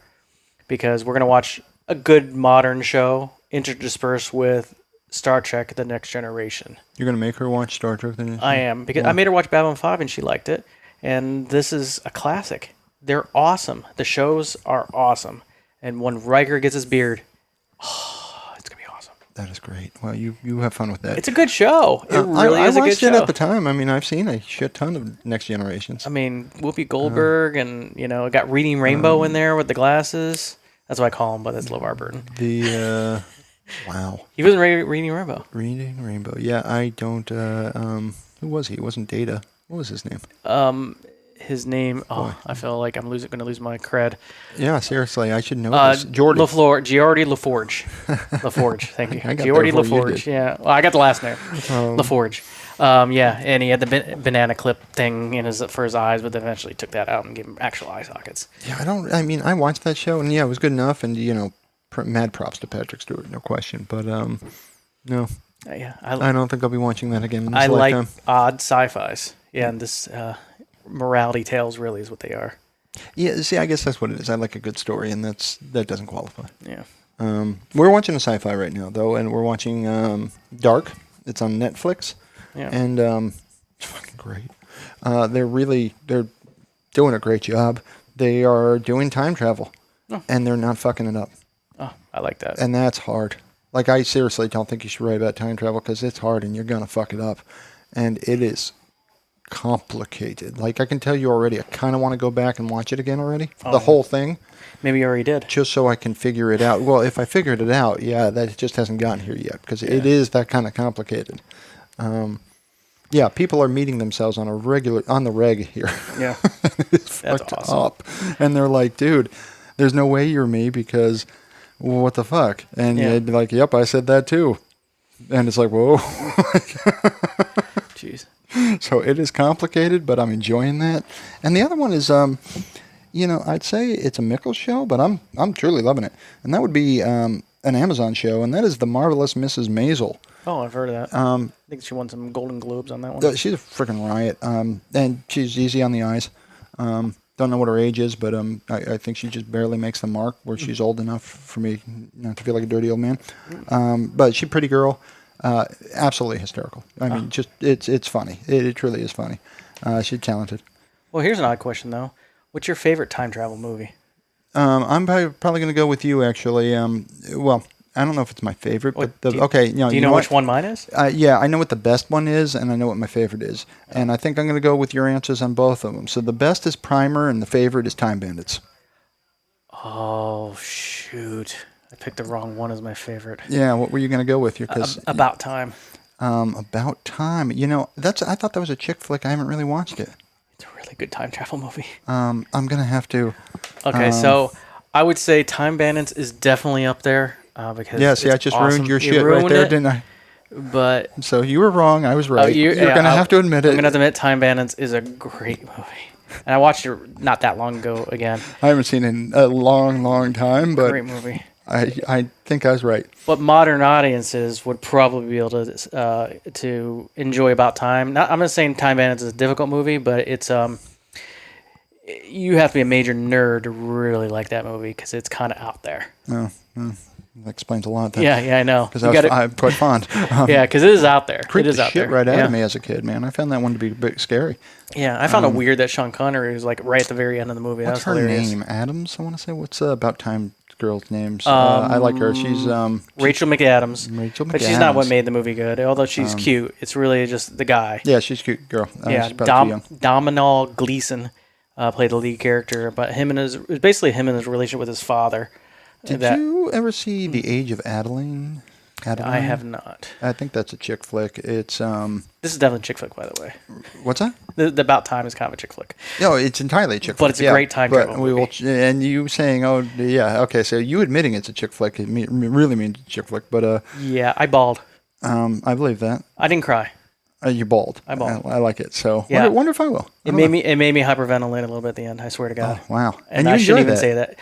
because we're gonna watch a good modern show interspersed with Star Trek: The Next Generation. You're gonna make her watch Star Trek? I am, because I made her watch Babylon 5 and she liked it, and this is a classic. They're awesome. The shows are awesome, and when Riker gets his beard, it's gonna be awesome. That is great. Well, you have fun with that. It's a good show. It really is a good show. I watched it at the time. I mean, I've seen a shit ton of Next Generations. I mean, Whoopi Goldberg, and it got Reading Rainbow in there with the glasses. That's what I call him, but it's LeVar Burton. Wow. He wasn't Reading Rainbow. Reading Rainbow. Yeah, I don't. Who was he? It wasn't Data. What was his name? His name. Oh, I feel like I'm going to lose my cred. Yeah, seriously, I should know this. Geordi LaForge. LaForge. Thank you. Geordi LaForge. Yeah. Well, I got the last name. LaForge. Yeah, and he had the banana clip thing for his eyes, but eventually took that out and gave him actual eye sockets. Yeah, I watched that show, and yeah, it was good enough, and mad props to Patrick Stewart, no question. But no. Yeah, I don't think I'll be watching that again in this I lifetime. like odd sci-fis. Yeah, and this morality tales really is what they are. Yeah, see, I guess that's what it is. I like a good story, and that doesn't qualify. Yeah. We're watching a sci-fi right now, though, and we're watching Dark. It's on Netflix. Yeah. And it's fucking great. They're doing a great job. They are doing time travel, and they're not fucking it up. Oh, I like that. And that's hard. Like, I seriously don't think you should write about time travel because it's hard and you're going to fuck it up. And it is complicated. Like, I can tell you already, I kind of want to go back and watch it again already. The whole thing. Maybe you already did. Just so I can figure it out. Well, if I figured it out, yeah, that just hasn't gotten here yet because it is that kind of complicated. Yeah, people are meeting themselves on the reg here. Yeah. It's That's fucked awesome. up. And they're like, dude, there's no way you're me because what the fuck? And you'd be like, yep, I said that too. And it's like, whoa. Jeez. So it is complicated, but I'm enjoying that. And the other one is, I'd say it's a Mickles show, but I'm truly loving it. And that would be an Amazon show, and that is The Marvelous Mrs. Maisel. Oh, I've heard of that. I think she won some Golden Globes on that one. She's a freaking riot, and she's easy on the eyes. Don't know what her age is, but I think she just barely makes the mark where she's old enough for me not to feel like a dirty old man. But she's a pretty girl, absolutely hysterical. I mean, just it's funny. It truly is funny. She's talented. Well, here's an odd question though. What's your favorite time travel movie? I'm probably going to go with you actually. Well, I don't know if it's my favorite, but do you know which one mine is? Yeah, I know what the best one is, and I know what my favorite is. And I think I'm going to go with your answers on both of them. So the best is Primer, and the favorite is Time Bandits. Oh, shoot. I picked the wrong one as my favorite. Yeah, what were you going to go with? About Time. About Time. I thought that was a chick flick. I haven't really watched it. It's really really good time travel movie. I'm gonna have to. Okay, so I would say Time Bandits is definitely up there because Yeah, see, I it's just awesome. ruined your You shit right ruined there, it, didn't I? But So you were wrong. I was right. You're yeah, gonna have to admit it. I'm gonna have to admit Time Bandits is a great movie, and I watched it not that long ago again. I haven't seen it in a long, long time, but Great movie. I think I was right. What modern audiences would probably be able to enjoy about time. Not, I'm not saying Time Bandits is a difficult movie, but it's you have to be a major nerd to really like that movie because it's kind of out there. Oh, that explains a lot. Then. Yeah, I know. Because I'm quite fond. Yeah, because it is out there. Creeped It is the out shit there. right out yeah. of me as a kid, man. I found that one to be a bit scary. Yeah, I found it weird that Sean Connery was like right at the very end of the movie. What's that was her hilarious. name? Adams, I want to say. What's About Time girl's names? I like her. She's Rachel McAdams. Rachel But she's not what McAdams. made the movie good. Although she's cute, it's really just the guy. Yeah, she's a cute girl. Yeah, she's probably too young. Domhnall Gleeson played the lead character, but it was basically him and his relationship with his father. Did you ever see The Age of Adeline? I have not. I think that's a chick flick. It's This is definitely a chick flick, by the way. what's that? The About Time is kind of a chick flick. No, it's entirely a chick But flick. it's a great time but travel we will, movie. and you saying, oh yeah, okay, so you admitting it's a chick flick, it really means a chick flick. But Yeah, I bawled. I believe that. I didn't cry. You're bald. I bald. I like it. So Yeah. wonder if I will. It made me hyperventilate a little bit at the end. I swear to God. Oh, wow. And you I shouldn't enjoy even say that.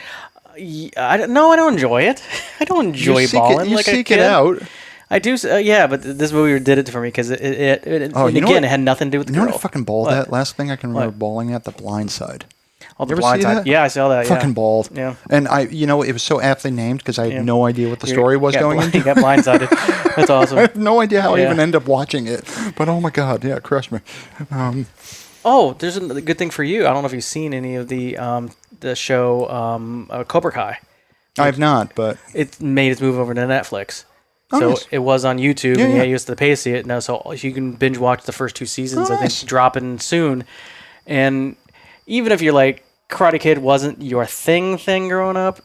I don't enjoy it. I don't enjoy you seek bawling it, you like a seek kid. it out. I do, yeah, but this movie did it for me because it Oh, you know again, what? it had nothing to do with the You know girl. what I fucking bawled What? at? Last thing I can remember What? bawling at, The Blind Side. Oh, the You ever Blind see Side. that? Yeah, I saw that. Fucking yeah. bald. Yeah. And it was so aptly named because I had no idea what the story was going into. You got blindsided. That's awesome. I have no idea how I Yeah. even ended up watching it. But oh my god, yeah, it crushed me. Oh, there's a good thing for you. I don't know if you've seen any of the show Cobra Kai. I have not, but It made its move over to Netflix. Oh, So nice. it was on YouTube, Yeah, and yeah. you used to pay to see it. Now, so you can binge watch the first 2 seasons. Oh, I think nice. dropping soon. And even if you're like Karate Kid wasn't your thing growing up,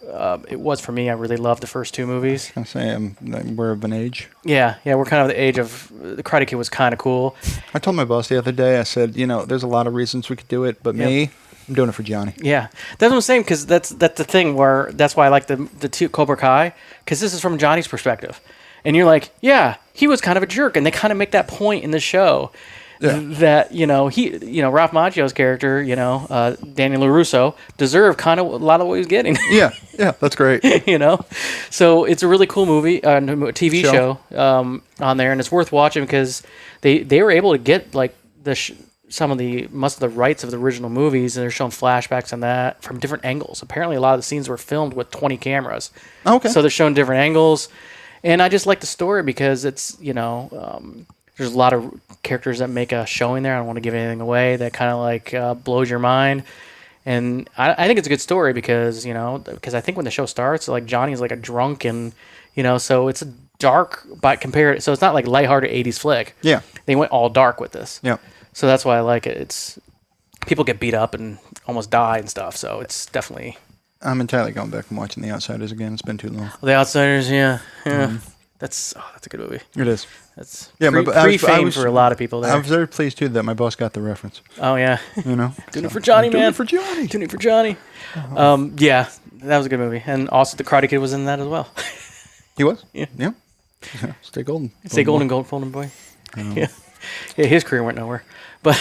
it was for me. I really loved the first 2 movies. I say we're of an age. Yeah, we're kind of the age of the Karate Kid was kind of cool. I told my boss the other day. I said, there's a lot of reasons we could do it, but me, I'm doing it for Johnny. Yeah, that's what I'm saying because that's the thing where that's why I like the 2 Cobra Kai because this is from Johnny's perspective, and you're like, yeah, he was kind of a jerk, and they kind of make that point in the show that Ralph Macchio's character, Daniel LaRusso deserved kind of a lot of what he was getting. Yeah, that's great. So it's a really cool movie, TV show on there, and it's worth watching because they were able to get like most of the rights of the original movies, and they're showing flashbacks on that from different angles. Apparently, a lot of the scenes were filmed with 20 cameras. Okay. So they're showing different angles, and I just like the story because it's there's a lot of characters that make a showing there. I don't want to give anything away. That kind of like blows your mind. And I think it's a good story because I think when the show starts, like Johnny's like a drunk and so it's a dark but compared. So it's not like lighthearted 80s flick. Yeah. They went all dark with this. Yeah. So that's why I like it. It's people get beat up and almost die and stuff. So it's definitely I'm entirely going back and watching The Outsiders again. It's been too long. The Outsiders. Yeah. That's a good movie. It is. That's I pre-fame was- for a lot of people there. I was very pleased too that my boss got the reference. Oh yeah. Doing Doing it for Johnny, man. Doing it for Johnny. Doing it for Johnny. Yeah, that was a good movie, and also the Karate Kid was in that as well. He was. Yeah. Yeah. Stay golden. Stay golden, golden boy. Yeah, his career went nowhere, but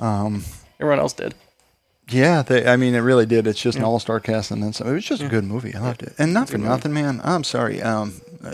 everyone else did. Yeah, it really did. It's just an all-star cast, and then some. It was just a good movie. I loved it, and not for nothing, man. I'm sorry.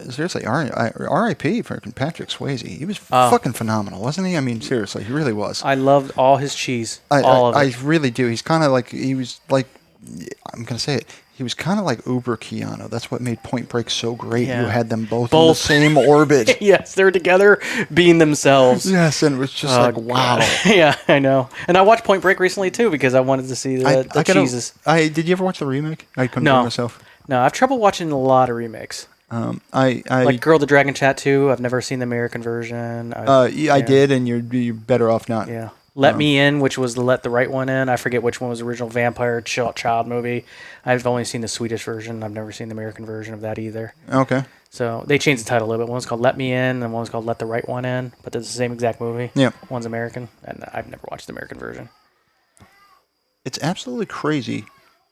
Seriously, R.I.P. for Patrick Swayze. He was fucking phenomenal, wasn't he? I mean, seriously, he really was. I loved all his cheese. All of it. I really do. He's kind of like I'm gonna say it. He was kind of like Uber Keanu. That's what made Point Break so great. Yeah. You had them both in the same orbit. Yes, they were together, being themselves. Yes, and it was just like wow. Yeah, I know. And I watched Point Break recently too because I wanted to see the cheeses. Did you ever watch the remake? I couldn't No. bring myself. No, I have trouble watching a lot of remakes. I Like Girl the Dragon Tattoo. I've never seen the American version. I did, and you're better off not. Yeah. Let Me In, which was the Let the Right One In. I forget which one was the original vampire child movie. I've only seen the Swedish version. I've never seen the American version of that either. Okay. So they changed the title a little bit. One's called Let Me In, and one's called Let the Right One In. But they're the same exact movie. Yeah. One's American, and I've never watched the American version. It's absolutely crazy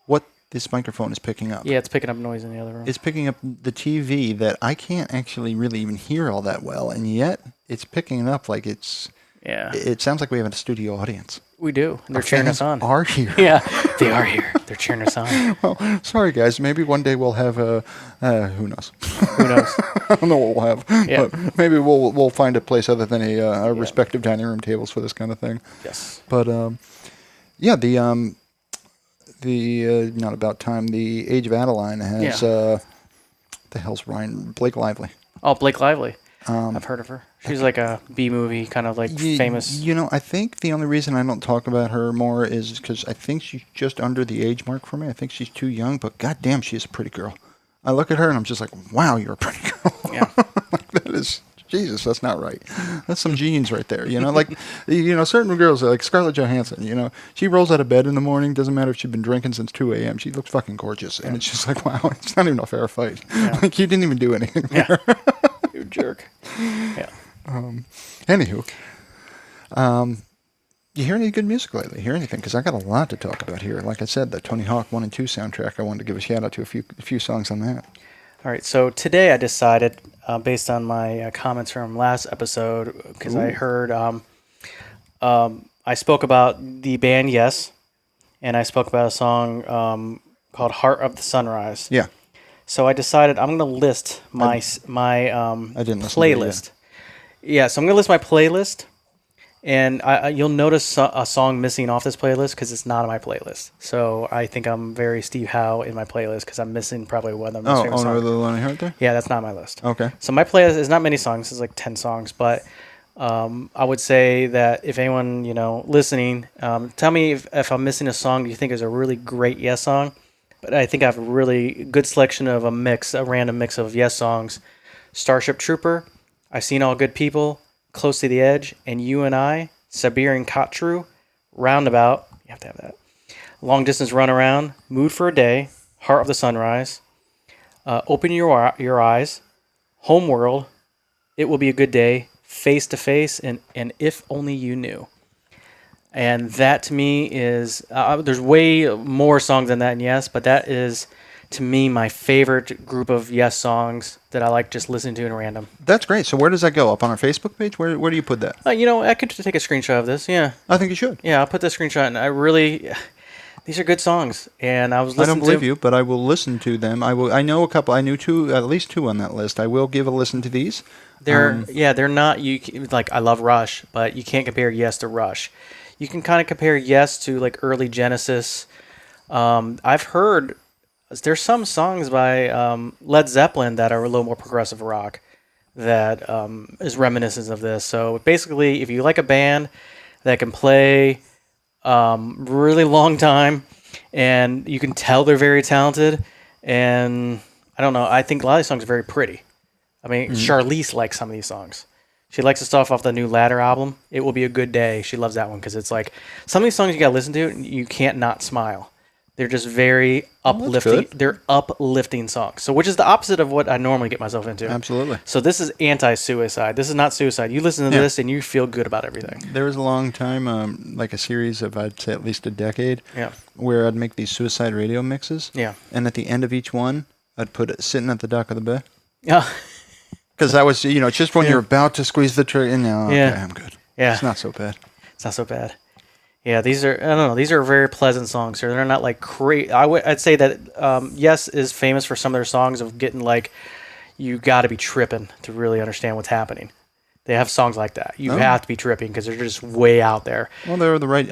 what this microphone is picking up. Yeah, it's picking up noise in the other room. It's picking up the TV that I can't actually really even hear all that well, and yet it's picking it up like it's... Yeah. It sounds like we have a studio audience. We do. They're cheering us on. Are here. Yeah, they are here. They're cheering us on. Well, sorry guys. Maybe one day we'll have a. Who knows? Who knows? I don't know what we'll have. Yeah. But maybe we'll find a place other than our respective dining room tables for this kind of thing. Yes. But yeah, the not about time. The Age of Adeline has the hell's Ryan Blake Lively. Oh, Blake Lively. I've heard of her. She's like a B-movie kind of like famous. You know, I think the only reason I don't talk about her more is because I think she's just under the age mark for me. I think she's too young, but goddamn, she's a pretty girl. I look at her and I'm just like, wow, you're a pretty girl. Yeah. Like, that is, Jesus, that's not right. That's some genes right there. You know, like, you know, certain girls like Scarlett Johansson, you know, she rolls out of bed in the morning, doesn't matter if she's been drinking since 2 a.m. She looks fucking gorgeous. And it's just like, wow, it's not even a fair fight. Yeah. Like, you didn't even do anything. Yeah. You jerk. Yeah. Anywho, you hear any good music lately? Hear anything? Because I got a lot to talk about here. Like I said, the Tony Hawk 1 and 2 soundtrack, I wanted to give a shout out to a few songs on that. All right. So today I decided, based on my comments from last episode, because I heard, I spoke about the band Yes, and I spoke about a song called Heart of the Sunrise. Yeah. So I decided I'm going to list my I didn't listen playlist. to it Yeah, so I'm going to list my playlist, and you'll notice a song missing off this playlist because it's not on my playlist. So I think I'm very Steve Howe in my playlist because I'm missing probably one of my most favorite songs. The Lonely Heart there? Yeah, that's not on my list. Okay. So my playlist is not many songs. It's like 10 songs, but I would say that if anyone, listening, tell me if I'm missing a song that you think is a really great Yes song. But I think I have a really good selection of a random mix of Yes songs. Starship Trooper, I've Seen All Good People, Close to the Edge, and You and I, Siberian Kotru, Roundabout, you have to have that, Long Distance Runaround, Mood for a Day, Heart of the Sunrise, Open Your Eyes, Homeworld, It Will Be a Good Day, Face to Face, and If Only You Knew. And that to me is, there's way more songs than that in Yes, but that is, to me, my favorite group of Yes songs that I like just listening to in random. That's great. So where does that go? Up on our Facebook page? Where do you put that? I could take a screenshot of this, yeah. I think you should. Yeah, I'll put the screenshot, and these are good songs, and I was listening I don't believe you, but I will listen to them. I know a couple. I knew at least two on that list. I will give a listen to these. They're not, I love Rush, but you can't compare Yes to Rush. You can kind of compare Yes to like early Genesis. I've heard there's some songs by Led Zeppelin that are a little more progressive rock that is reminiscent of this. So basically, if you like a band that can play really long time and you can tell they're very talented, and I don't know, I think a lot of these songs are very pretty. I mean, Charlize likes some of these songs. She likes the stuff off the new Ladder album. It Will Be a Good Day. She loves that one because it's like some of these songs you gotta listen to, you can't not smile. They're just very uplifting. They're uplifting songs. So, which is the opposite of what I normally get myself into. Absolutely. So this is anti-suicide. This is not suicide. You listen to this and you feel good about everything. There was a long time, like a series of, I'd say at least a decade, where I'd make these suicide radio mixes. Yeah. And at the end of each one, I'd put it sitting at the dock of the bay. Yeah. Because that was, just when you're about to squeeze the trigger. Okay, I'm good. Yeah. It's not so bad. It's not so bad. Yeah, these are very pleasant songs. They're not like crazy. I'd say that Yes is famous for some of their songs of getting like, you got to be tripping to really understand what's happening. They have songs like that. You have to be tripping because they're just way out there. Well, they were the right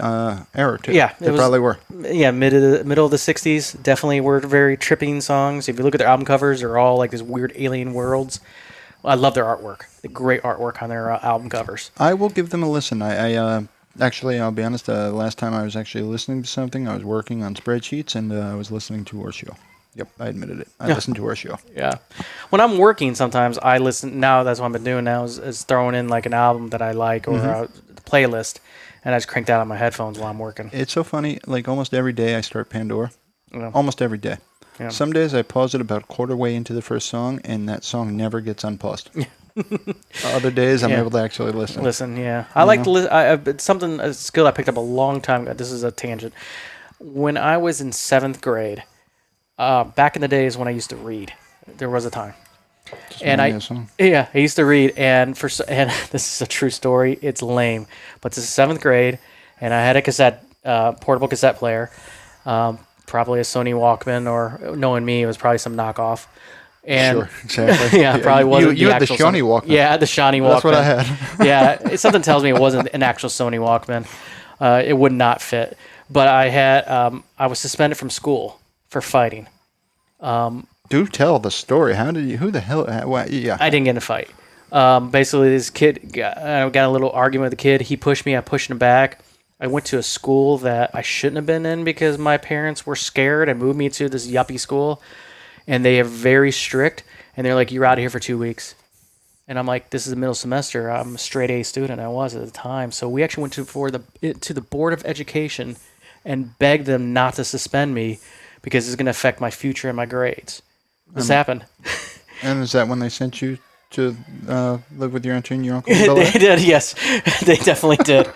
era too. Yeah, they probably were. Yeah, middle of the '60s definitely were very tripping songs. If you look at their album covers, they're all like these weird alien worlds. I love their artwork. The great artwork on their album covers. I will give them a listen. Actually, I'll be honest, last time I was actually listening to something, I was working on spreadsheets, and I was listening to our show. Yep, I admitted it. I listened to our show. Yeah. When I'm working, sometimes I listen. Now, that's what I've been doing now is throwing in like an album that I like or a playlist, and I just crank that on my headphones while I'm working. It's so funny. Like almost every day I start Pandora. Yeah. Almost every day. Yeah. Some days I pause it about quarter way into the first song, and that song never gets unpaused. Other days I'm able to actually listen. I like to listen. It's a skill I picked up a long time ago. This is a tangent. When I was in 7th grade, back in the days when I used to read, there was a time. And I used to read, and this is a true story. It's lame, but this is 7th grade, and I had a portable cassette player, probably a Sony Walkman, or knowing me, it was probably some knockoff. And sure, exactly. yeah, probably wasn't. You had the actual Sony Walkman. Yeah, I had the Sony Walkman. That's what I had. Yeah, something tells me it wasn't an actual Sony Walkman. It would not fit. But I was suspended from school for fighting. Do tell the story. Who the hell? Yeah. I didn't get in a fight. Basically, this kid, I got a little argument with the kid. He pushed me. I pushed him back. I went to a school that I shouldn't have been in because my parents were scared and moved me to this yuppie school. And they are very strict. And they're like, you're out of here for 2 weeks. And I'm like, this is the middle semester. I'm a straight A student. I was at the time. So we actually went to the Board of Education and begged them not to suspend me because it's going to affect my future and my grades. This happened. And is that when they sent you to live with your auntie and your uncle? They did, yes. They definitely did.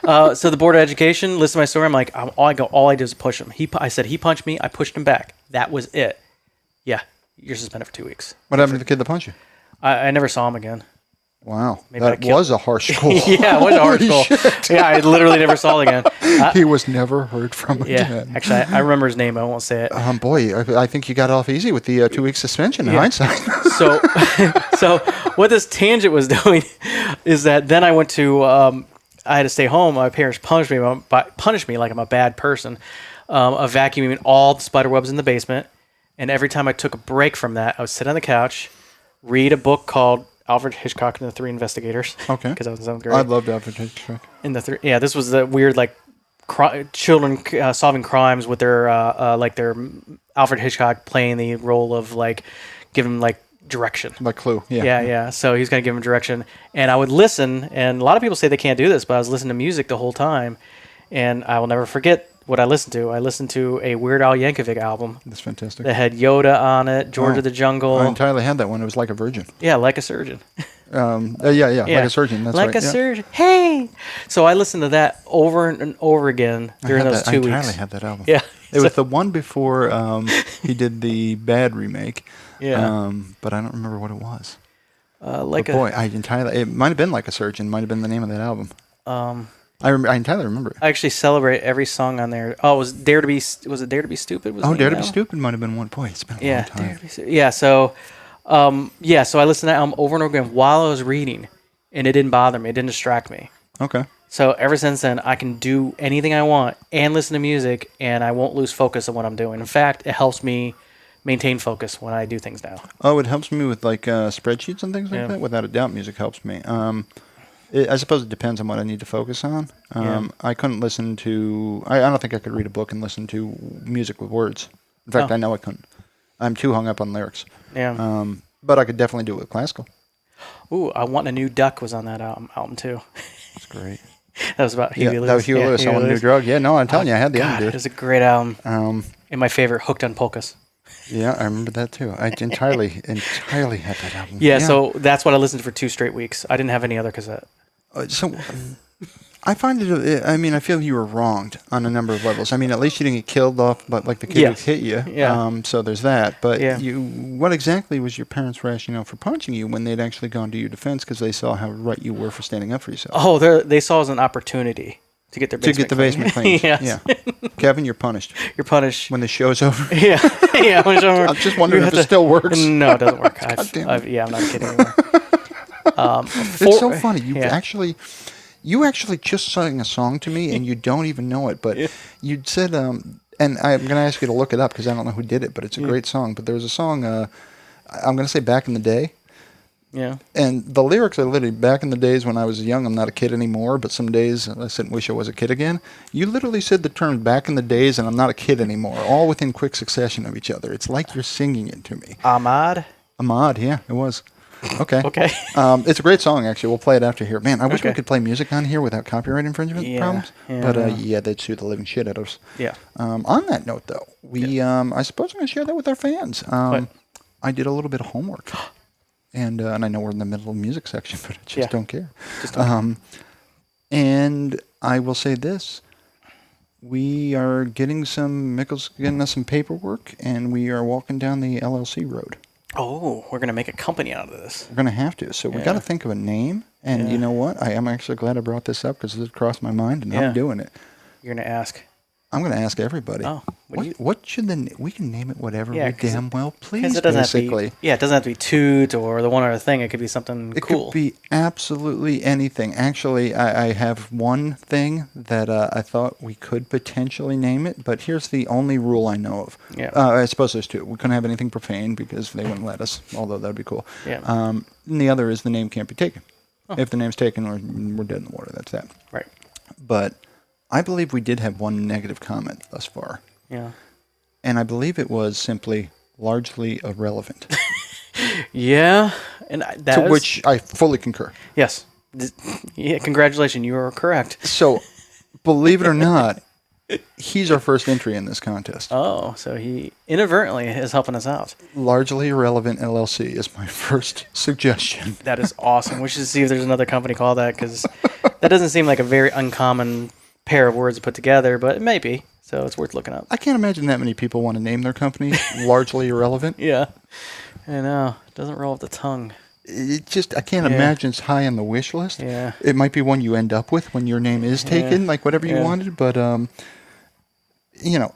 So the Board of Education listened to my story. I'm like, all I did was push him. I said he punched me. I pushed him back. That was it. Yeah, you're suspended for 2 weeks. What happened to the kid that punched you? I never saw him again. Wow, that was a harsh school. Yeah, it was a harsh school. Shit. Yeah, I literally never saw him again. He was never heard from again. Yeah, actually, I remember his name. I won't say it. Boy, I think you got off easy with the 2 week suspension in hindsight. So what this tangent was doing is that then I went to, I had to stay home. My parents punished me like I'm a bad person, of vacuuming all the spider webs in the basement. And every time I took a break from that, I would sit on the couch, read a book called Alfred Hitchcock and the Three Investigators. Okay. Because I was in 7th grade. I loved Alfred Hitchcock. This was the weird children solving crimes with their their Alfred Hitchcock playing the role of giving them direction. Like Clue. Yeah. Yeah. So he's gonna give them direction, and I would listen. And a lot of people say they can't do this, but I was listening to music the whole time, and I will never forget what I listened to. I listened to a Weird Al Yankovic album. That's fantastic. That had Yoda on it, George of the Jungle. I entirely had that one. It was Like a Virgin. Yeah, Like a Surgeon. Like a Surgeon. That's like right. a surgeon. Hey! So I listened to that over and over again during those 2 weeks. I entirely had that album. Yeah. It was the one before he did the Bad remake. Yeah. But I don't remember what it was. It might have been Like a Surgeon. Might have been the name of that album. I entirely remember it. I actually celebrate every song on there. Oh, was it Dare to Be Stupid? Dare to Be Stupid might have been one. Boy, it's been a long time. So I listened to that album over and over again while I was reading, and it didn't bother me. It didn't distract me. Okay. So ever since then, I can do anything I want and listen to music, and I won't lose focus on what I'm doing. In fact, it helps me maintain focus when I do things now. Oh, it helps me with spreadsheets and things like that? Without a doubt, music helps me. I suppose it depends on what I need to focus on. I couldn't listen to... I don't think I could read a book and listen to music with words. In fact, I know I couldn't. I'm too hung up on lyrics. Yeah. But I could definitely do it with classical. Ooh, I Want a New Duck was on that album too. That's great. That was about Huey Lewis. That was Huey Lewis. I Want a New Drug. Yeah, no, I'm telling you, I had the album, dude. It was a great album. And my favorite, Hooked on Polkas. Yeah, I remember that too. I entirely had that album. Yeah, so that's what I listened to for 2 straight weeks. I didn't have any other cassette. So I find it. I feel you were wronged on a number of levels. At least you didn't get killed off, but the kid who hit you. Yeah. So there's that. But what exactly was your parents' rationale for punching you when they'd actually gone to your defense because they saw how right you were for standing up for yourself? Oh, they saw it as an opportunity to get their basement clean. Yes. Yeah. Kevin, you're punished. You're punished when the show's over. Yeah. When it's over. I'm just wondering if it still works. No, it doesn't work. I'm not kidding anymore. It's so funny. You actually just sang a song to me, and you don't even know it. But you said, and I'm going to ask you to look it up because I don't know who did it, but it's a great song. But there was a song, I'm going to say Back in the Day. Yeah. And the lyrics are literally, back in the days when I was young, I'm not a kid anymore, but some days I sit and wish I was a kid again. You literally said the term back in the days and I'm not a kid anymore, all within quick succession of each other. It's like you're singing it to me. Ahmad, yeah, it was. Okay. Okay. It's a great song, actually. We'll play it after here. Man, I wish we could play music on here without copyright infringement problems. Yeah. But they'd sue the living shit out of us. Yeah. On that note, though, I suppose I'm going to share that with our fans. I did a little bit of homework. And I know we're in the middle of the music section, but I just don't care. And I will say this. we are getting Mickle's getting us some paperwork, and we are walking down the LLC road. Oh, we're going to make a company out of this. We're going to have to. So we got to think of a name. And you know what? I am actually glad I brought this up because it crossed my mind, and I'm doing it. You're going to ask? I'm going to ask everybody. Oh, what should we can name it whatever we damn well please, it doesn't basically. Have to be, it doesn't have to be Toot or the one other thing. It could be something cool. It could be absolutely anything. Actually, I have one thing that I thought we could potentially name it, but here's the only rule I know of. Yeah. I suppose there's two. We couldn't have anything profane because they wouldn't let us, although that'd be cool. Yeah. And the other is the name can't be taken. Oh. If the name's taken, we're dead in the water. That's that. Right. But I believe we did have one negative comment thus far. Yeah. And I believe it was simply largely irrelevant. Yeah. And which I fully concur. Yes. Yeah, congratulations. You are correct. So, believe it or not, he's our first entry in this contest. Oh, so he inadvertently is helping us out. Largely Irrelevant LLC is my first suggestion. That is awesome. We should see if there's another company called that, because that doesn't seem like a very uncommon pair of words to put together, but it may be, so it's worth looking up. I can't imagine that many people want to name their company Largely Irrelevant. Yeah, I know. It doesn't roll off the tongue. I can't imagine it's high on the wish list. Yeah. It might be one you end up with when your name is taken, like whatever you wanted, but,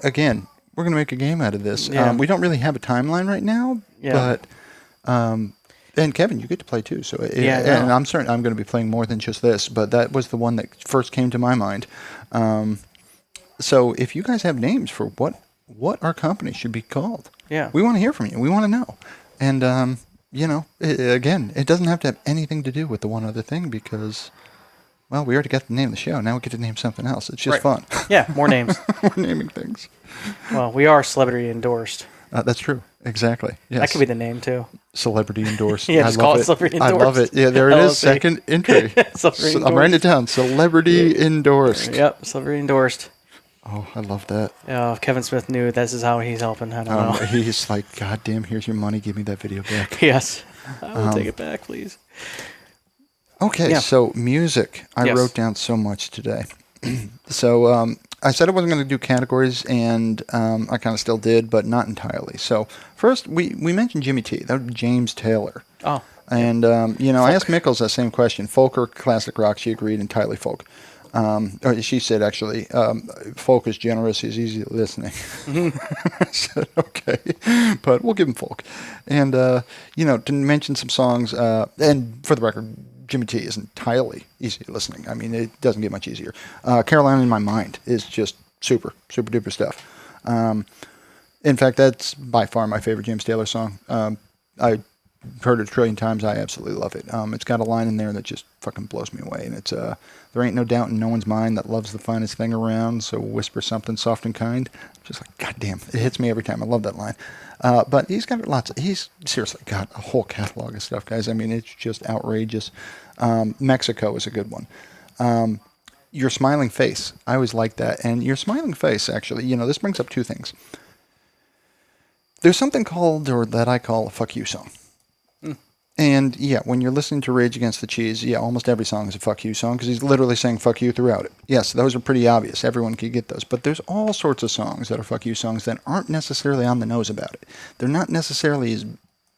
again, we're going to make a game out of this. Yeah. We don't really have a timeline right now, but... and Kevin, you get to play too. So and I'm certain I'm going to be playing more than just this, but that was the one that first came to my mind. So if you guys have names for what our company should be called, we want to hear from you. We want to know. And again, it doesn't have to have anything to do with the one other thing because, well, we already got the name of the show. Now we get to name something else. It's just fun. Yeah, more names. We're naming things. Well, we are celebrity endorsed. That's true. Exactly. Yes. That could be the name too. Celebrity endorsed. Yeah, just call it celebrity endorsed. I love it. Yeah, there it is. Second entry. I'm writing it down. Celebrity endorsed. Yep, celebrity endorsed. Oh, I love that. Oh, if Kevin Smith knew this is how he's helping. I don't know. He's like, God damn, here's your money. Give me that video back. Yes. I will take it back, please. Okay, so music. I wrote down so much today. So I said I wasn't going to do categories, and I kind of still did, but not entirely. So first, we mentioned Jimmy T. That was James Taylor. Oh. And, I asked Mickles that same question. Folk or classic rock? She agreed entirely folk. Or she said, actually, folk is generous. He's easy listening. I said, okay. But we'll give him folk. And, to mention some songs, and for the record, Jimmy T is entirely easy listening. I mean, it doesn't get much easier. Caroline in My Mind is just super, super duper stuff. In fact, that's by far my favorite James Taylor song. I heard it a trillion times. I absolutely love it. It's got a line in there that just fucking blows me away. And it's, there ain't no doubt in no one's mind that love's the finest thing around, so whisper something soft and kind. Just like, goddamn, it hits me every time. I love that line. But he's got he's seriously got a whole catalog of stuff, guys. I mean, it's just outrageous. Mexico is a good one. Your Smiling Face. I always like that. And Your Smiling Face, actually, this brings up two things. There's something called, or that I call, a fuck you song. And, when you're listening to Rage Against the Cheese, almost every song is a fuck you song because he's literally saying fuck you throughout it. Yes, those are pretty obvious. Everyone can get those. But there's all sorts of songs that are fuck you songs that aren't necessarily on the nose about it. They're not necessarily as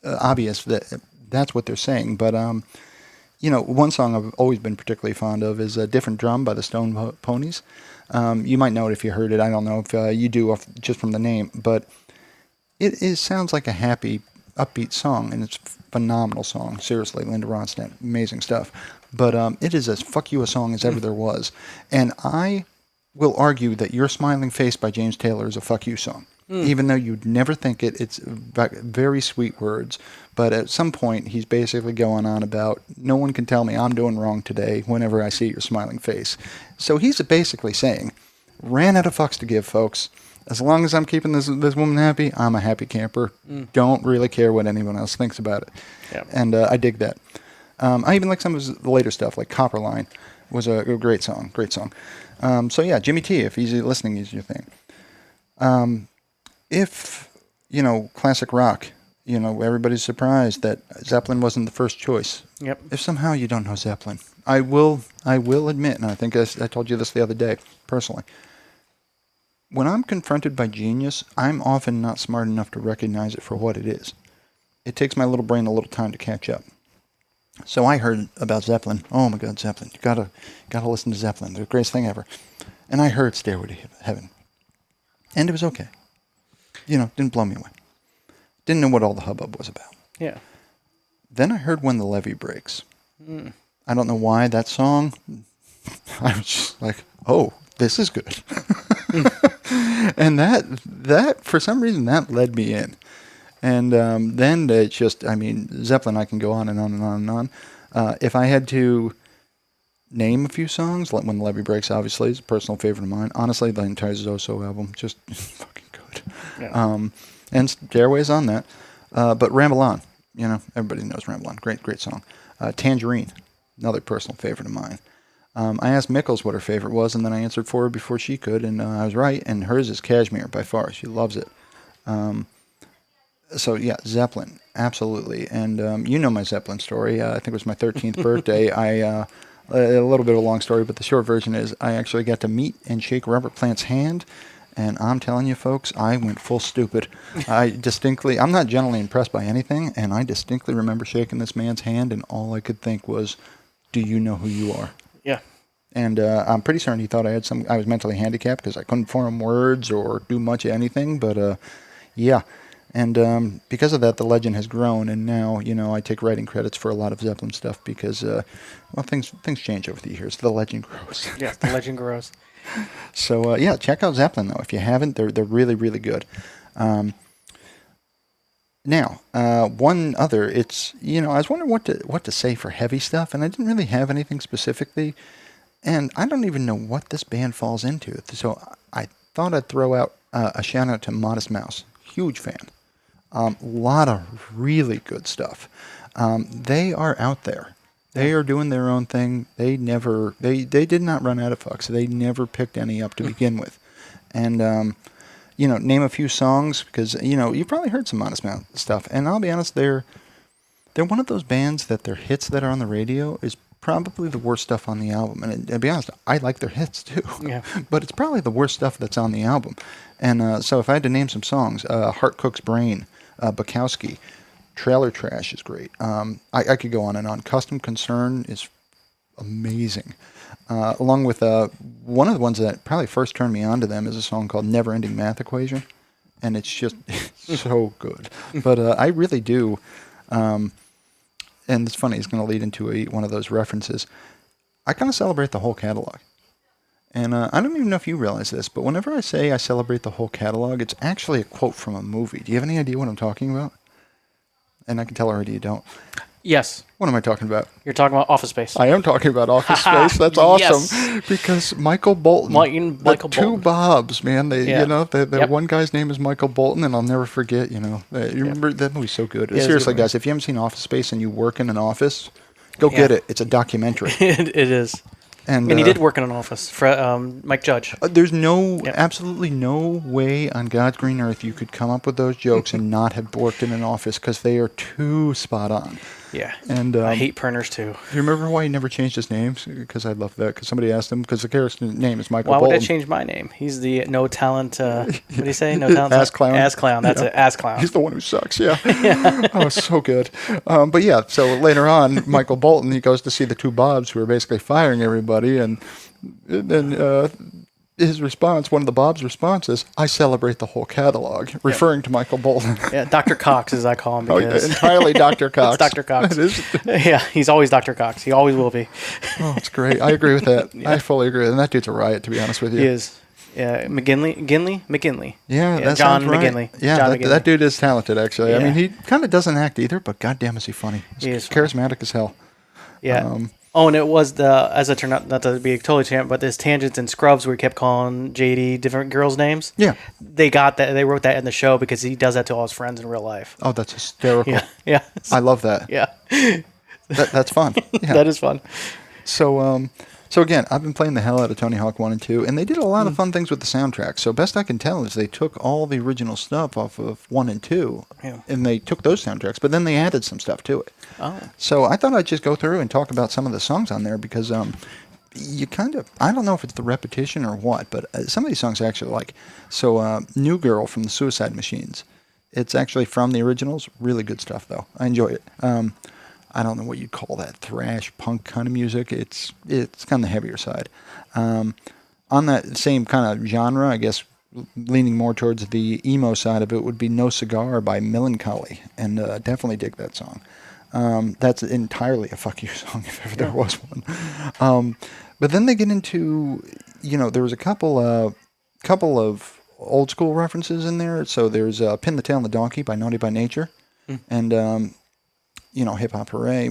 obvious that that's what they're saying. But, one song I've always been particularly fond of is Different Drum by the Stone Ponies. You might know it if you heard it. I don't know if you do just from the name. But it sounds like a happy, upbeat song, and it's a phenomenal song. Seriously, Linda Ronstadt, amazing stuff. But it is as fuck you a song as ever there was. And I will argue that Your Smiling Face by James Taylor is a fuck you song. Even though you'd never think it. It's very sweet words. But at some point, he's basically going on about, no one can tell me I'm doing wrong today whenever I see your smiling face. So he's basically saying, ran out of fucks to give, folks. As long as I'm keeping this woman happy, I'm a happy camper. Don't really care what anyone else thinks about it. Yeah. And I dig that. I even like some of his later stuff, like Copperline was a great song. Great song. Jimmy T, if easy listening is your thing. If, classic rock, everybody's surprised that Zeppelin wasn't the first choice. Yep. If somehow you don't know Zeppelin, I will admit, and I think I told you this the other day, personally, when I'm confronted by genius, I'm often not smart enough to recognize it for what it is. It takes my little brain a little time to catch up. So I heard about Zeppelin. Oh my God, Zeppelin! You gotta listen to Zeppelin. They're the greatest thing ever. And I heard Stairway to Heaven, and it was okay. Didn't blow me away. Didn't know what all the hubbub was about. Yeah. Then I heard When the Levee Breaks. I don't know why that song. I was just like, oh, this is good. And that for some reason that led me in. And then it's just, Zeppelin, I can go on and on and on and on. If I had to name a few songs, like When the Levee Breaks, obviously, is a personal favorite of mine. Honestly, the entire Zoso album, just fucking good. Yeah. And Stairway's on that. But Ramble On, everybody knows Ramble On. Great, great song. Tangerine, another personal favorite of mine. I asked Mickles what her favorite was, and then I answered for her before she could, and I was right, and hers is Cashmere by far. She loves it. So, yeah, Zeppelin, absolutely. And you know my Zeppelin story. I think it was my 13th birthday. A little bit of a long story, but the short version is I actually got to meet and shake Robert Plant's hand, and I'm telling you, folks, I went full stupid. I'm not generally impressed by anything, and I distinctly remember shaking this man's hand, and all I could think was, do you know who you are? Yeah. And I'm pretty certain he thought I was mentally handicapped because I couldn't form words or do much of anything, but yeah. And because of that, the legend has grown, and now, I take writing credits for a lot of Zeppelin stuff because, things change over the years. The legend grows. Yeah, the legend grows. So, yeah, check out Zeppelin, though. If you haven't, they're really, really good. Now, one other, it's, I was wondering what to say for heavy stuff, and I didn't really have anything specifically, and I don't even know what this band falls into. So I thought I'd throw out a shout out to Modest Mouse. Huge fan. A lot of really good stuff. They are out there. They are doing their own thing. They did not run out of fucks. They never picked any up to begin with. And, name a few songs because, you've probably heard some Modest Mouse stuff. And I'll be honest, they're one of those bands that their hits that are on the radio is probably the worst stuff on the album. And to be honest, I like their hits too. Yeah. But it's probably the worst stuff that's on the album. And so if I had to name some songs, Heart Cook's Brain, Bukowski, Trailer Trash is great. I could go on and on. Custom Concern is amazing. Along with one of the ones that probably first turned me on to them is a song called Never Ending Math Equation. And it's just so good. But I really do. And it's funny, it's going to lead into one of those references. I kind of celebrate the whole catalog. And I don't even know if you realize this, but whenever I say I celebrate the whole catalog, it's actually a quote from a movie. Do you have any idea what I'm talking about? And I can tell already you don't. Yes. What am I talking about? You're talking about Office Space. I am talking about Office Space. That's awesome. Yes. Because Michael Bolton. Michael two Bolton. Bobs, man. Yep. One guy's name is Michael Bolton, and I'll never forget, you remember that movie's so good. Yeah, seriously, guys, if you haven't seen Office Space and you work in an office, go get it. It's a documentary. It is. And he did work in an office for Mike Judge. There's absolutely no way on God's green earth you could come up with those jokes and not have worked in an office because they are too spot on. Yeah. And I hate printers too. Do you remember why he never changed his name? Because I love that. Because somebody asked him, because the character's name is Michael Bolton. Why would I change my name? He's the no talent, what do you say? No talent? Ass clown. Ass clown. That's it. Ass clown. He's the one who sucks, yeah. Oh, so good. But yeah, so later on, Michael Bolton, he goes to see the two Bobs who are basically firing everybody. And then his response, one of the Bob's responses, I celebrate the whole catalog, referring to Michael Bolton. Yeah, Dr. Cox, as I call him. Because entirely Dr. Cox. It's Dr. Cox. Yeah, he's always Dr. Cox. He always will be. Oh, it's great. I agree with that. Yeah. I fully agree. And that dude's a riot, to be honest with you. He is. Yeah, McGinley. Yeah, that John sounds right. McGinley. Yeah, John that dude is talented, actually. Yeah. I mean, he kind of doesn't act either, but goddamn is he funny. He's charismatic as hell. Yeah. And it was as it turned out, not to be totally tangent, but this Tangents and Scrubs where he kept calling JD different girls' names. Yeah. They got that. They wrote that in the show because he does that to all his friends in real life. Oh, that's hysterical. Yeah. I love that. Yeah. That's fun. Yeah. That is fun. So again, I've been playing the hell out of Tony Hawk 1 and 2, and they did a lot of fun things with the soundtrack. So best I can tell is they took all the original stuff off of 1 and 2, and they took those soundtracks, but then they added some stuff to it. Oh. So I thought I'd just go through and talk about some of the songs on there because you kind of, I don't know if it's the repetition or what, but some of these songs I actually like. So, New Girl from the Suicide Machines. It's actually from the originals. Really good stuff, though. I enjoy it. I don't know what you'd call that, thrash punk kind of music. It's kind of the heavier side. On that same kind of genre, I guess, leaning more towards the emo side of it would be No Cigar by Melancholy, and definitely dig that song. That's entirely a fuck you song if ever there was one. But then they get into, there was a couple of old school references in there. So there's Pin the Tail on the Donkey by Naughty by Nature, and Hip Hop Hooray.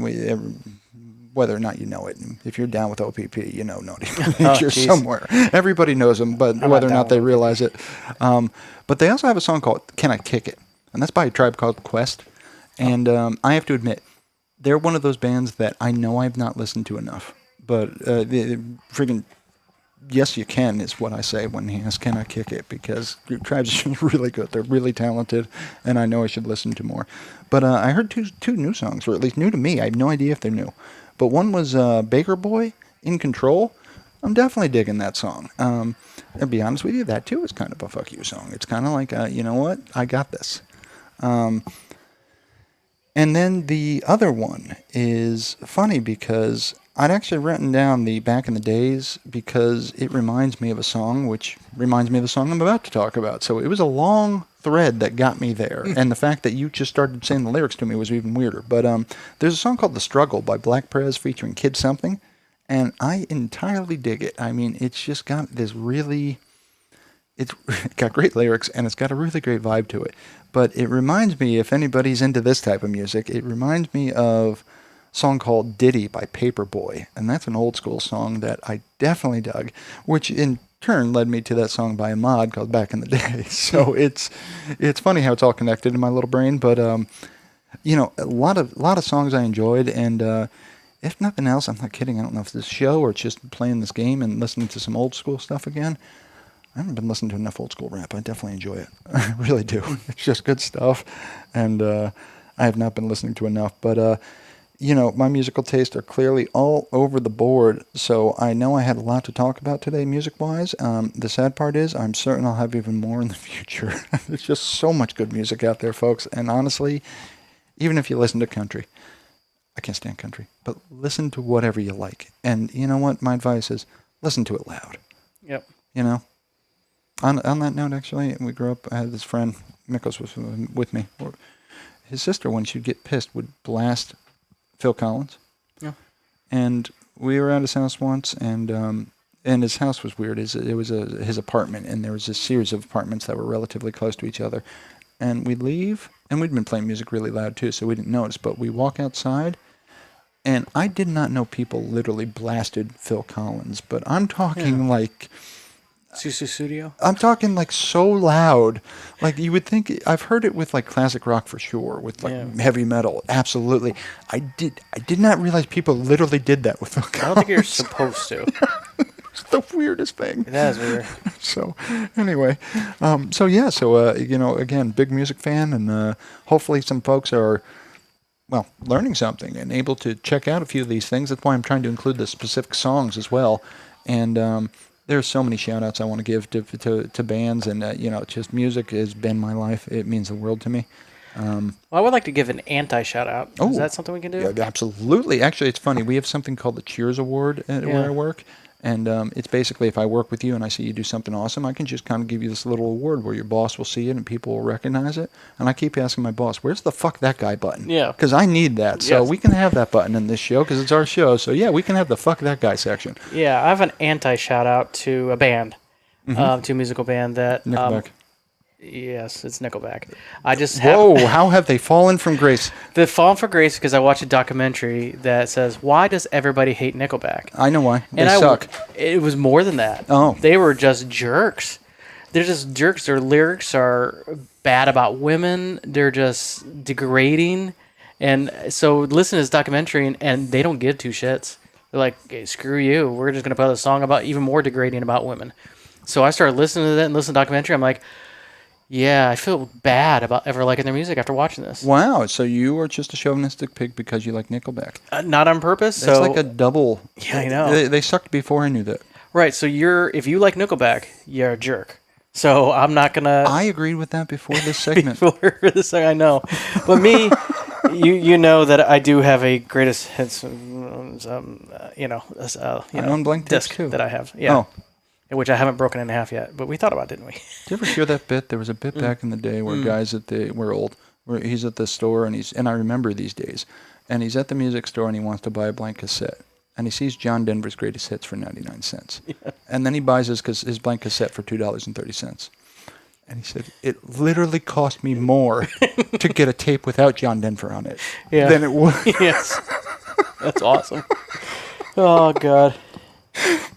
Whether or not you know it, if you're down with OPP, you know Naughty by Nature somewhere. Everybody knows them, but whether or not they realize it. But they also have a song called "Can I Kick It," and that's by a Tribe Called Quest. And I have to admit, they're one of those bands that I know I've not listened to enough. But friggin' yes, you can is what I say when he asks, "Can I kick it?" Because Tribe's really good. They're really talented, and I know I should listen to more. But I heard two new songs, or at least new to me. I have no idea if they're new. But one was Baker Boy, "In Control." I'm definitely digging that song. I'll be honest with you, that too is kind of a fuck you song. It's kind of like, you know what? I got this. And then the other one is funny because I'd actually written down the Back in the Days because it reminds me of a song, which reminds me of the song I'm about to talk about. So it was a long thread that got me there. And the fact that you just started saying the lyrics to me was even weirder. But there's a song called "The Struggle" by Black Prez featuring Kid Something. And I entirely dig it. I mean, it's just got this really... It's got great lyrics, and it's got a really great vibe to it. But it reminds me, if anybody's into this type of music, it reminds me of a song called "Diddy" by Paperboy. And that's an old school song that I definitely dug, which in turn led me to that song by Ahmad called "Back in the Day." So it's funny how it's all connected in my little brain. But, a lot of songs I enjoyed, and if nothing else, I'm not kidding, I don't know if it's this show or it's just playing this game and listening to some old school stuff again. I haven't been listening to enough old school rap. I definitely enjoy it. I really do. It's just good stuff. And I have not been listening to enough. But, my musical tastes are clearly all over the board. So I know I had a lot to talk about today music-wise. The sad part is I'm certain I'll have even more in the future. There's just so much good music out there, folks. And honestly, even if you listen to country, I can't stand country, but listen to whatever you like. And you know what? My advice is listen to it loud. Yep. On that note, actually, we grew up, I had this friend, Miklos was with me. His sister, when she'd get pissed, would blast Phil Collins. Yeah. And we were at his house once, and his house was weird. It was his apartment, and there was a series of apartments that were relatively close to each other. And we'd leave, and we'd been playing music really loud, too, so we didn't notice. But we walk outside, and I did not know people literally blasted Phil Collins. But I'm talking like... Susu Studio? I'm talking like so loud. Like you would think, I've heard it with like classic rock for sure, with like heavy metal. Absolutely. I did not realize people literally did that with Phil Collins. I don't think you're supposed to. It's the weirdest thing. That is weird. So anyway, again, big music fan, and hopefully some folks are, learning something and able to check out a few of these things. That's why I'm trying to include the specific songs as well. And there's so many shout-outs I want to give to bands, and, just music has been my life. It means the world to me. Well, I would like to give an anti-shout-out. Is that something we can do? Yeah, absolutely. Actually, it's funny. We have something called the Cheers Award where I work, and it's basically if I work with you and I see you do something awesome, I can just kind of give you this little award where your boss will see it and people will recognize it. And I keep asking my boss, where's the fuck that guy button? Yeah. Because I need that. So we can have that button in this show because it's our show. So, we can have the fuck that guy section. Yeah, I have an anti-shout-out to a band, to a musical band that... Nickelback. Yes, it's Nickelback. I just Whoa, how have they fallen from grace? They've fallen from grace because I watched a documentary that says, why does everybody hate Nickelback? I know why. They suck. It was more than that. Oh. They were just jerks. They're just jerks. Their lyrics are bad about women. They're just degrading. And so listen to this documentary, and they don't give two shits. They're like, hey, screw you. We're just going to put a song about even more degrading about women. So I started listening to that and listening to the documentary. I'm like... Yeah, I feel bad about ever liking their music after watching this. Wow, so you are just a chauvinistic pig because you like Nickelback. Not on purpose. That's So like a double. Yeah, I know. They sucked before I knew that. Right. So if you like Nickelback, you're a jerk. So I'm not gonna. I agreed with that before this segment. Before this, I know, but me, you know that I do have a greatest hits, Unblanked disc too. that I have. Yeah. Oh. Which I haven't broken in half yet, but we thought about it, didn't we? Did you ever hear that bit? There was a bit back in the day where guys we're old, where he's at the store and I remember these days, and he's at the music store and he wants to buy a blank cassette, and he sees John Denver's Greatest Hits for 99 cents, and then he buys his blank cassette for $2.30, and he said it literally cost me more to get a tape without John Denver on it than it would. Yes, that's awesome. Oh God.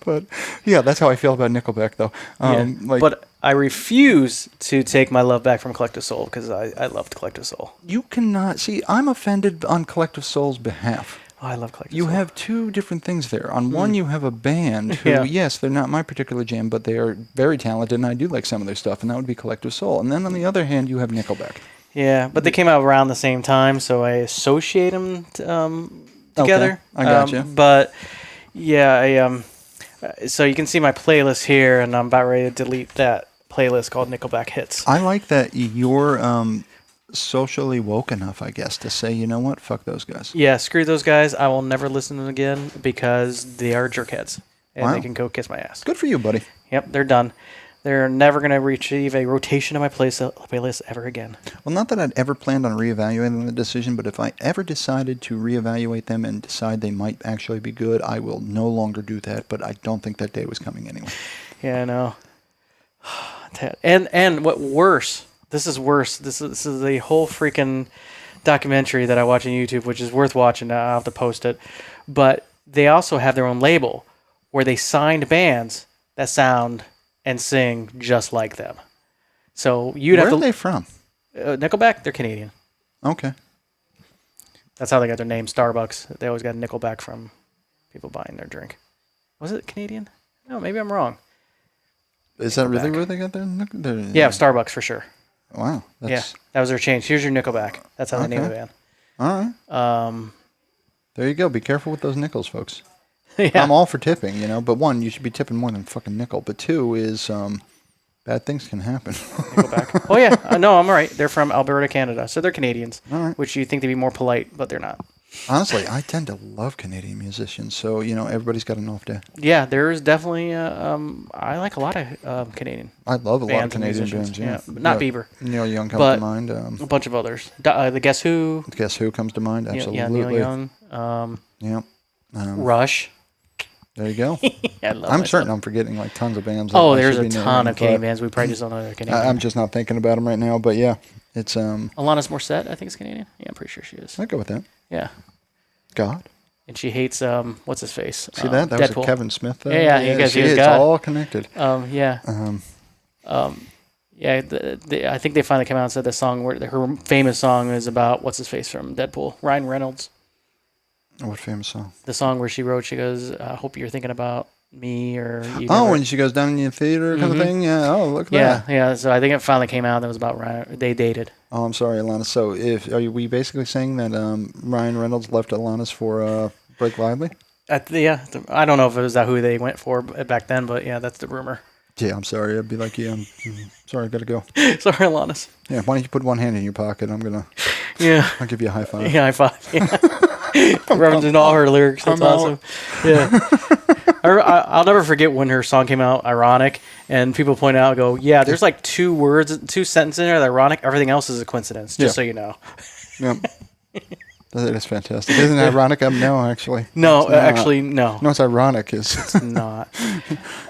But yeah, that's how I feel about Nickelback, though. But I refuse to take my love back from Collective Soul because I loved Collective Soul. You cannot see. I'm offended on Collective Soul's behalf. Oh, I love Collective You Soul. have two different things there. On one, you have a band who, yes, they're not my particular jam, but they are very talented, and I do like some of their stuff, and that would be Collective Soul. And then on the other hand, you have Nickelback. Yeah, but they came out around the same time, so I associate them together. Okay, I gotcha. But yeah, so you can see my playlist here, and I'm about ready to delete that playlist called Nickelback Hits. I like that you're socially woke enough, I guess, to say, you know what, fuck those guys. Yeah, screw those guys. I will never listen to them again because they are jerkheads, and they can go kiss my ass. Good for you, buddy. Yep, they're done. They're never going to receive a rotation of my playlist ever again. Well, not that I'd ever planned on reevaluating the decision, but if I ever decided to reevaluate them and decide they might actually be good, I will no longer do that, but I don't think that day was coming anyway. Yeah, I know. And what worse, this is worse. This is a whole freaking documentary that I watch on YouTube, which is worth watching. I'll have to post it. But they also have their own label where they signed bands that sound and sing just like them. So you'd have to. Where are they from? Nickelback, they're Canadian. Okay. That's how they got their name, Starbucks. They always got Nickelback from people buying their drink. Was it Canadian? No, maybe I'm wrong. Is that really where they got their Yeah, Starbucks for sure. Wow. Yeah, that was their change. Here's your Nickelback. That's how they named the band. All right. There you go. Be careful with those nickels, folks. Yeah. I'm all for tipping, but one, you should be tipping more than fucking nickel. But two is bad things can happen. Nickelback. Oh yeah, no, I'm all right. They're from Alberta, Canada, so they're Canadians, All right. which you think they'd be more polite, but they're not. Honestly, I tend to love Canadian musicians, so everybody's got an off day. Yeah, there's definitely. I like a lot of Canadian. I love a lot of bands and Canadian musicians, bands. Yeah, but not Bieber. Neil Young comes But to mind. A bunch of others. The Guess Who. Guess Who comes to mind? Absolutely. Yeah, Neil Young. Yeah. Rush. There you go. I love I'm certain I'm forgetting like tons of bands. Oh, that I there's should a be ton naming, of Canadian but bands. We probably just don't know they're Canadian. I'm just not thinking about them right now, but yeah, it's Alanis Morissette, I think, is Canadian. Yeah, I'm pretty sure she is. I'd go with that. Yeah. God. And she hates what's his face? See that? That Deadpool. was a Kevin Smith. Though. Yeah, you guys. It's God. all connected. Yeah. Yeah. I think they finally came out and said the song where her famous song is about what's his face from Deadpool, Ryan Reynolds. What famous song? The song where she wrote, she goes, "I hope you're thinking about me," or you oh, never... when she goes down in the theater kind of thing. Yeah. Oh, look at that. Yeah. So I think it finally came out. That was about Ryan. They dated. Oh, I'm sorry, Alanis. So, are we basically saying that Ryan Reynolds left Alanis for Blake Lively? Yeah. I don't know if it was that who they went for back then, but yeah, that's the rumor. Yeah, I'm sorry. I'd be like, yeah, I'm sorry, I gotta go. Sorry, Alanis. Yeah, why don't you put one hand in your pocket? I'll give you a high five. Yeah, high five. Yeah. Referencing all her lyrics. That's awesome. Yeah. I'll never forget when her song came out, Ironic, and people point out, go, yeah, there's like two sentences in there that are ironic. Everything else is a coincidence, just so you know. Yep. That is fantastic. Isn't it ironic? No, actually. No, actually, no. No, it's ironic. It's not.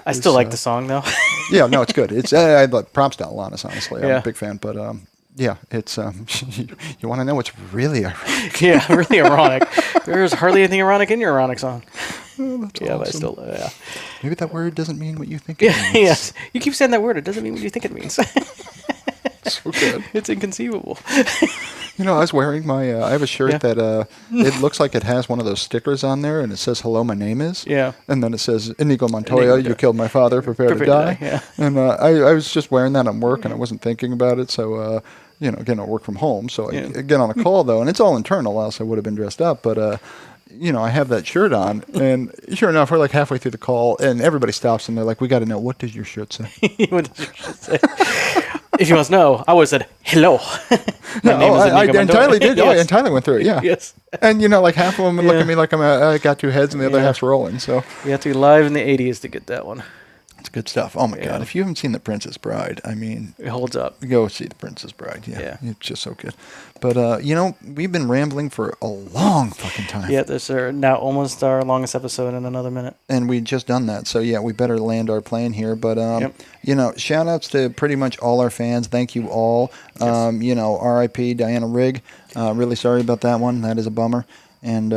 I still like the song, though. Yeah, no, it's good. It's props to Alanis, honestly. I'm a big fan, but yeah, it's you want to know what's really ironic? Yeah, really ironic. There's hardly anything ironic in your ironic song. Oh, that's yeah, awesome. But I still, yeah. Maybe that word doesn't mean what you think it means. Yes, you keep saying that word. It doesn't mean what you think it means. So good. It's inconceivable. I was wearing my. I have a shirt that it looks like it has one of those stickers on there, and it says "Hello, my name is." Yeah. And then it says Inigo Montoya, you killed my father. Prepare to die. Yeah. And I was just wearing that at work, and I wasn't thinking about it. So again, I work from home, so I get on a call though, and it's all internal. Else I would have been dressed up, but. I have that shirt on, and sure enough, we're like halfway through the call, and everybody stops, and they're like, "We got to know, what does your shirt say?" What does your shirt say? If you must know, I would have said, hello. I entirely did. Yes. Oh, I entirely went through it, yeah. Yes. And, like half of them look at me like I got two heads, and the other half's rolling, so. You have to be live in the 80s to get that one. It's good stuff. Oh, my God. If you haven't seen The Princess Bride, I mean. It holds up. Go see The Princess Bride, yeah. It's just so good. But, we've been rambling for a long fucking time. Yeah, this is now almost our longest episode in another minute. And we just done that, so yeah, we better land our plane here. But shout outs to pretty much all our fans. Thank you all. Yes. R.I.P. Diana Rigg. Really sorry about that one. That is a bummer. And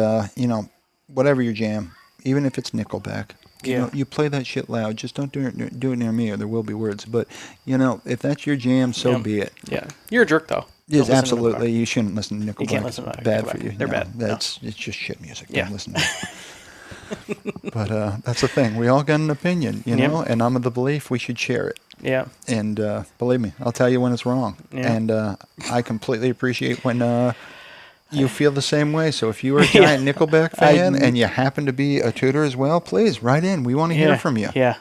whatever your jam, even if it's Nickelback, you play that shit loud. Just don't do it near me, or there will be words. But if that's your jam, so be it. Yeah, you're a jerk though. Yes, absolutely. You shouldn't listen to Nickelback. You can't listen to Nickelback. Bad for you. They're bad. It's just shit music. Don't listen to it. But that's the thing. We all got an opinion, and I'm of the belief we should share it. Yeah. And believe me, I'll tell you when it's wrong. Yeah. And I completely appreciate when you feel the same way. So if you are a giant Nickelback fan and you happen to be a tutor as well, please write in. We want to hear from you. Yeah.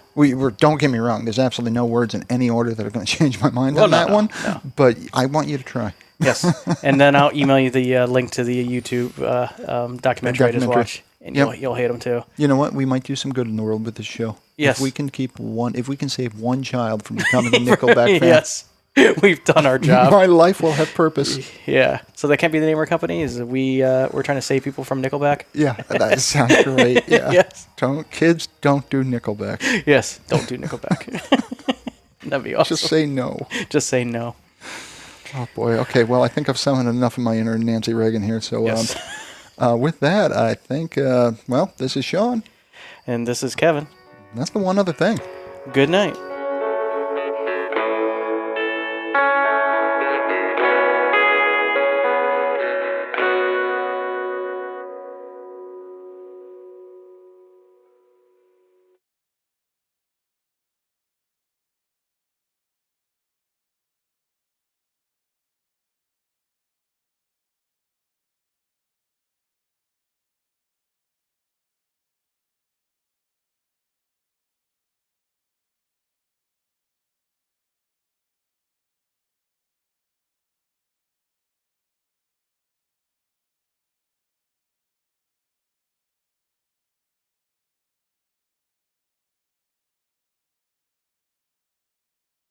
Don't get me wrong. There's absolutely no words in any order that are going to change my mind on that one. No. But I want you to try. Yes. And then I'll email you the link to the YouTube documentary I just watched. And you'll hate them too. You know what? We might do some good in the world with this show. Yes. If we can save one child from becoming a Nickelback fan. Yes. We've done our job. My life will have purpose. Yeah. So that can't be the name of our company. Is we're trying to save people from Nickelback? Yeah, that sounds great. Yeah. Yes. Kids don't do Nickelback. Yes. Don't do Nickelback. That'd be awesome. Just say no. Just say no. Oh boy. Okay. Well, I think I've summoned enough of my inner Nancy Reagan here. So yes. With that, I think this is Sean. And this is Kevin. That's the one other thing. Good night.